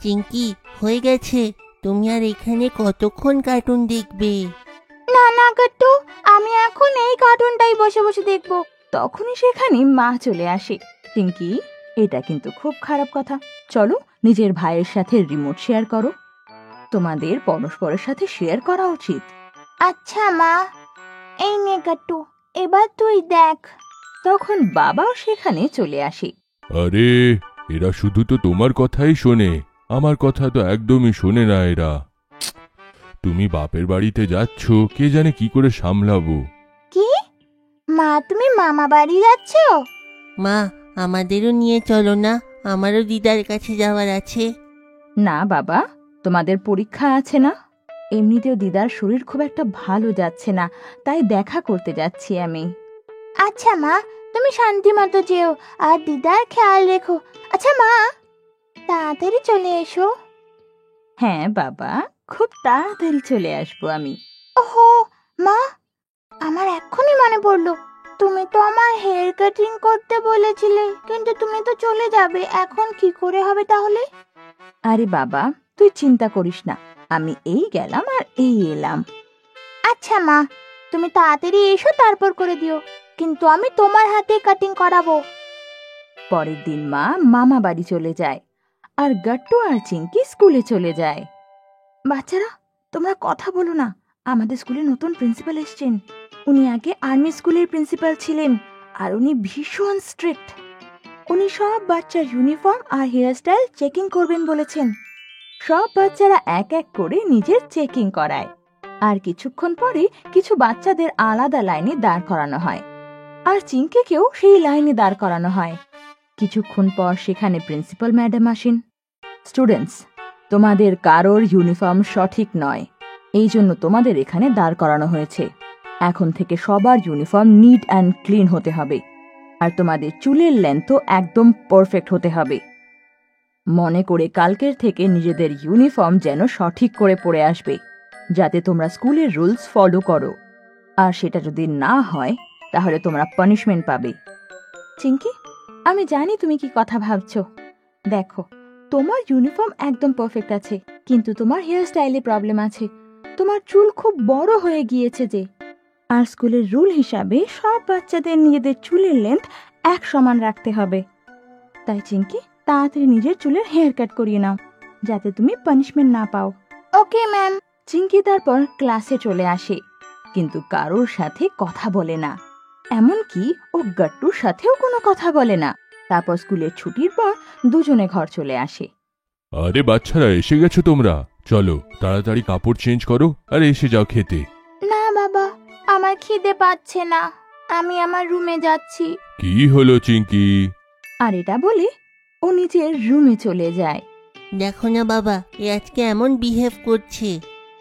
চিংকি, হয়ে গেছে। তুমি আর এখানে কতক্ষণ কার্টুন দেখবে? না না গাট্টু, আমি এখন এই কার্টুনটাই বসে বসে দেখবো। তখনই সেখানে মা চলে আসে। চিংকি, এটা কিন্তু খুব খারাপ কথা। চলো নিজের ভাইয়ের সাথে রিমোট শেয়ার করো। তোমাদের পরস্পরের সাথে শেয়ার করা উচিত। আচ্ছা মা, এই নে গাট্টু, এবার তুই দেখ। তখন বাবাও সেখানে চলে আসে। আরে, এরা শুধু তো তোমার কথাই শোনে, আমার কথা তো একদমই শোনে না এরা। তুমি বাপের বাড়িতে যাচ্ছ, কে জানে কি করে সামলাবো। কি মা, তুমি মামা বাড়ি যাচ্ছ? মা, আমাদেরও নিয়ে চলো না, আমারও দিদার কাছে যাওয়ার আছে। না বাবা, তোমাদের পরীক্ষা আছে না? এমনিতেও দিদার শরীর খুব একটা ভালো যাচ্ছে না, তাই দেখা করতে যাচ্ছি আমি। আচ্ছা মা, তুমি শান্তি মতো যেও আর দিদার খেয়াল রেখো। আচ্ছা মা, তাড়াতাড়ি চলে এসো। হ্যাঁ বাবা, খুব তাড়াতাড়ি চলে আসবো আমি। ওহো মা, আমার এক্ষুনি মনে পড়লো, তুমি তো আমার হেয়ার কাটিং করতে বলেছিলে, কিন্তু তুমি তো চলে যাবে, এখন কি করে হবে তাহলে? আরে বাবা, তুই চিন্তা করিস না, আমি এই গেলাম আর এই এলাম। আচ্ছা মা, তুমি তাড়াতাড়ি এসো, তারপর করে দিও, কিন্তু আমি তোমার হাতে কাটিং করাবো। পরের দিন মা মামা বাড়ি চলে যায় আর গাট্টু আর চিঙ্কি স্কুলে চলে যায়। বাচ্চারা, তোমরা কথা বলো না, আমাদের স্কুলে নতুন প্রিন্সিপাল এসেছেন। উনি আগে আর্মি স্কুলের প্রিন্সিপাল ছিলেন আর উনি ভীষণ স্ট্রিক্ট। উনি সব বাচ্চার ইউনিফর্ম আর হেয়ারস্টাইল চেকিং করবেন বলেছেন। সব বাচ্চারা এক এক করে নিজের চেকিং করায় আর কিছুক্ষণ পরে কিছু বাচ্চাদের আলাদা লাইনে দাঁড় করানো হয় আর চিঙ্কিকেও সেই লাইনে দাঁড় করানো হয়। কিছুক্ষণ পর সেখানে প্রিন্সিপাল ম্যাডাম আসেন। স্টুডেন্টস, তোমাদের কারোর ইউনিফর্ম সঠিক নয়, এই জন্য তোমাদের এখানে দাঁড় করানো হয়েছে। এখন থেকে সবার ইউনিফর্ম নিট অ্যান্ড ক্লিন হতে হবে আর তোমাদের চুলের লেন্থও একদম পারফেক্ট হতে হবে। মনে করে কালকের থেকে নিজেদের ইউনিফর্ম যেন সঠিক করে পরে আসবে, যাতে তোমরা স্কুলের রুলস ফলো করো, আর সেটা যদি না হয় তাহলে তোমরা পানিশমেন্ট পাবে। চিঙ্কি, আমি জানি তুমি কি কথা ভাবছো। দেখো, তোমার ইউনিফর্ম একদম পারফেক্ট আছে, কিন্তু তোমার হেয়ার স্টাইলে প্রবলেম আছে। তোমার চুল খুব বড় হয়ে গিয়েছে যে, আর স্কুলের রুল হিসাবে সব বাচ্চাদের নিজেদের চুলের লেন্থ এক সমান রাখতে হবে। তাই চিঙ্কি, তাড়াতাড়ি নিজের চুলের হেয়ার কাট করিয়ে নাও, যাতে তুমি পানিশমেন্ট না পাও। Okay ma'am. চিঙ্কি তারপর ক্লাসে চলে আসে, কিন্তু কারোর সাথে কথা বলে না, এমনকি ও গাট্টুর সাথেও কোনো কথা বলে না। তারপর স্কুলের ছুটির পর দুজনে ঘর চলে আসে। আরে বাচ্চারা, এসে গেছো তোমরা, চলো তাড়াতাড়ি কাপড় চেঞ্জ করো আর এসে যাও খেতে। না বাবা, আমার খিদে পাচ্ছে না, আমি আমার রুমে যাচ্ছি। কি হলো চিঙ্কি? আর এটা বলে ও নিজের রুমে চলে যায়। দেখো না বাবা, এ আজকে এমন বিহেভ করছে।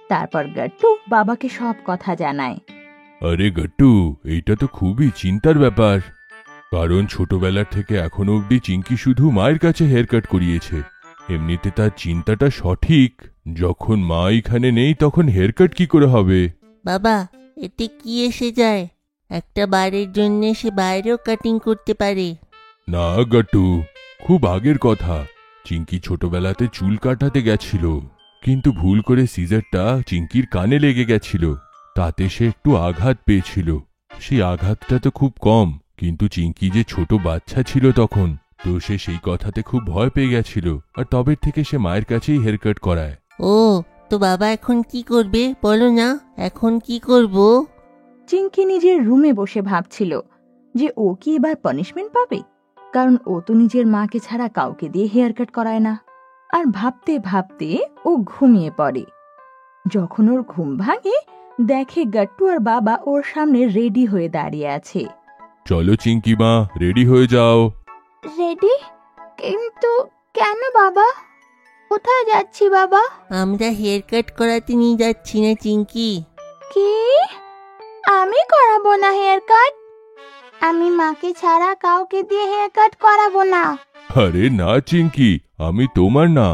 তারপর গাট্টু বাবাকে সব কথা জানায়। আরে গাট্টু, এইটা তো খুবই চিন্তার ব্যাপার, কারণ ছোটবেলার থেকে এখনো অবধি চিঙ্কি শুধু মায়ের কাছে হেয়ার কাট করিয়েছে। এমনিতে তার চিন্তাটা সঠিক, যখন মা এখানে নেই তখন হেয়ার কাট কি করে হবে? বাবা, এতে কি এসে যায়? একটা বারের জন্য সে বাইরেও কাটিং করতে পারে। না গাট্টু, খুব আগের কথা। চিঙ্কি ছোটবেলাতে চুল কাটাতে গেছিল, কিন্তু ভুল করে সিজারটা চিঙ্কির কানে লেগে গেছিল, তাতে সে একটু আঘাত পেয়েছিল। সেই আঘাতটা তো খুব কম, কিন্তু চিঙ্কি যে ছোট বাচ্চা ছিল তখন, তো সে সেই কথাতে খুব ভয় পেয়ে গেছিল, আর তবের থেকে সে মায়ের কাছেই হেয়ার কাট করায়। ও, তো বাবা এখন কি করবে বলো না, এখন কি করব? চিঙ্কি নিজের রুমে বসে ভাবছিল যে ও কি এবার পানিশমেন্ট পাবে, কারণ ও তো নিজের মাকে ছাড়া কাউকে দিয়ে হেয়ার কাট করায় না। আর ভাবতে ভাবতে ও ঘুমিয়ে পড়ে। যখন ওর ঘুম ভাঙে, দেখে গাট্টু আর বাবা ওর সামনে রেডি হয়ে দাঁড়িয়ে আছে। চলো চিঙ্কি মা, রেডি হয়ে যাও। রেডি? কিন্তু কেন বাবা? কোথায় যাচ্ছি বাবা? আমরা হেয়ার কাট করাতে নিয়ে যাচ্ছি না চিঙ্কি। কি? আমি করাবো না হেয়ার কাট? আমি মাকে ছাড়া কাউকে দিয়ে হেয়ার কাট করাবো না। আরে না চিঙ্কি, আমি তোমার না,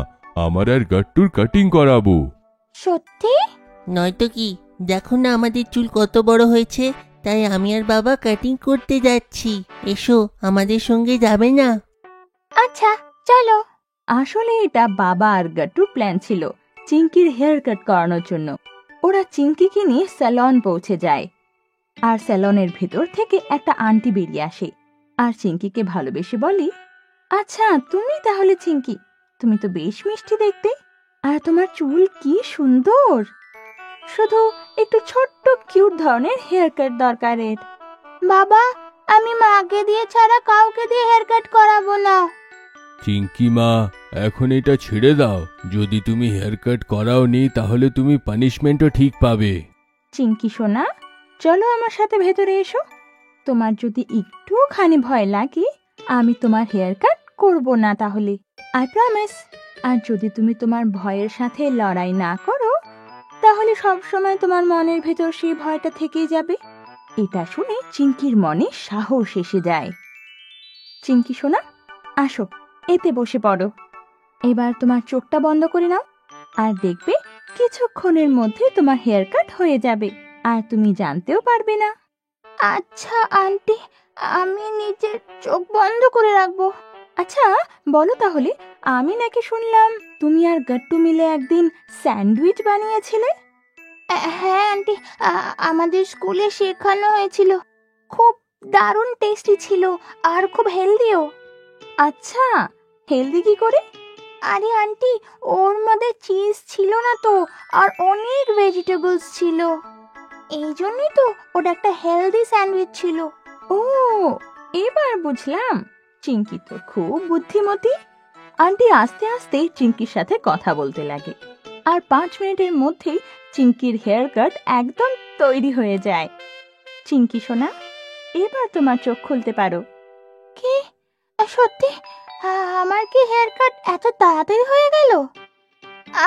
আমার আর গাট্টুর কাটিং করাবো। সত্যি? নয়তো কি, দেখো না আমাদের চুল কত বড় হয়েছে, তাই আমি আর বাবা কাটিং করতে যাচ্ছি। এসো, আমাদের সঙ্গে যাবে না? আচ্ছা চলো। আসলে এটা বাবা আর গাট্টুর প্ল্যান ছিল চিঙ্কির হেয়ার কাট করানোর জন্য। ওরা চিঙ্কিকে নিয়ে স্যালন পৌঁছে যায়, আর স্যালনের ভেতর থেকে একটা আন্টি বেরিয়ে আসে আর চিঙ্কিকে ভালোবেসে বলে, আচ্ছা তুমি তাহলে চিঙ্কি, তুমি তো বেশ মিষ্টি দেখতে, আর তোমার চুল কি সুন্দর, শুধু একটু ছোট্ট কিউট ধরনের হেয়ার কাট দরকারের। বাবা, আমি মাকে দিয়ে ছাড়া কাউকে দিয়ে হেয়ার কাট করাবো না। চিঙ্কি মা, এখন এটা ছেড়ে দাও। যদি তুমি হেয়ার কাট করাওনি তাহলে তুমি পানিশমেন্টও ঠিক পাবে। চিঙ্কি সোনা, চলো আমার সাথে ভেতরে এসো। তোমার যদি একটুখানি ভয় লাগে, আমি তোমার হেয়ার কাট করবো না তাহলে, আই প্রমিস। আর যদি তুমি তোমার ভয়ের সাথে লড়াই না করো, তাহলে সবসময় তোমার মনের ভেতর সেই ভয়টা থেকেই যাবে। এটা শুনে চিঙ্কির মনে সাহস এসে যায়। চিঙ্কি সোনা, আসো, এতে বসে পড়ো। এবার তোমার চোখটা বন্ধ করে নাও, আর দেখবে কিছুক্ষণের মধ্যে তোমার হেয়ার কাট হয়ে যাবে, আর তুমি জানতেও পারবে না। আচ্ছা আন্টি, আমি নিজের চোখ বন্ধ করে রাখবো। আচ্ছা বলো তাহলে, আমি নাকি শুনলাম তুমি আর গাট্টু মিলে একদিন স্যান্ডউইচ বানিয়েছিলে? হ্যাঁ আন্টি, আমাদের স্কুলে শেখানো হয়েছিল। খুব দারুণ টেস্টি ছিল আর খুব হেলদিও। আচ্ছা, হেলদি কি করে? আরে আন্টি, ওর মধ্যে চিজ ছিল না তো, আর অনেক ভেজিটেবলস ছিল। এই জন্যই তো ওটা একটা হেলদি স্যান্ডউইচ ছিল। ও, এবার বুঝলাম। চিঙ্কি তো খুব বুদ্ধিমতী। আন্টি আস্তে আস্তে চিঙ্কির সাথে কথা বলতে লাগে, আর 5 মিনিটের মধ্যেই চিঙ্কির হেয়ার কাট একদম তৈরি হয়ে যায়। চিঙ্কি সোনা, এবার তোমার চোখ খুলতে পারো। কি সত্যি? আমার কি হেয়ার কাট এত তাড়াতাড়ি হয়ে গেল?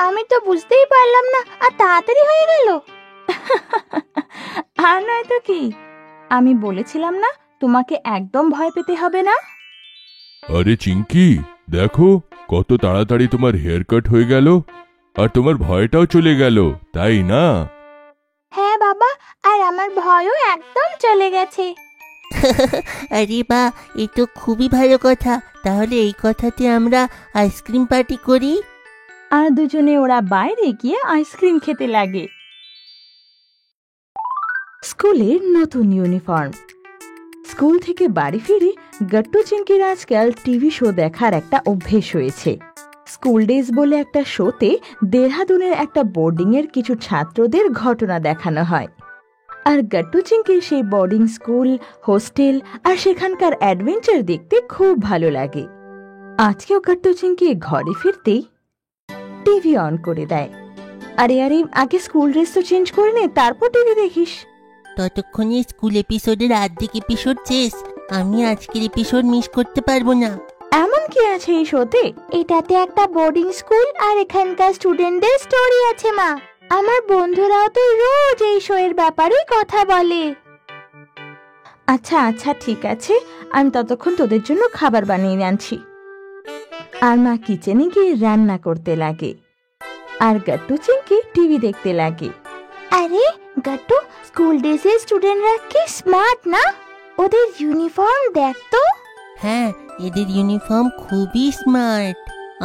আমি তো বুঝতেই পারলাম না, আর তাড়াতাড়ি হয়ে গেল। আর নয় তো কি, আমি বলেছিলাম না তোমাকে একদম ভয় পেতে হবে না। আরে চিঙ্কি, দেখো কত তাড়াতাড়ি তোমার হেয়ার কাট হয়ে গেল, আর তোমার ভয়টাও চলে গেল, তাই না? হ্যাঁ বাবা, আর আমার ভয়ও একদম চলে গেছে। আরে বা, এ তো খুবই ভালো কথা। তাহলে এই কথাতে আমরা আইসক্রিম পার্টি করি। আর দুজনে ওরা বাইরে গিয়ে আইসক্রিম খেতে লাগে। স্কুলের নতুন ইউনিফর্ম। স্কুল থেকে বাড়ি ফিরে গাট্টু চিঙ্কির আজকাল টিভি শো দেখার একটা অভ্যেস হয়েছে। স্কুল ডেজ বলে একটা শোতে দেহরাদুনের একটা বোর্ডিং এর কিছু ছাত্রদের ঘটনা দেখানো হয়, আর গাট্টু চিঙ্কির সেই বোর্ডিং স্কুল, হোস্টেল আর সেখানকার অ্যাডভেঞ্চার দেখতে খুব ভালো লাগে। আজকেও গাট্টু চিঙ্কি ঘরে ফিরতেই টিভি অন করে দেয়। আরে আরে, আগে স্কুল ড্রেস তো চেঞ্জ করে নে, তারপর টিভি দেখিস। ততক্ষণে স্কুল এপিসোডের অর্ধেক এপিসোড শেষ। আমি আজকের এপিসোড মিস করতে পারবো না। এমন কি আছে এই শোতে? এটাতে একটা বোর্ডিং স্কুল আর এখানকার স্টুডেন্টদের স্টোরি আছে মা। আমার বন্ধুরাও তো রোজ এই শো এর ব্যাপারেই কথা বলে। আচ্ছা আচ্ছা, ঠিক আছে, আমি ততক্ষণ তোদের জন্য খাবার বানিয়ে আনছি। আর মা কিচেনে গিয়ে রান্না করতে লাগে, আর গাট্টু চিঙ্কি টিভি দেখতে লাগে। আরে গাট্টু, স্কুল ড্রেসের স্টুডেন্টরা কি স্মার্ট না? ওদের ইউনিফর্ম দেখ তো। হ্যাঁ, এদের ইউনিফর্ম খুবই স্মার্ট।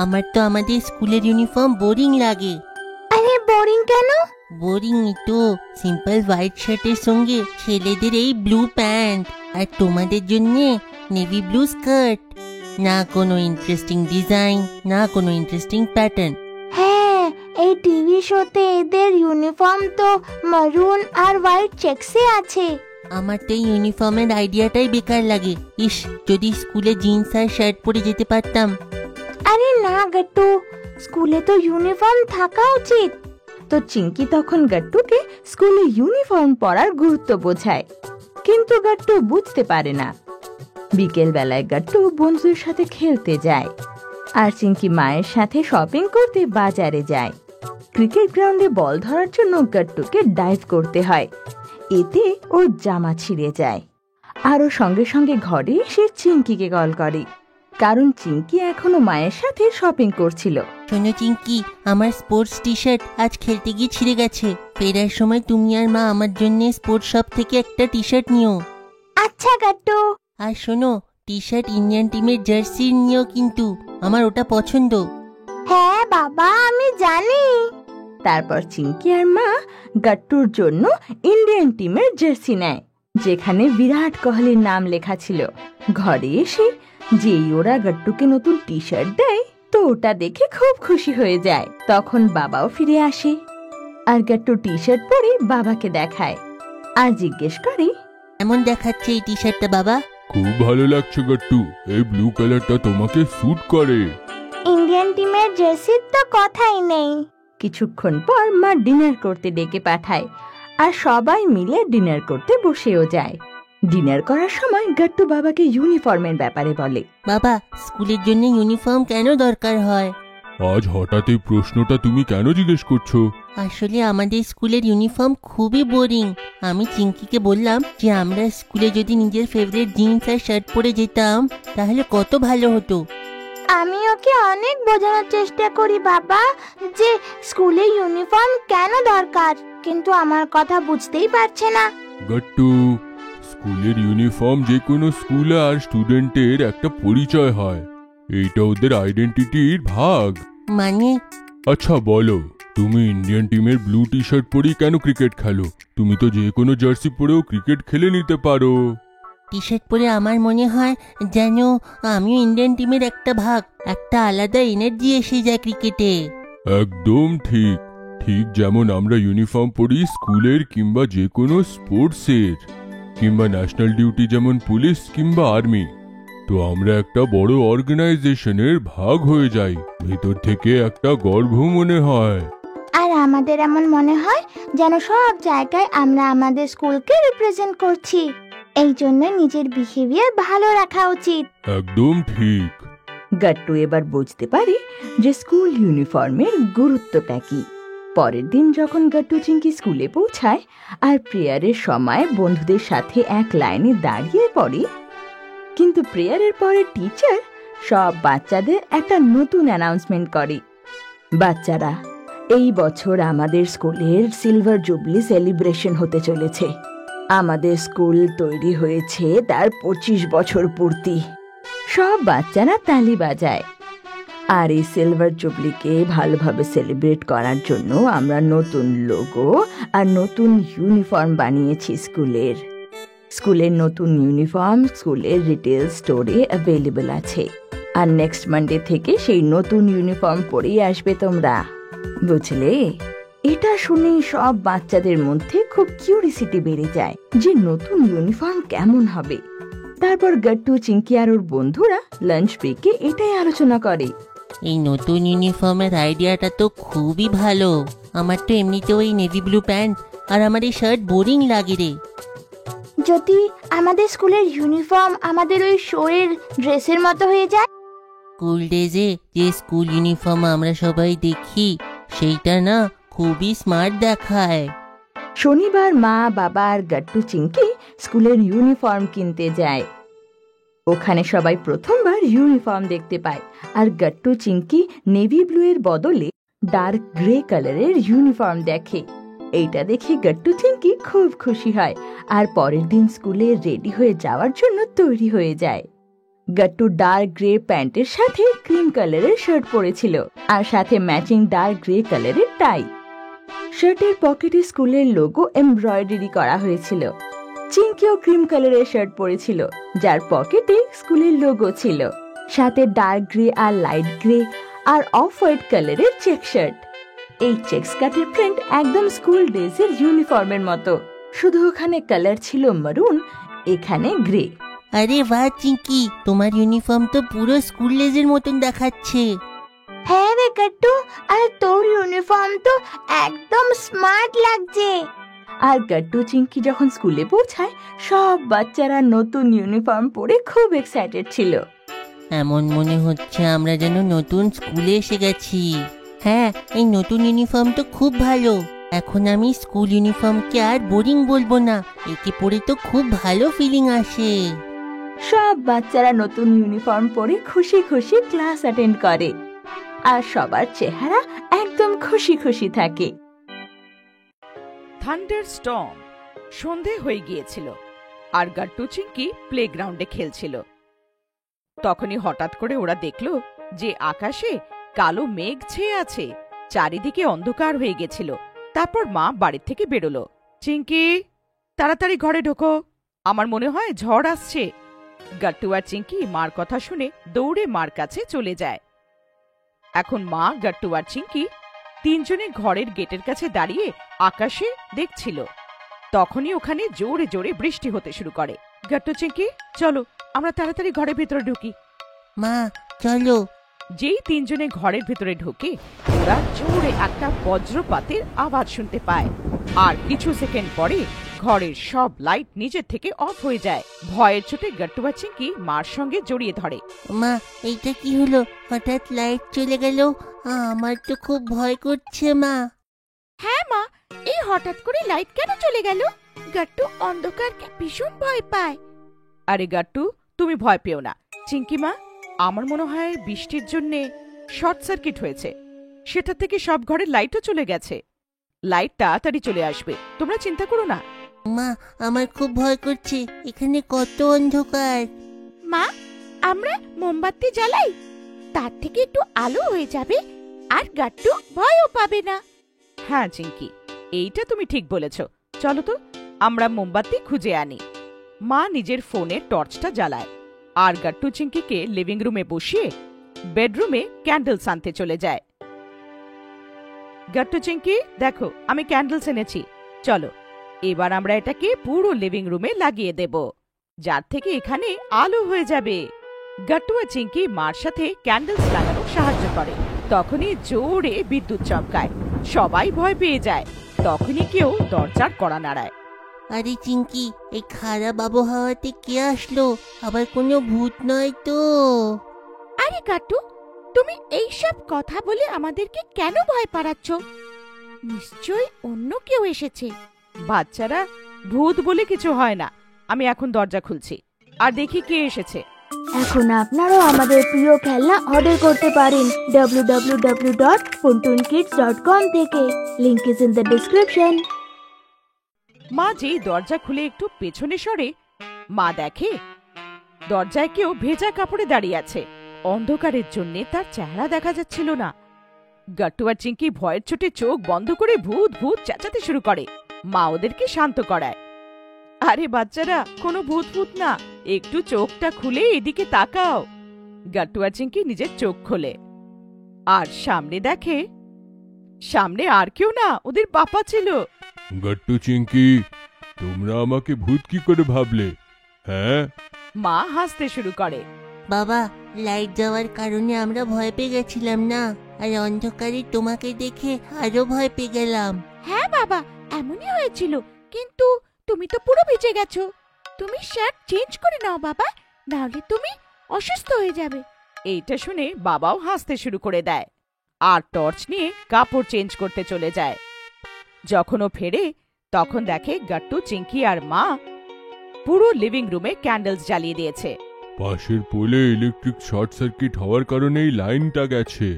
আমার তো আমাদের স্কুলের ইউনিফর্ম বোরিং লাগে। আরে বোরিং কেন? বোরিং তো সিম্পল হোয়াইট শার্টের সঙ্গে ছেলেদের এই ব্লু প্যান্ট, আর তোমাদের জন্য নেভি ব্লু স্কার্ট। না কোনো ইন্টারেস্টিং ডিজাইন, না কোনো ইন্টারেস্টিং প্যাটার্ন। হ্যাঁ, এই টিভি শোতে এদের ইউনিফর্ম তো মারুন আর হোয়াইট চেকসে আছে। আমার তো এই ইউনিফর্মের আইডিয়াটাই বেকার লাগে। ইস, যদি স্কুলে জিন্স আর শার্ট পরে যেতে পারতাম। আরে না গাট্টু, স্কুলে তো ইউনিফর্ম থাকা উচিত। তো চিঙ্কি তখন গাট্টুকে স্কুলে ইউনিফর্ম পরার গুরুত্ব বোঝায়, কিন্তু গাট্টু বুঝতে পারে না। বিকেল বেলায় গাট্টু বন্ধুদের সাথে খেলতে যায়, আর চিঙ্কি মায়ের সাথে শপিং করতে বাজারে যায়। ক্রিকেট গ্রাউন্ডে বল ধরার জন্য গাট্টুকে ডাইভ করতে হয়, এতে ওর জামা ছিঁড়ে যায়। আর ও সঙ্গে সঙ্গে ঘরে এসে চিঙ্কিকে কল করে, কারণ চিঙ্কি এখনো মায়ের সাথে শপিং করছিল। শোনো চিঙ্কি, আমার স্পোর্টস টি শার্ট আজ খেলতে গিয়ে ছিঁড়ে গেছে। ফেরার সময় তুমি আর মা আমার জন্য স্পোর্টস শপ থেকে একটা টি শার্ট নিও। আচ্ছা গাট্টু। আর শোনো, টি শার্ট ইন্ডিয়ান টিমের জার্সি নিও, কিন্তু আমার ওটা পছন্দ। হ্যাঁ বাবা, আমি জানি। তারপর চিঙ্কি আর মা গাট্টুর জন্য ইন্ডিয়ান টিমের জার্সি নেয়, যেখানে বিরাট কোহলির নাম লেখা ছিল। ঘরে এসে যেই ওরা গাট্টুকে নতুন টি শার্ট দেয়, তো ওটা দেখে খুব খুশি হয়ে যায়। তখন বাবাও ফিরে আসে, আর গাট্টু টি শার্ট পরে বাবাকে দেখায়, আর জিজ্ঞেস করে, এমন দেখাচ্ছে এই টি শার্টটা বাবা? খুব ভালো লাগছে গট্টু, এই ব্লু কালারটা তোমাকে স্যুট করে। ইন্ডিয়ান টিমের জার্সির তো কথাই নেই। কিছুক্ষণ পর মা ডিনার করতে ডেকে পাঠায় আর সবাই মিলে ডিনার করতে বসেও যায়। ডিনার করার সময় গাট্টু বাবাকে ইউনিফর্মের ব্যাপারে বলে। বাবা, স্কুলের জন্য ইউনিফর্ম কেন দরকার হয়? আজ হঠাৎ এই প্রশ্নটা তুমি কেন জিজ্ঞেস করছো? আসলে আমাদের স্কুলের ইউনিফর্ম খুবই বোরিং। আমি চিঙ্কিকে বললাম যে আমরা স্কুলে যদি নিজের ফেভারিট জিন্স আর শার্ট পরে যেতাম তাহলে কত ভালো হতো। আমি ওকে অনেক বোঝানোর চেষ্টা করি বাবা যে স্কুলে ইউনিফর্ম কেন দরকার, কিন্তু আমার কথা বুঝতেই পারছে না। গট্টু, স্কুলের ইউনিফর্ম যে কোনো স্কুল আর স্টুডেন্টের একটা পরিচয় হয়, এইটা ওদের আইডেন্টিটির ভাগ। মানে? আচ্ছা বলো, তুমি ইন্ডিয়ান টিমের ব্লু টি শার্ট পরেই কেন ক্রিকেট খেলো? তুমি তো যে কোনো জার্সি পরেও ক্রিকেট খেলে নিতে পারো। টি শার্ট পরে আমার মনে হয় যেন আমিও ইন্ডিয়ান টিমের একটা ভাগ, একটা আলাদা এনার্জি এসে যায় ক্রিকেটে। একদম ঠিক, ঠিক যেমন আমরা ইউনিফর্ম পরি স্কুলের কিংবা যে কোনো স্পোর্টসের, কিংবা ন্যাশনাল ডিউটি যেমন পুলিশ কিংবা আর্মি, তো আমরা একটা বড় অর্গানাইজেশনের ভাগ হয়ে যাই, ভেতর থেকে একটা গর্ব মনে হয়। আর আমাদের এমন মনে হয় যেন সব জায়গায় আমরা আমাদের স্কুলকে রিপ্রেজেন্ট করছি। এই জন্য নিজের বিহেভিয়ার ভালো রাখা উচিত। একদম ঠিক। গাট্টু এবার বুঝতে পারে যে স্কুল ইউনিফর্মের গুরুত্বটা কি। পরের দিন যখন গাট্টু চিঙ্কি স্কুলে পৌঁছায় আর প্রেয়ারের সময় বন্ধুদের সাথে এক লাইনে দাঁড়িয়ে পড়ে, কিন্তু প্রেয়ারের পরে টিচার সব বাচ্চাদের একটা নতুন অ্যানাউন্সমেন্ট করে। বাচ্চারা, এই বছর আমাদের স্কুলের সিলভার জুবলি সেলিব্রেশন হতে চলেছে। আমাদের স্কুল তৈরি হয়েছে তার 25 বছর পূর্তি। সব বাচ্চারা তালি বাজায়। আর এই সিলভার জুবলিকে ভালোভাবে সেলিব্রেট করার জন্য আমরা নতুন লোগো আর নতুন ইউনিফর্ম বানিয়েছি স্কুলের। স্কুলের নতুন ইউনিফর্ম স্কুলের রিটেল স্টোরে অ্যাভেলেবল আছে, আর নেক্সট মানডে থেকে সেই নতুন ইউনিফর্ম পরেই আসবে তোমরা, বুঝলে? এটা শুনে সব বাচ্চাদের মধ্যে খুব কিউরিসিটি বেড়ে যায় যে নতুন ইউনিফর্ম কেমন হবে। তারপর গাট্টু, চিঙ্কি আর ওর বন্ধুরা লাঞ্চ ব্রেকে এটাই আলোচনা করে। এই নতুন ইউনিফর্মের আইডিয়াটা তো খুবই ভালো। আমার তো এমনিতেও এই নেভি ব্লু প্যান্ট আর আমার এই শার্ট বোরিং লাগে রে। যদি আমাদের স্কুলের ইউনিফর্ম আমাদের ওই শোয়ের ড্রেসের মতো হয়ে যায়? স্কুল ডেজে যে স্কুল ইউনিফর্ম আমরা সবাই দেখি সেইটা না খুবই স্মার্ট দেখায়। শনিবার মা, বাবা আর গাট্টু চিঙ্কি স্কুলের ইউনিফর্ম কিনতে যায়। ওখানে সবাই প্রথমবার ইউনিফর্ম দেখতে পায়, আর গাট্টু চিঙ্কি নেভি ব্লু এর বদলে ডার্ক গ্রে কালারের ইউনিফর্ম দেখে। এইটা দেখে গাট্টু চিঙ্কি খুব খুশি হয় আর পরের দিন স্কুলে রেডি হয়ে যাওয়ার জন্য তৈরি হয়ে যায়। গাট্টু ডার্ক গ্রে প্যান্টের সাথে ক্রিম কালারের শার্ট পরেছিল আর সাথে ম্যাচিং ডার্ক গ্রে কালারের টাই। শার্টের পকেটে স্কুলের লোগো এমব্রয়ডারি করা হয়েছিল। চিঙ্কিও ক্রিম কালারের শার্ট পরেছিল যার পকেটে স্কুলের লোগো ছিল, সাথে ডার্ক গ্রে আর লাইট গ্রে আর অফ হোয়াইট কালারের চেক শার্ট। এই চেক স্কার্টের প্রিন্ট একদম স্কুল ড্রেসের ইউনিফর্মের মতো, শুধু ওখানে কালার ছিল মারুন, এখানে গ্রে। আরে বাহ চিঙ্কি, তোমার ইউনিফর্ম তো পুরো স্কুল ড্রেসের মতন দেখাচ্ছে। হ্যাঁ রে গাট্টু, আর তোর ইউনিফর্ম তো একদম স্মার্ট লাগছে। আর গাট্টু চিঙ্কি যখন স্কুলে পৌঁছায় সব বাচ্চারা নতুন ইউনিফর্ম পরে খুব এক্সাইটেড ছিল। এমন মনে হচ্ছে আমরা যেন নতুন স্কুলে এসে গেছি। হ্যাঁ, এই নতুন ইউনিফর্ম তো খুব ভালো। এখন আমি স্কুল ইউনিফর্মকে আর বোরিং বলবো না, একে পরে তো খুব ভালো ফিলিং আসে। সব বাচ্চারা নতুন ইউনিফর্ম পরে খুশি খুশি ক্লাস অ্যাটেন্ড করে আর সবার চেহারা একদম খুশি খুশি থাকে। Thunder storm. সন্ধে হয়ে গিয়েছিল আর গাট্টু চিঙ্কি প্লেগ্রাউন্ডে খেলছিল। তখনই হঠাৎ করে ওরা দেখল যে আকাশে কালো মেঘ ছেয়ে আছে, চারিদিকে অন্ধকার হয়ে গেছিল। তারপর মা বাড়ির থেকে বেরোলো। চিঙ্কি, তাড়াতাড়ি ঘরে ঢোকো, আমার মনে হয় ঝড় আসছে। গাট্টু আর চিঙ্কি মার কথা শুনে দৌড়ে মার কাছে চলে যায়। এখন মা, গাট্টু আর চিঙ্কি তিনজনে ঘরের গেটের কাছে দাঁড়িয়ে আকাশে দেখছিল। তখনই ওখানে জোরে জোরে বৃষ্টি হতে শুরু করে। গাট্টু, চিঙ্কি, চলো আমরা তাড়াতাড়ি ঘরের ভেতরে ঢুকি। মা চলো। যেই তিনজনে ঘরের ভেতরে ঢোকে ওরা জোরে একটা বজ্রপাতের আওয়াজ শুনতে পায়, আর কিছু সেকেন্ড পরে ঘরের সব লাইট নিজের থেকে অফ হয়ে যায়। ভয়ের চোটে গাট্টু আর চিঙ্কি মার সঙ্গে জড়িয়ে ধরে। মা এইটা কি হলো? হঠাৎ লাইট চলে গেল, আমার তো খুব ভয় করছে মা। হ্যাঁ মা, এই হঠাৎ করে লাইট কেন চলে গেল? গাট্টু অন্ধকারকে ভীষণ ভয় পায়। আরে গাট্টু, তুমি ভয় পেও না। চিঙ্কি মা, আমার মনে হয় বৃষ্টির জন্য শর্ট সার্কিট হয়েছে, সেটা থেকে সব ঘরের লাইটও চলে গেছে। লাইট তাড়াতাড়ি চলে আসবে, তোমরা চিন্তা করো না। মা আমার খুব ভয় করছে, এখানে কত অন্ধকার। মা, আমরা মোমবাতি জ্বালাই, তার থেকে একটু আলো হয়ে যাবে আর গাট্টু ভয়ও পাবে না। হ্যাঁ চিঙ্কি, এইটা তুমি ঠিক বলেছ। চলো তো আমরা মোমবাতি খুঁজে আনি। মা নিজের ফোনে টর্চটা জ্বালায় আর গাট্টু চিঙ্কিকে লিভিং রুমে বসিয়ে বেডরুমে ক্যান্ডেলস আনতে চলে যায়। গাট্টু চিঙ্কি, দেখো আমি ক্যান্ডেলস এনেছি, চলো এবার আমরা এটাকে পুরো লিভিং রুমে লাগিয়ে দেব, যার থেকে এখানে আলো হয়ে যাবে। গাট্টু আর চিঙ্কি মার সাথে ক্যান্ডেলস লাগানো সাহায্য করে। তখনই জোরে বিদ্যুৎ চমকায়, সবাই ভয় পেয়ে যায়। তখনই কেউ দরজার কড়া নাড়ায়। আরে চিঙ্কি, এই খারাপ আবহাওয়াতে কে আসলো? আবার কোনো ভূত নয় তো? আরে গাট্টু, তুমি এইসব কথা বলে আমাদেরকে কেন ভয় পাড়াচ্ছ? নিশ্চয়ই অন্য কেউ এসেছে। বাচ্চারা, ভূত বলে কিছু হয় না। আমি এখন দরজা খুলছি আর দেখি কে এসেছে। এখন আপনারাও আমাদের প্রিয় খেলনা অর্ডার করতে পারেন www.puntunkids.com থেকে। Link is in the description. মা যেই দরজা খুলে একটু পেছনে সরে, মা দেখে দরজায় কেউ ভেজা কাপড়ে দাঁড়িয়ে আছে। অন্ধকারের জন্য তার চেহারা দেখা যাচ্ছিল না। গাট্টু আর চিঙ্কি ভয়ের চোটে চোখ বন্ধ করে ভূত ভূত চেঁচাতে শুরু করে। মা ওদেরকে শান্ত করায়। আরে বাচ্চারা, কোনো ভূত ভূত না, একটু চোখটা খুলে এদিকে তাকাও। গাট্টু আর চিঙ্কি নিজের চোখ খোলে আর সামনে দেখে, সামনে আর কেউ না, ওদের পাপা ছিল। গাট্টু চিঙ্কি, তোমরা আমাকে ভূত কি করে ভাবলে? হ্যাঁ? মা হাসতে শুরু করে। বাবা, লাইট যাওয়ার কারণে আমরা ভয় পেয়ে গেছিলাম না, আর অন্ধকারে তোমাকে দেখে আরো ভয় পেয়ে গেলাম। হ্যাঁ বাবা, এমনই হয়েছিল, কিন্তু তুমি তো পুরো ভিজে গেছো। তুমি শার্ট চেঞ্জ করে নাও বাবা, নাহলে তুমি অসুস্থ হয়ে যাবে। এইটা শুনে বাবাও হাসতে শুরু করে দেয় আর টর্চ নিয়ে কাপড় চেঞ্জ করতে চলে যায়। যখন ও ফেরে তখন দেখে গাট্টু, চিঙ্কি আর মা পুরো লিভিং রুমে ক্যান্ডেলস জ্বালিয়ে দিয়েছে। পাশের পোলে ইলেকট্রিক শর্ট সার্কিট হওয়ার কারণে এই লাইনটা গেছে,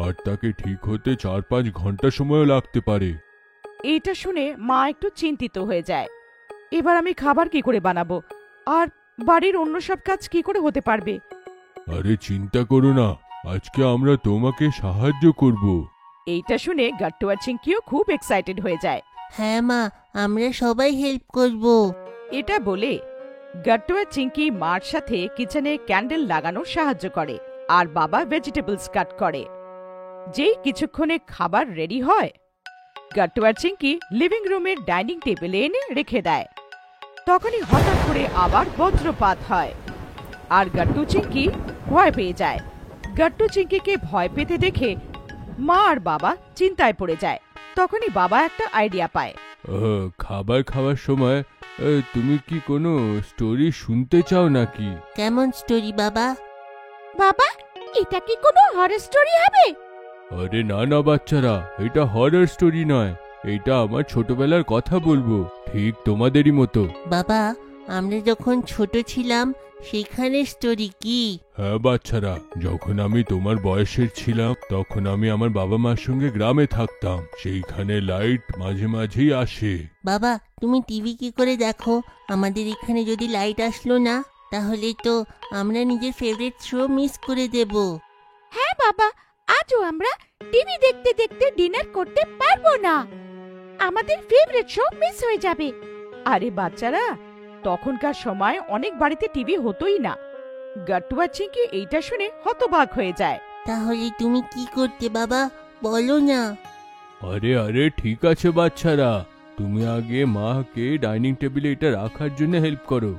আর তাকে ঠিক হতে 4-5 ঘন্টা সময়ও লাগতে পারে। এইটা শুনে মা একটু চিন্তিত হয়ে যায়। এবার আমি খাবার কি করে বানাবো, আর বাড়ির অন্য সব কাজ কি করে হতে পারবে? আরে চিন্তা করো না, আজকে আমরা তোমাকে সাহায্য করব। এইটা শুনে গাট্টু আর চিঙ্কিও খুব এক্সাইটেড হয়ে যায়। হ্যাঁ মা, আমরা সবাই হেল্প করব। এটা বলে গাট্টু আর চিঙ্কি মার সাথে কিচেনে ক্যান্ডেল লাগানোর সাহায্য করে আর বাবা ভেজিটেবলস কাট করে। যেই কিছুক্ষণে খাবার রেডি হয়, গাট্টু আর চিঙ্কি লিভিং রুমের ডাইনিং টেবিলে এনে রেখে দেয়। তখনই হঠাৎ করে আবার বজ্রপাত হয় আর গাট্টু চিঙ্কি ভয় পেয়ে যায়। গাট্টু চিঙ্কিকে ভয় পেতে দেখে মা আর বাবা চিন্তায় পড়ে যায়। তখনই বাবা একটা আইডিয়া পায়। খাবার খাওয়ার সময় তুমি কি কোনো স্টোরি শুনতে চাও নাকি? কেমন স্টোরি বাবা? বাবা, এটা কি কোনো হরর স্টোরি হবে? আরে না না বাচ্চারা, এটা হরর স্টোরি নয়, এটা আমার ছোটবেলার কথা বলবো, ঠিক তোমাদেরই মতো। বাবা, আমরা যখন ছোট ছিলাম সেখানে স্টোরি কি? হ্যাঁ বাচ্চারা, যখন আমি তোমার বয়সের ছিলাম তখন আমি আমার বাবা মার সঙ্গে গ্রামে থাকতাম। সেইখানে লাইট মাঝে মাঝেই আসে। বাবা, তুমি টিভি কি করে দেখো? আমাদের এখানে যদি লাইট আসলো না, তাহলে তো আমরা নিজের ফেভারিট শো মিস করে দেব। হ্যাঁ বাবা, আজও আমরা টিভি দেখতে দেখতে ডিনার করতে পারবো না, আমাদের ফেভারিট শো মিস হয়ে যাবে। আরে বাচ্চারা, তখনকার সময় অনেক বাড়িতে টিভি হতোই না। গাট্টু আর চিঙ্কি এইটা শুনে হতবাক হয়ে যায়। তাহলে তুমি কি করতে বাবা, বলো না। আরে আরে ঠিক আছে বাচ্চারা, তুমি আগে মাকে ডাইনিং টেবিলে এটা রাখার জন্য হেল্প করো।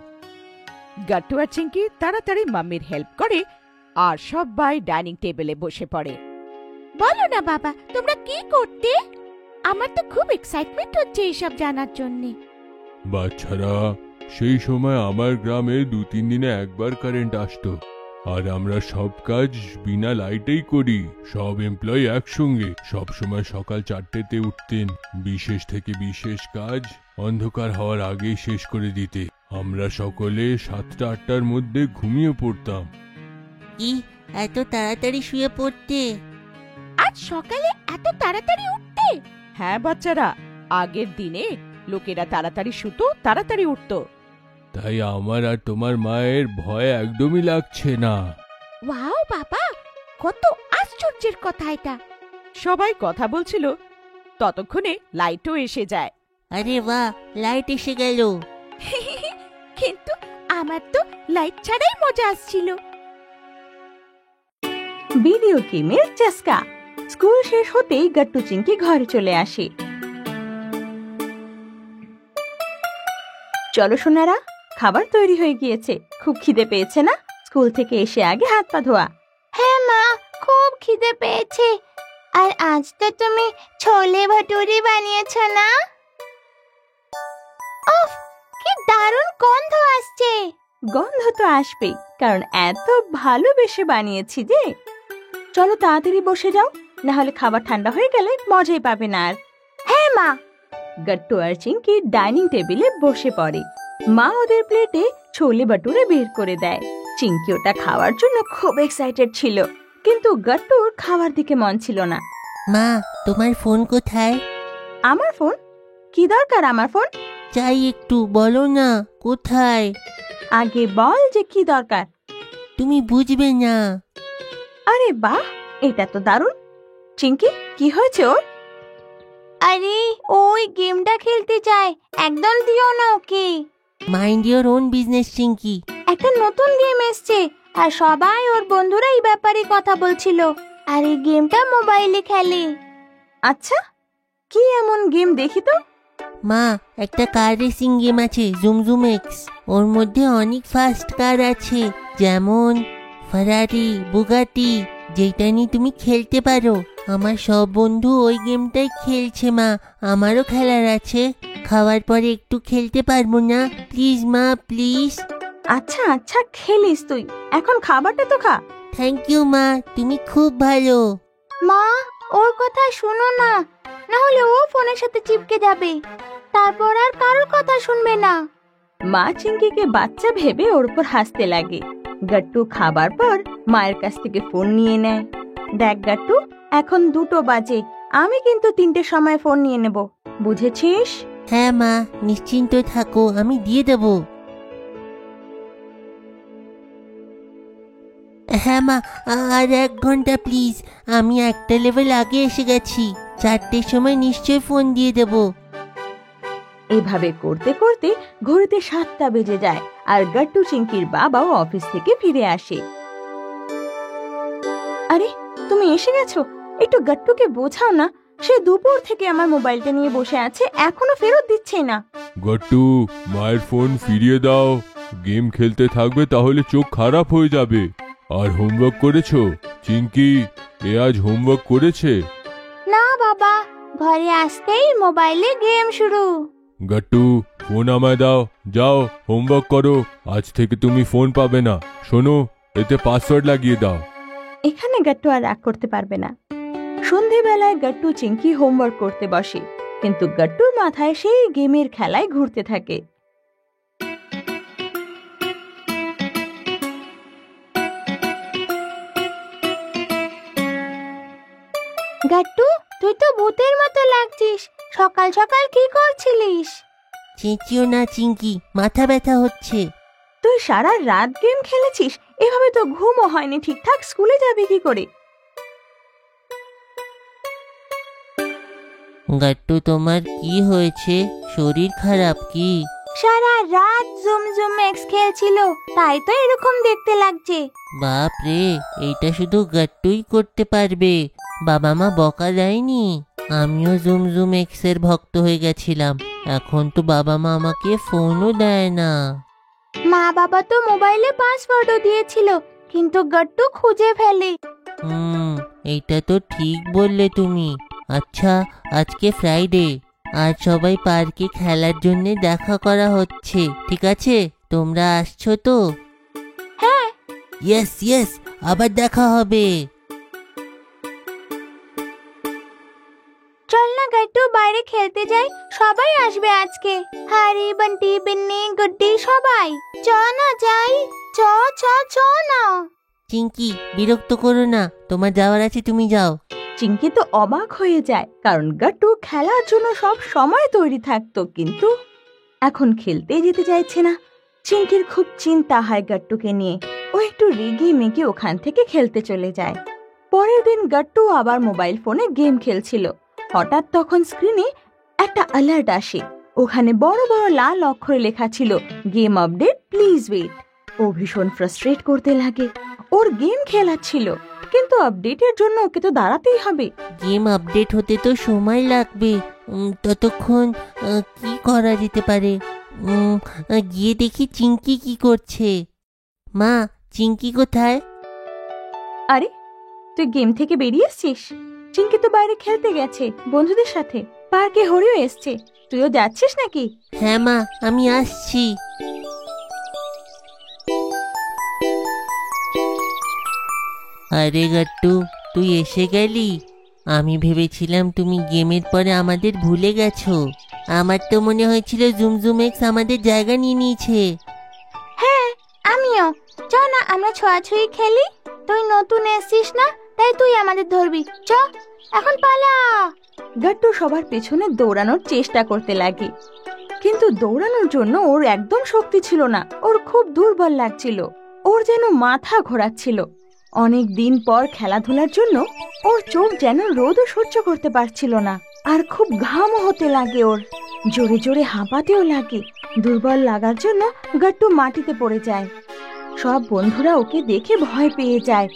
গাট্টু আর চিঙ্কি তাড়াতাড়ি মাম্মির হেল্প করে আর সবাই ডাইনিং টেবিলে বসে পড়ে। বলো না বাবা, তোমরা কি করতে? আমার তো খুব এক্সাইটমেন্ট হচ্ছে এইসব জানার জন্যে। বাচ্চারা, সেই সময় আমার গ্রামে 2-3 দিনে একবার কারেন্ট আসতো, আর আমরা সব কাজ বিনা লাইটেই করি। সব এমপ্লয়ি একসঙ্গে সব সময় সকাল 4টেতে উঠতেন। বিশেষ থেকে বিশেষ কাজ অন্ধকার হওয়ার আগেই শেষ করে দিতে। আমরা সকলে 7টা-8টার মধ্যে ঘুমিয়ে পড়তাম। কি এত তাড়াতাড়ি শুয়ে পড়তে? আজ সকালে এত তাড়াতাড়ি উঠতে? হ্যাঁ বাচ্চারা, আগের দিনে লোকেরা তাড়াতাড়ি শুতো, তাড়াতাড়ি উঠতো। তাই আমার আর তোমার মায়ের ভয় একদমই লাগছে না। ওয়াও বাবা, কত আশ্চর্যের কথা এটা। সবাই কথা বলছিল, ততক্ষণে লাইটও এসে যায়। আরে বাহ, লাইট এসে গেল। কিন্তু আমার তো লাইট ছাড়াই মজা আসছিল। ভিডিও গেমের চেষ্টা। স্কুল শেষ হতেই গাট্টু চিঙ্কি ঘরে চলে আসে। চলো সোনারা, খাবার তৈরি হয়ে গিয়েছে। খুব খিদে পেয়েছে না? স্কুল থেকে এসে আগে হাত পা ধোয়া। হ্যাঁ মা, খুব খিদে পেয়েছে। আর আজ তো তুমি ছোলে ভাটুরি বানিয়েছো না? উফ, কি দারুণ গন্ধ আসছে। গন্ধ তো আসবেই, কারণ এত ভালোবেসে বানিয়েছি যে। চলো তাড়াতাড়ি বসে যাও, না হলে খাবার ঠান্ডা হয়ে গেলে মজাই পাবে না আর। হ্যাঁ মা। গাট্টু আর চিঙ্কি ডাইনিং টেবিলে বসে পড়ে। মা ওদের প্লেটে ছোলে ভাটুরে বের করে দেয়। চিঙ্কি ওটা খাওয়ার জন্য খুব এক্সাইটেড ছিল, কিন্তু গাট্টুর খাওয়ার দিকে মন ছিল না। মা, তোমার ফোন কোথায়? আমার ফোন? কি দরকার আমার ফোন? চাই, একটু বলো না কোথায়। আগে বল যে কি দরকার। তুমি বুঝবে না। আরে বাহ, এটা তো দারুণ। চিঙ্কি, কি হয়েছে ওর? আরে ওই গেমটা খেলতে চায়, একদম দিও না ওকে। Mind your own business Chinki. একটা নতুন গেম এসছে আর সবাই ওর বন্ধুরা এই ব্যাপারে কথা বলছিল। আর এই গেমটা মোবাইলে খেলে। আচ্ছা, কি এমন গেম দেখি তো? মা, একটা কার রেসিং গেম আছে, জুমজুম এক্স। ওর মধ্যে অনেক ফাস্ট কার আছে, যেমন ফারারি, বুগাটি, যেটা নিয়ে তুমি খেলতে পারো। আমার সব বন্ধু ওই গেমটাই খেলছে মা, আমারও খেলার আছে। খাওয়ার পরে একটু খেলতে পারবো না প্লিজ মা, প্লিজ? আচ্ছা আচ্ছা, খেলিস তুই, এখন খাবারটা তো খা। থ্যাংক ইউ মা, তুমি খুব ভালো। মা, ওর কথা শোনো না, না হলে ও ফোনের সাথে চিপকে যাবে, তারপর আর কারোর কথা শুনবে না। মা চিঙ্কিকে বাচ্চা ভেবে ওর উপর হাসতে লাগে। গাট্টু খাবার পর মায়ের কাছ থেকে ফোন নিয়ে নেয়। দেখ গাট্টু, এখন 2টো বাজে, আমি কিন্তু 3টের সময় ফোন নিয়ে নেব, বুঝেছিস? হ্যাঁ মা, নিশ্চিন্ত থাকো, আমি দিয়ে দেব। হ্যাঁ মা, আর 1 ঘন্টা প্লিজ, আমি একটা লেভেল আগে এসে গেছি। 4টের সময় নিশ্চয় ফোন দিয়ে দেব। এভাবে করতে করতে ঘড়িতে 7টা বেজে যায়, আর গাট্টু চিঙ্কির বাবাও অফিস থেকে ফিরে আসে। আরে, তুমি এসে গেছো? একটু গাট্টুকে বোঝাও না, সে দুপুর থেকে আমার মোবাইলটা নিয়ে বসে আছে, এখনো ফেরত দিচ্ছে না। গট্টু, মায়ের ফোন ফিরিয়ে দাও। গেম খেলতে থাকবে তাহলে চোখ খারাপ হয়ে যাবে। আর হোমওয়ার্ক করেছো? চিঙ্কি, এ আজ হোমওয়ার্ক করেছে? না বাবা, ঘরে আসতেই মোবাইলে গেম শুরু। গট্টু, ফোন আমায় দাও, যাও হোমওয়ার্ক করো। আজ থেকে তুমি ফোন পাবে না। শোনো, এতে পাসওয়ার্ড লাগিয়ে দাও। এখানে গাট্টু আর রাগ করতে পারবে না। সন্ধেবেলায় গাট্টু চিঙ্কি হোমওয়ার্ক করতে বসে, কিন্তু গাট্টুর মাথায় সেই গেমের খেলায় ঘুরতে থাকে। গাট্টু, তুই তো ভূতের মতো লাগছিস, সকাল সকাল কি করছিলিস? চেঁচিও না চিঙ্কি, মাথা ব্যথা হচ্ছে। তুই সারা রাত গেম খেলেছিস, এভাবে তো ঘুমও হয়নি ঠিকঠাক, স্কুলে যাবি কি করে? গাট্টু, তোমার কি হয়েছে? শরীর খারাপ কি? সারা রাত জুমজুম এক্স খেলছিল, তাই তো এরকম দেখতে লাগছে। বাপ রে, এইটা শুধু গাট্টুই করতে পারবে, বাবা মা বকা দেয়নি? আমিও জুমজুম এক্সের ভক্ত হয়ে গেছিলাম, এখন তো বাবা মা আমাকে ফোনও দেয় না। মা বাবা তো মোবাইলে পাসওয়ার্ডও দিয়েছিল, কিন্তু গট্টু খুঁজে ফেলে। এইটা তো ঠিক বললে তুমি। আচ্ছা, আজকে ফ্রাইডে, আজ সবাই পার্কে খেলার জন্য দেখা করা হচ্ছে, ঠিক আছে? তোমরা আসছো তো? হ্যাঁ। ইয়েস ইয়েস, আবার দেখা হবে। চল না গট্টু, বাইরে খেলতে যাই, সবাই আসবে আজকে। হারি, বন্টি, বিন্নি, গুড্ডি সবাই। চ না যাই, চ চ চ না। চিঙ্কি, বিরক্ত করো না, তোমার যাওয়ার আছে, তুমি যাও। চিঙ্কি তো অবাক হয়ে যায়, কারণ গট্টু খেলার জন্য সব সময় তৈরি থাকতো, কিন্তু এখন খেলতে যেতে চাইছে না। চিঙ্কির খুব চিন্তা হয় গট্টুকে নিয়ে। ও একটু রেগে মেগে ওখান থেকে খেলতে চলে যায়। পরের দিন গট্টু আবার মোবাইল ফোনে গেম খেলছিল। হঠাৎ তখন স্ক্রিনে একটা অ্যালার্ট আসে। ওখানে বড় বড় লাল অক্ষরে লেখা ছিল, গেম আপডেট, প্লিজ ওয়েট। ও ভীষণ ফ্রাস্ট্রেট করতে লাগে। ওর গেম খেলা ছিল, কিন্তু আপডেটের জন্য ওকে তো দাঁড়াতেই হবে। গেম আপডেট হতে তো সময় লাগবে, ততক্ষণ কি করা যেতে পারে? গিয়ে দেখি চিঙ্কি কি করছে। মা, চিঙ্কি কোথায়? আরে, তুই গেম থেকে বেরিয়ে এসছিস? চিঙ্কি তো বাইরে খেলতে গেছে বন্ধুদের সাথে, পার্কে হরিও এসছে। তুইও যাচ্ছিস নাকি? হ্যাঁ মা, আমি আসছি। আরে গট্টু, তুই এসে গেলি? আমি ভেবেছিলাম তুমি গেমের পরে আমাদের ভুলে গেছো। আমার তো মনে হয়েছিল জুমজুম এক্স আমাদের জায়গা নিয়ে নিয়েছে। হ্যাঁ, আমিও। চ না, আমরা ছোঁয়াছুঁয়ি খেলি। তুই নতুন এসছিস না, তাই তুই আমাদের ধরবি। চ, এখন পালা। গট্টু সবার পেছনে দৌড়ানোর চেষ্টা করতে লাগে, কিন্তু দৌড়ানোর জন্য ওর একদম শক্তি ছিল না। ওর খুব দুর্বল লাগছিল, ওর যেন মাথা ঘোরাচ্ছিল। অনেক দিন পর খেলাধুলার জন্য ওর চোখ যেন রোদও সহ্য করতে পারছিল না, আর খুব ঘামও হতে লাগে ওর। জোরে জোরে হাঁপাতেও লাগে। দুর্বল লাগার জন্য গট্টু মাটিতে পড়ে যায়। সব বন্ধুরা ওকে দেখে ভয় পেয়ে যায়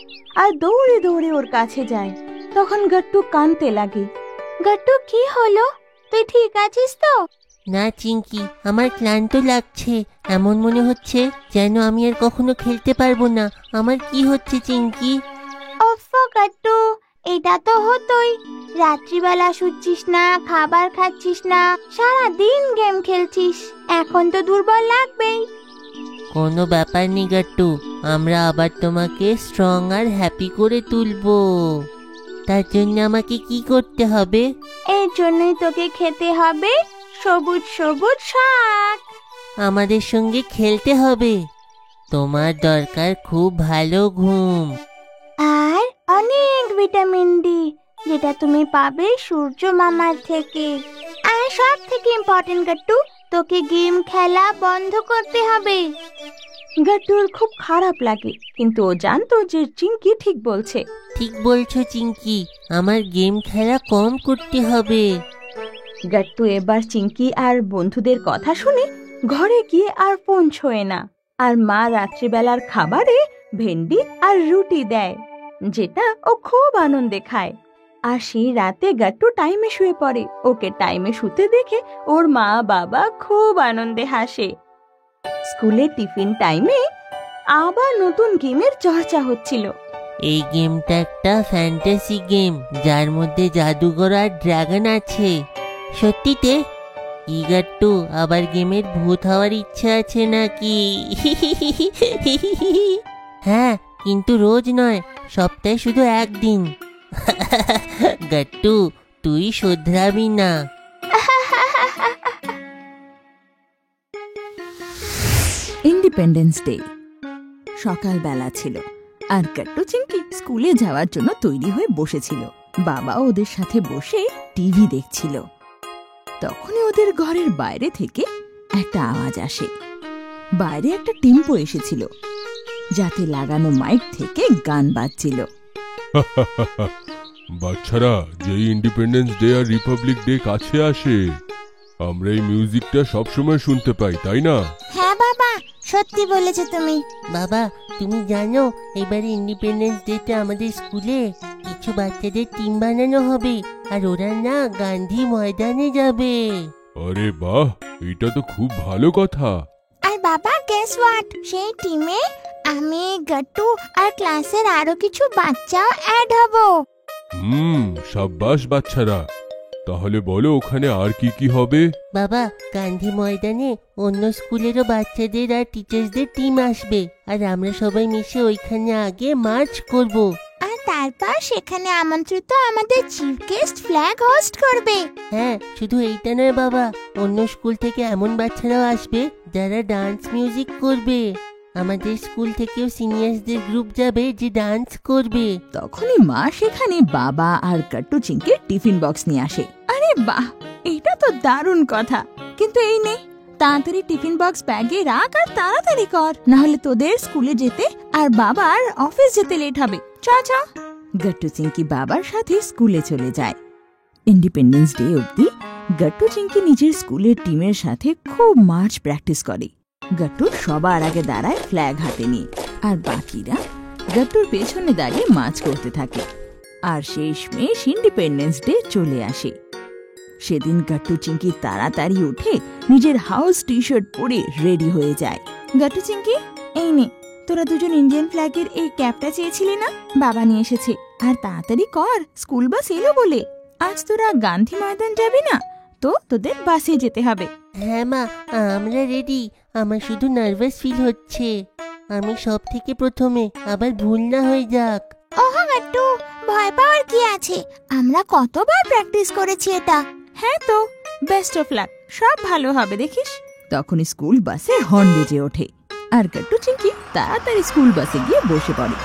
আর দৌড়ে দৌড়ে ওর কাছে যায়। তখন গট্টু কাঁদতে লাগে। গট্টু, কি হলো? তুই ঠিক আছিস তো? না চিঙ্কি, আমার ক্লান্ত লাগছে। এমন মনে হচ্ছে যেন আমি আর কখনো খেলতে পারবো না। আমার কি হচ্ছে চিঙ্কি? ওফো গট্টু, এটা তো হতোই। রাত্রিবেলা শুচ্ছিস না, খাবার খাচ্ছিস না, সারা দিন গেম খেলছিস, এখন তো দুর্বল লাগবেই। কোনো ব্যাপার নেই গট্টু, আমরা আবার তোমাকে স্ট্রং আর হ্যাপি করে তুলবো। তার জন্য আমাকে কি করতে হবে? এর জন্যই তোকে খেতে হবে সবুজ সবুজ শাক। আমাদের সঙ্গে খেলতে হবে। তোমার দরকার খুব ভালো ঘুম আর অনেক ভিটামিন ডি, যেটা তুমি পাবে সূর্য মামার থেকে। আর সব থেকে ইম্পর্টেন্ট গট্টু, তোকে গেম খেলা বন্ধ করতে হবে। গট্টুর খুব খারাপ লাগে, কিন্তু ও জানতো যে চিঙ্কি ঠিক বলছে। ঠিক বলছো চিঙ্কি, আমার গেম খেলা কম করতে হবে। গট্টু এবার চিঙ্কি আর বন্ধুদের কথা শুনে ঘরে গিয়ে আর ফোন ছোঁয় না। আর মা রাত্রিবেলার খাবারে ভেন্ডি আর রুটি দেয়, যেটা ও খুব আনন্দে খায়। আর সেই রাতে গট্টু টাইমে শুয়ে পড়ে। ওকে টাইমে শুতে দেখে ওর মা বাবা খুব আনন্দে হাসে। স্কুলে টিফিন টাইমে আবার নতুন গেমের চর্চা হচ্ছিল। এই গেমটা একটা ফ্যান্টাসি গেম, যার মধ্যে জাদুঘর আর ড্রাগন আছে। সত্যিতে? কি গট্টু, আবার গেমের ভূত হওয়ার ইচ্ছা আছে নাকি? হ্যাঁ, কিন্তু রোজ নয়, সপ্তাহে শুধু একদিন। গট্টু, তুই শোধরাবি না। ইন্ডিপেন্ডেন্স ডে সকালবেলা ছিল, আর গট্টু চিঙ্কি স্কুলে যাওয়ার জন্য তৈরি হয়ে বসেছিল। বাবা ওদের সাথে বসে টিভি দেখছিল। তখনই ওদের ঘরের বাইরে থেকে একটা আওয়াজ আসে। বাইরে একটা টেম্পো এসেছিল, যাতে লাগানো মাইক থেকে গান বাজছিল। বাচ্চারা, যেই ইন্ডিপেন্ডেন্স ডে আর রিপাবলিক ডে কাছে আসে, আমরা এই মিউজিকটা সবসময় শুনতে পাই, তাই না? হ্যাঁ বাবা, সত্যি বলেছো তুমি। বাবা, তুমি জানো এবারে ইন্ডিপেন্ডেন্স ডেতে আমাদের স্কুলে কিছু বাচ্চাদের টিম বানানো হবে, আর ওরা না গান্ধী ময়দানে যাবে। আরে বাহ, এটা তো খুব ভালো কথা। আর বাবা গেস হোয়াট, সেই টিমে আমি, গট্টু আর ক্লাসের আরো কিছু বাচ্চাও অ্যাড হব। সাব্বাস বাচ্চারা। তাহলে বলো ওখানে আর কি কি হবে? বাবা, গান্ধী ময়দানে অন্য স্কুলেরও বাচ্চাদের আর টিচার্সদের টিম আসবে, আর আমরা সবাই মিশে ওইখানে আগে মার্চ করব। আর তারপর সেখানে আমন্ত্রিত আমাদের চিফ গেস্ট ফ্ল্যাগ হোস্ট করবে। হ্যাঁ, শুধু এইটা নয় বাবা, অন্য স্কুল থেকে এমন বাচ্চারাও আসবে যারা ডান্স মিউজিক করবে। আমাদের স্কুল থেকেও সিনিয়রসদের গ্রুপ যাবে যে ডান্স করবে। তখনই মা সেখানে বাবা আর গট্টু চিংকির টিফিন বক্স নিয়ে আসে। আরে বাহ, এটা তো দারুণ কথা, কিন্তু এই নে, তাড়াতাড়ি টিফিন বক্স ব্যাগে রাখ আর তাড়াতাড়ি কর, না হলে তোদের স্কুলে যেতে আর বাবার অফিস যেতে লেট হবে। চ চ। গট্টু চিংকি বাবার সাথে স্কুলে চলে যায়। ইন্ডিপেন্ডেন্স ডে অবধি গট্টু চিংকি নিজের স্কুলের টিমের সাথে খুব মার্চ প্র্যাকটিস করে। গট্টু সবার আগে দাঁড়ায় ফ্ল্যাগ হাতে নিয়ে, আর বাকিরা গট্টুর পেছনে দাঁড়িয়ে মার্চ করতে থাকে। আর শেষমেশ ইন্ডিপেন্ডেন্স ডে চলে আসে। সেদিন গট্টু চিংকি তাড়াতাড়ি উঠে নিজের হাউস টি শার্ট পরে রেডি হয়ে যায়। গট্টু চিংকি, এই নে, তোরা দুজন ইন্ডিয়ান ফ্ল্যাগের এই ক্যাপটা চেয়েছিলি না, বাবা নিয়ে এসেছে। আর তাড়াতাড়ি কর, স্কুল বাস এলো বলে। আজ তোরা গান্ধী ময়দান যাবি না, তো তোদের বাসে যেতে হবে। হ্যাঁ মা, আমরা রেডি। আমার শুধু নার্ভাস ফিল হচ্ছে। আমি সব থেকে প্রথমে, আবার ভুল না হয়ে যাক। ওহো গট্টু, ভয় পাওয়ার কি আছে, আমরা কতবার প্র্যাকটিস করেছি এটা। হ্যাঁ তো, বেস্ট অফ লাক, সব ভালো হবে দেখিস। তখন স্কুল বাসে হর্ন বেজে ওঠে, আর গট্টু চিংকি তাড়াতাড়ি স্কুল বাসে গিয়ে বসে পড়ে।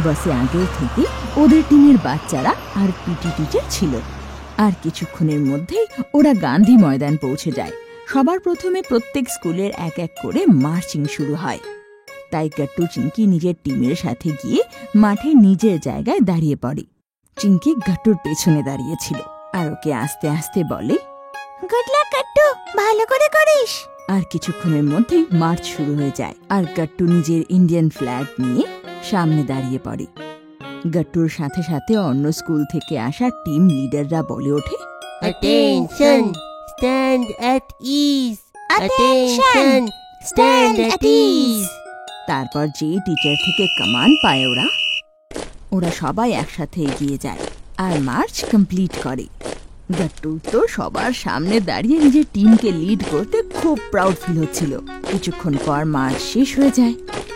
বাসে আগে থেকে ওদের টিমের বাচ্চারা আর পিটি টিচার ছিল। আর কিছুক্ষণের মধ্যেই ওরা গান্ধী ময়দান পৌঁছে যায়। সবার প্রথমে প্রত্যেক স্কুলের এক এক করে মার্চিং শুরু হয়। তাই গট্টু চিংকি নিজের টিমের সাথে গিয়ে মাঠে নিজের জায়গায় দাঁড়িয়ে পড়ে। চিংকি গট্টুর পেছনে দাঁড়িয়েছিল আর ওকে আস্তে আস্তে বলে, গুড লাক গট্টু, ভালো করে করিস। আর কিছুক্ষণের মধ্যেই মার্চ শুরু হয়ে যায়, আর গট্টু নিজের ইন্ডিয়ান ফ্ল্যাগ নিয়ে সামনে দাঁড়িয়ে পড়ে। গট্টুর সাথে সাথে অন্য স্কুল থেকে আসা টিম লিডাররা বলে ওঠে, attention, stand at is. Attention, stand at is. তারপর যে টিচার থেকে কমান্ড পায় ওরা সবাই একসাথে এগিয়ে যায় আর মার্চ কমপ্লিট করে। গট্টু তো সবার সামনে দাঁড়িয়ে নিজের টিমকে লিড করতে খুব প্রাউড ফিল হচ্ছিল। কিছুক্ষণ পর মার্চ শেষ হয়ে যায়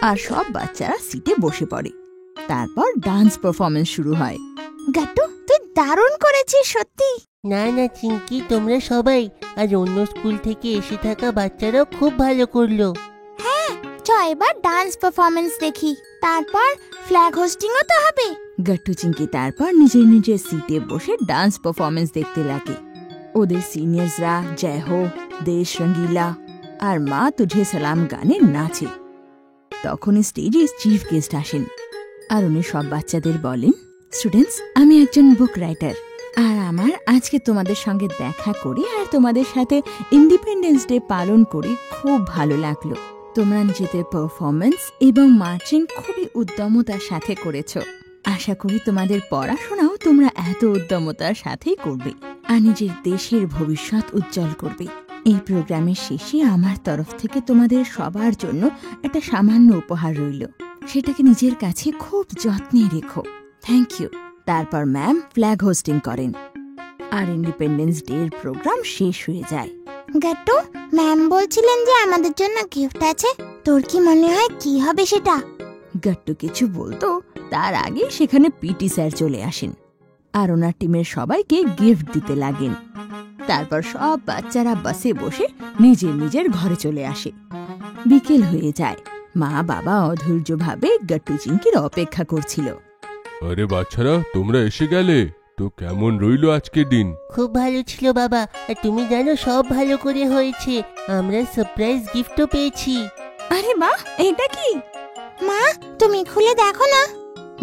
আর সব বাচ্চারা সিটে বসে পড়ে। তারপর ডান্স পারফরমেন্স শুরু হয়। গট্টু, তুই দারুণ করেছিস সত্যি। না না চিংকি, তোমরা সবাই আর অন্য স্কুল থেকে এসে থাকা বাচ্চারাও খুব ভালো করলো। হ্যাঁ, চ এবার ডান্স পারফরমেন্স দেখি, তারপর ফ্ল্যাগ হোস্টিংও তো হবে। গট্টু চিংকি তারপর নিজের নিজের সিটে বসে ডান্স পারফরমেন্স দেখতে লাগে। ওদের সিনিয়র্সরা জয় হো, দেশ রঙ্গিলা আর মা তুঝে সালাম গানে নাচে। তখন স্টেজে চিফ গেস্ট আসেন আর উনি সব বাচ্চাদের বলেন, স্টুডেন্টস, আমি একজন বুক রাইটার, আর আমার আজকে তোমাদের সঙ্গে দেখা করে আর তোমাদের সাথে ইন্ডিপেন্ডেন্স ডে পালন করে খুব ভালো লাগলো। তোমরা নিজেদের পারফরমেন্স এবং মার্চিং খুবই উদ্যমতার সাথে করেছ। আশা করি তোমাদের পড়াশোনাও তোমরা এত উদ্যমতার সাথেই করবে আর নিজের দেশের ভবিষ্যৎ উজ্জ্বল করবে। এই প্রোগ্রামের শেষে আমার তরফ থেকে তোমাদের সবার জন্য একটা সামান্য উপহার রইল, সেটাকে নিজের কাছে খুব যত্নে রেখো। Thank you. তারপর ম্যাম ফ্ল্যাগ হোস্টিং করেন আর ইন্ডিপেন্ডেন্স ডে এর প্রোগ্রাম শেষ হয়ে যায়। গট্টু, ম্যাম বলছিলেন যে আমাদের জন্য গিফট আছে, তোর কি মনে হয় কি হবে সেটা? গট্টু কিছু বলতো তার আগে সেখানে পিটি স্যার চলে আসেন আর ওনার টিমের সবাইকে গিফট দিতে লাগেন। তারপর সব বাচ্চারা বাসে বসে নিজের নিজের ঘরে চলে আসে। বিকেল হয়ে যায়। মা বাবা অধৈর্যভাবে গট্টু চিংকির অপেক্ষা করছিল। আরে বাচ্চারা, তোমরা এসে গেলে তো, কেমন রইলো আজকের দিন? খুব ভালো ছিল বাবা, আর তুমি জানো সব ভালো করে হয়েছে। আমরা সারপ্রাইজ গিফটও পেয়েছি। আরে মা, এটা কি? মা, তুমি খুলে দেখো না।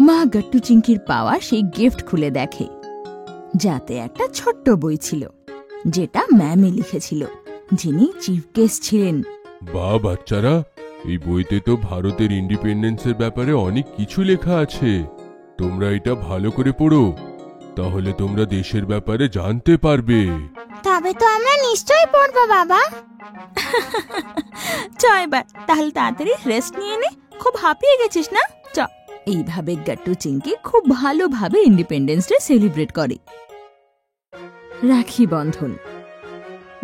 মা গট্টু চিংকির পাওয়া সেই গিফট খুলে দেখে, যাতে একটা ছোট্ট বই ছিল, যেটা ম্যামই লিখেছিল, যিনি চিফ গেস্ট ছিলেন। বাহ বাচ্চারা, এই বইতে তো ভারতের ইন্ডিপেন্ডেন্সের ব্যাপারে অনেক কিছু লেখা আছে। তোমরা এটা ভালো করে পড়ো, তাহলে তোমরা দেশের ব্যাপারে জানতে পারবে। তবে তো আমরা নিশ্চয়ই পড়বো বাবা। চ এবার তাহলে তাড়াতাড়ি রেস্ট নিয়ে নে, খুব হাঁপিয়ে গেছিস না? চ। এইভাবে গাট্টু চিংকি খুব ভালোভাবে ইন্ডিপেন্ডেন্স ডে সেলিব্রেট করে। রাখি বন্ধন।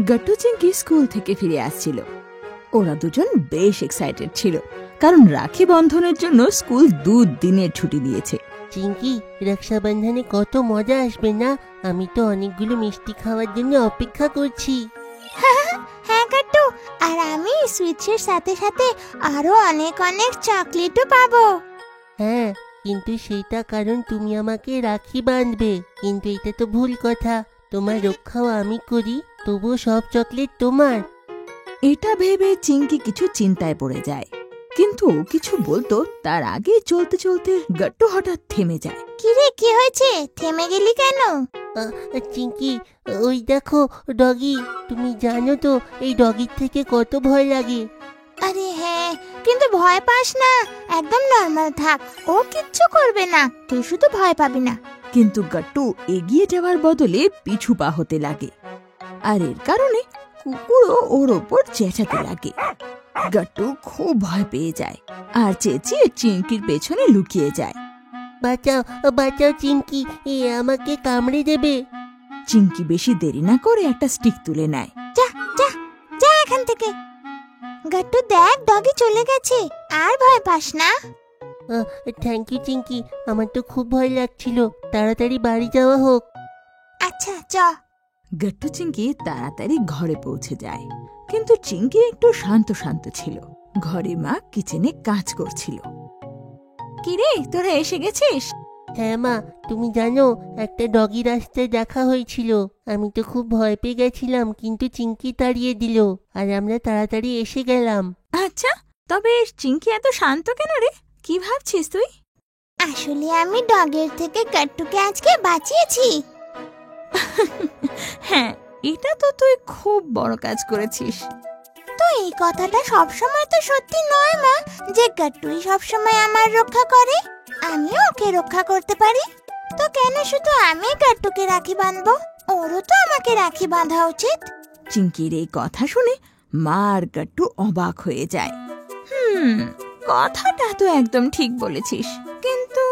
গাট্টু চিংকি স্কুল থেকে ফিরে আসছিল। ওরা দুজন বেশ এক্সাইটেড ছিল, কারণ রাখি বন্ধনের জন্য স্কুল 2 দিনের ছুটি দিয়েছে। চিঙ্কি, রক্ষাবন্ধনে কত মজা আসবে না? আমি তো অনেকগুলো মিষ্টি খাওয়ার জন্য অপেক্ষা করছি। হ্যাঁ গাট্টু, আর আমি সুইটসের সাথে সাথে আরো অনেক অনেক চকলেটও পাবো। হ্যাঁ, কিন্তু সেইটা কারণ তুমি আমাকে রাখি বাঁধবে। কিন্তু এটা তো ভুল কথা, তোমার রক্ষাও আমি করি, তবুও সব চকলেট তোমার। এটা ভেবে চিংকি কিছু চিন্তায় পড়ে যায়, কিন্তু ও কিছু বলতো তার আগে চলতে চলতে গাট্টু হঠাৎ থেমে যায়। কিরে, কি হয়েছে? থেমে গেলি কেন? চিঙ্কি, ওই দেখো ডগি। তুমি জানো তো এই ডগির থেকে কত ভয় লাগে। আরে হ্যাঁ, কিন্তু ভয় পাস না, একদম নর্মাল থাক, ও কিচ্ছু করবে না, তুই শুধু ভয় পাবি না। কিন্তু গাট্টু এগিয়ে যাওয়ার বদলে পিছু পা হতে লাগে, আর এর কারণে কুকুরও ওর ওপর চেঁচাতে লাগে। গাট্টু খুব ভয় পেয়ে যায় আর চেঁচিয়ে চিংকির পেছনে লুকিয়ে যায়। বাঁচাও, বাঁচাও চিঙ্কি, এ আমাকে কামড়ে দেবে। চিংকি বেশি দেরি না করে একটা স্টিক তুলে নেয়। যা যা যা এখান থেকে। গাট্টু দেখ, ডগি চলে গেছে, আর ভয় পাস না। থ্যাংক ইউ চিঙ্কি, আমার তো খুব ভয় লাগছিল, তাড়াতাড়ি বাড়ি যাওয়া হোক। আচ্ছা চ। গাট্টু চিংকি তাড়াতাড়ি ঘরে পৌঁছে যায়, কিন্তু চিংকি একটু শান্ত শান্ত ছিল। ঘরে মা কিচেনে কাজ করছিল। কিরে, তোরা এসে গেছিস? হ্যাঁ মা, তুমি জানো একটা ডগি রাস্তায় দেখা হয়েছিল। আমি তো খুব ভয় পেয়ে গেছিলাম, কিন্তু চিঙ্কি তাড়িয়ে দিল, আর আমরা তাড়াতাড়ি এসে গেলাম। আচ্ছা, তবে চিংকি এত শান্ত কেন রে? কি ভাবছিস তুই? আসলে আমি ডগের থেকে গাট্টুকে আজকে বাঁচিয়েছি। হ্যাঁ, এটা তো তুই খুব বড় কাজ করেছিস। তো এই কথাটা সবসময় তো সত্যি নয় মা, যে গাট্টুই সবসময় আমার রক্ষা করে, আমিও ওকে রক্ষা করতে পারি। তো কেন শুধু আমি গাট্টুকে রাখি বাঁধবো? ওরও তো আমাকে রাখি বাঁধা উচিত। চিংকির এই কথা শুনে মা আর গাট্টু অবাক হয়ে যায়। কথাটা তো একদম ঠিক বলেছিস, কিন্তু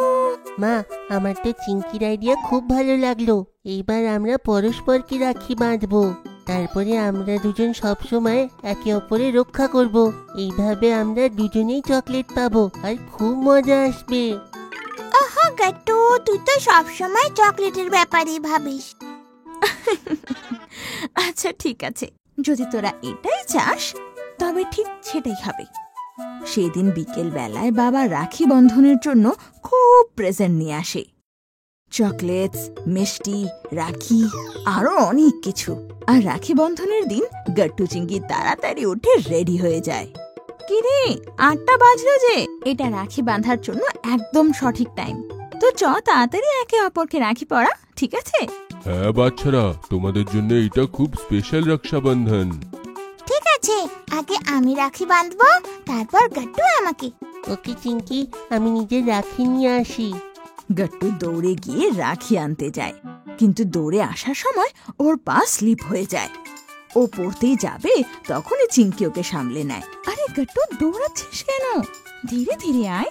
মা, আমার তো চিঙ্কির আইডিয়া খুব ভালো লাগলো। এইবার আমরা পরস্পরকে রাখি বাঁধবো, তারপরে আমরা দুজন সবসময় একে অপরের রক্ষা করব। এইভাবে আমরা দুজনেই চকলেট পাবো আর খুব মজা আসবে। ওহো গাট্টু, তুই তো সবসময় চকলেটের ব্যাপারেই ভাবিস। আচ্ছা ঠিক আছে, যদি তোরা এটাই চাস তবে ঠিক সেটাই হবে। সেদিন বিকেল বেলায় বাবা রাখি বন্ধনের জন্য খুব প্রেজেন্ট নিয়ে আসে। চকলেটস, মিষ্টি, রাখি, আরো অনেক কিছু। আর রাখি বন্ধনের দিন গাট্টু চিংকি তাড়াতাড়ি উঠে রেডি হয়ে যায়। কিরে, 8টা বাজলো যে, এটা রাখি বাঁধার জন্য একদম সঠিক টাইম। তো চ তাড়াতাড়ি একে অপরকে রাখি পরা, ঠিক আছে? হ্যাঁ বাচ্চারা, তোমাদের জন্য এটা খুব স্পেশাল রক্ষাবন্ধন। ঠিক আছে, আগে আমি রাখি বাঁধবো, তারপর গাট্টু আমাকে। ওকে চিঙ্কি, আমি নিজের রাখি নিয়ে আসি। গাট্টু দৌড়ে গিয়ে রাখি আনতে যায়, কিন্তু দৌড়ে আসার সময় ওর পা স্লিপ হয়ে যায়। ও পড়তেই যাবে, তখনই চিংকি ওকে সামলে নেয়। আরে গাট্টু, দৌড়াচ্ছিস কেন? ধীরে ধীরে আয়।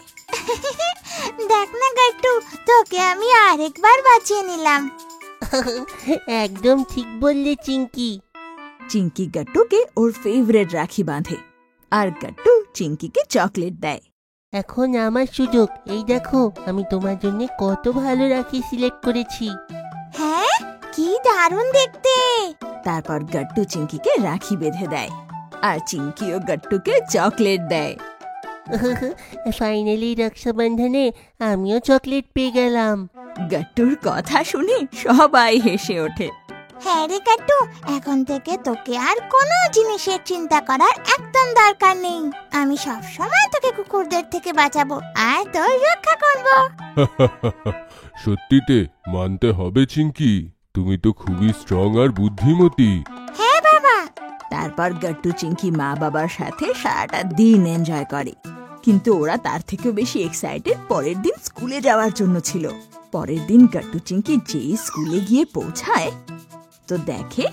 দেখ না গাট্টু, তোকে আমি আরেকবার বাঁচিয়ে নিলাম। একদম ঠিক বললে চিঙ্কি। চিংকি গাট্টুকে ওর ফেভারিট রাখি বাঁধে, আর গাট্টু চিংকিকে চকলেট দেয়। এখন আমার সুযোগ। এই দেখো, আমি তোমার জন্য কত ভালো রাখি সিলেক্ট করেছি। হ্যাঁ, কি দারুণ দেখতে। তারপর গাট্টু চিংকিকে রাখি বেঁধে দেয়, আর চিংকিও গাট্টুকে চকলেট দেয়। ফাইনালি রক্ষাবন্ধনে আমিও চকলেট পেয়ে গেলাম। গাট্টুর কথা শুনে সবাই হেসে ওঠে। হ্যাঁ রে গাট্টু, এখন থেকে তোকে আর কোনো জিনিসের চিন্তা করার একদম দরকার নেই। আমি সব সময় তোকে কুকুরদের থেকে বাঁচাবো আর তোর রক্ষা করব। সত্যিতে মানতে হবে চিংকি, তুমি তো খুবই স্ট্রং আর বুদ্ধিমতী। হ্যাঁ বাবা। তারপর গাট্টু চিংকি মা বাবার সাথে সারাটা দিন এনজয় করে, কিন্তু ওরা তার থেকেও বেশি এক্সাইটেড পরের দিন স্কুলে যাওয়ার জন্য ছিল। পরের দিন গাট্টু চিংকি যেই স্কুলে গিয়ে পৌঁছায়, তো দেখে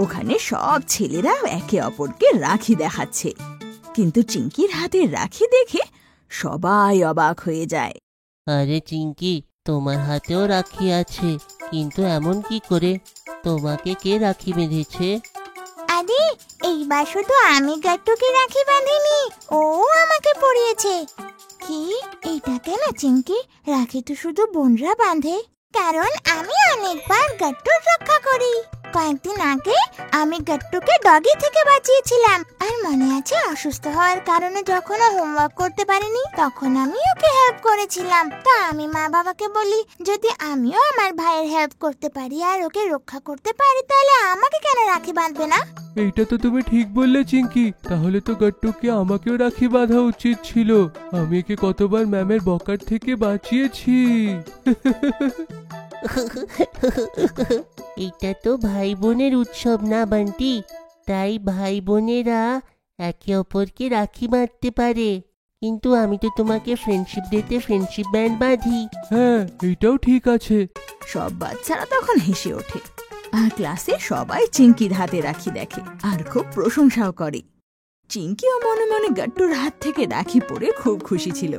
ওখানে সব ছেলেরা একে অপরকে রাখি দেখাচ্ছে। কিন্তু চিঙ্কির হাতে রাখি দেখে সবাই অবাক হয়ে যায়। আরে চিঙ্কি, তোমার হাতেও রাখি আছে, কিন্তু এমন কি করে? তোমাকে কে রাখি বেঁধেছে? আরে এইবার শুধু আমি গাট্টুকে রাখি বাঁধিনি, ও আমাকে পরিয়েছে। কি এটা কেন চিঙ্কি? রাখি তো শুধু বোনরা বাঁধে। কারণ আমি অনেকবার গাট্টুর রক্ষা করি। কয়েকদিন আগে আমি গাট্টুকে ডগি থেকে বাঁচিয়েছিলাম। আর মনে আছে অসুস্থ হওয়ার কারণে যখন ও হোমওয়ার্ক করতে পারেনি, তখন আমি ওকে হেল্প করেছিলাম। তো আমি মা বাবাকে বলি, যদি আমিও আমার ভাইয়ের হেল্প করতে পারি আর ওকে রক্ষা করতে পারি, তাহলে আমাকে কেন রাখি বাঁধবে না? এইটা তো তুমি ঠিক বললে চিঙ্কি। তাহলে তো গাট্টুকে আমাকেও রাখি বাঁধা উচিত ছিল। আমি একে কতবার ম্যামের বকার থেকে বাঁচিয়েছি। এটা তো ভাই বোনের উৎসব না বান্টি, তাই ভাই বোনেরা একে অপরকে রাখি বাঁধতে পারে। কিন্তু আমি তো তোমাকে ফ্রেন্ডশিপ ডেতে ফ্রেন্ডশিপ ব্যান্ড বাঁধি। হ্যাঁ, এইটাও ঠিক আছে। সব বাচ্চারা তখন হেসে ওঠে আর ক্লাসে সবাই চিঙ্কির হাতে রাখি দেখে আর খুব প্রশংসাও করে। চিঙ্কিও মনে মনে গাট্টুর হাত থেকে রাখি পরে খুব খুশি ছিল।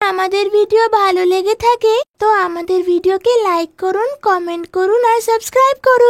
আমাদের ভিডিও ভালো লেগে থাকে তো আমাদের ভিডিওকে লাইক করুন, কমেন্ট করুন আর সাবস্ক্রাইব করুন।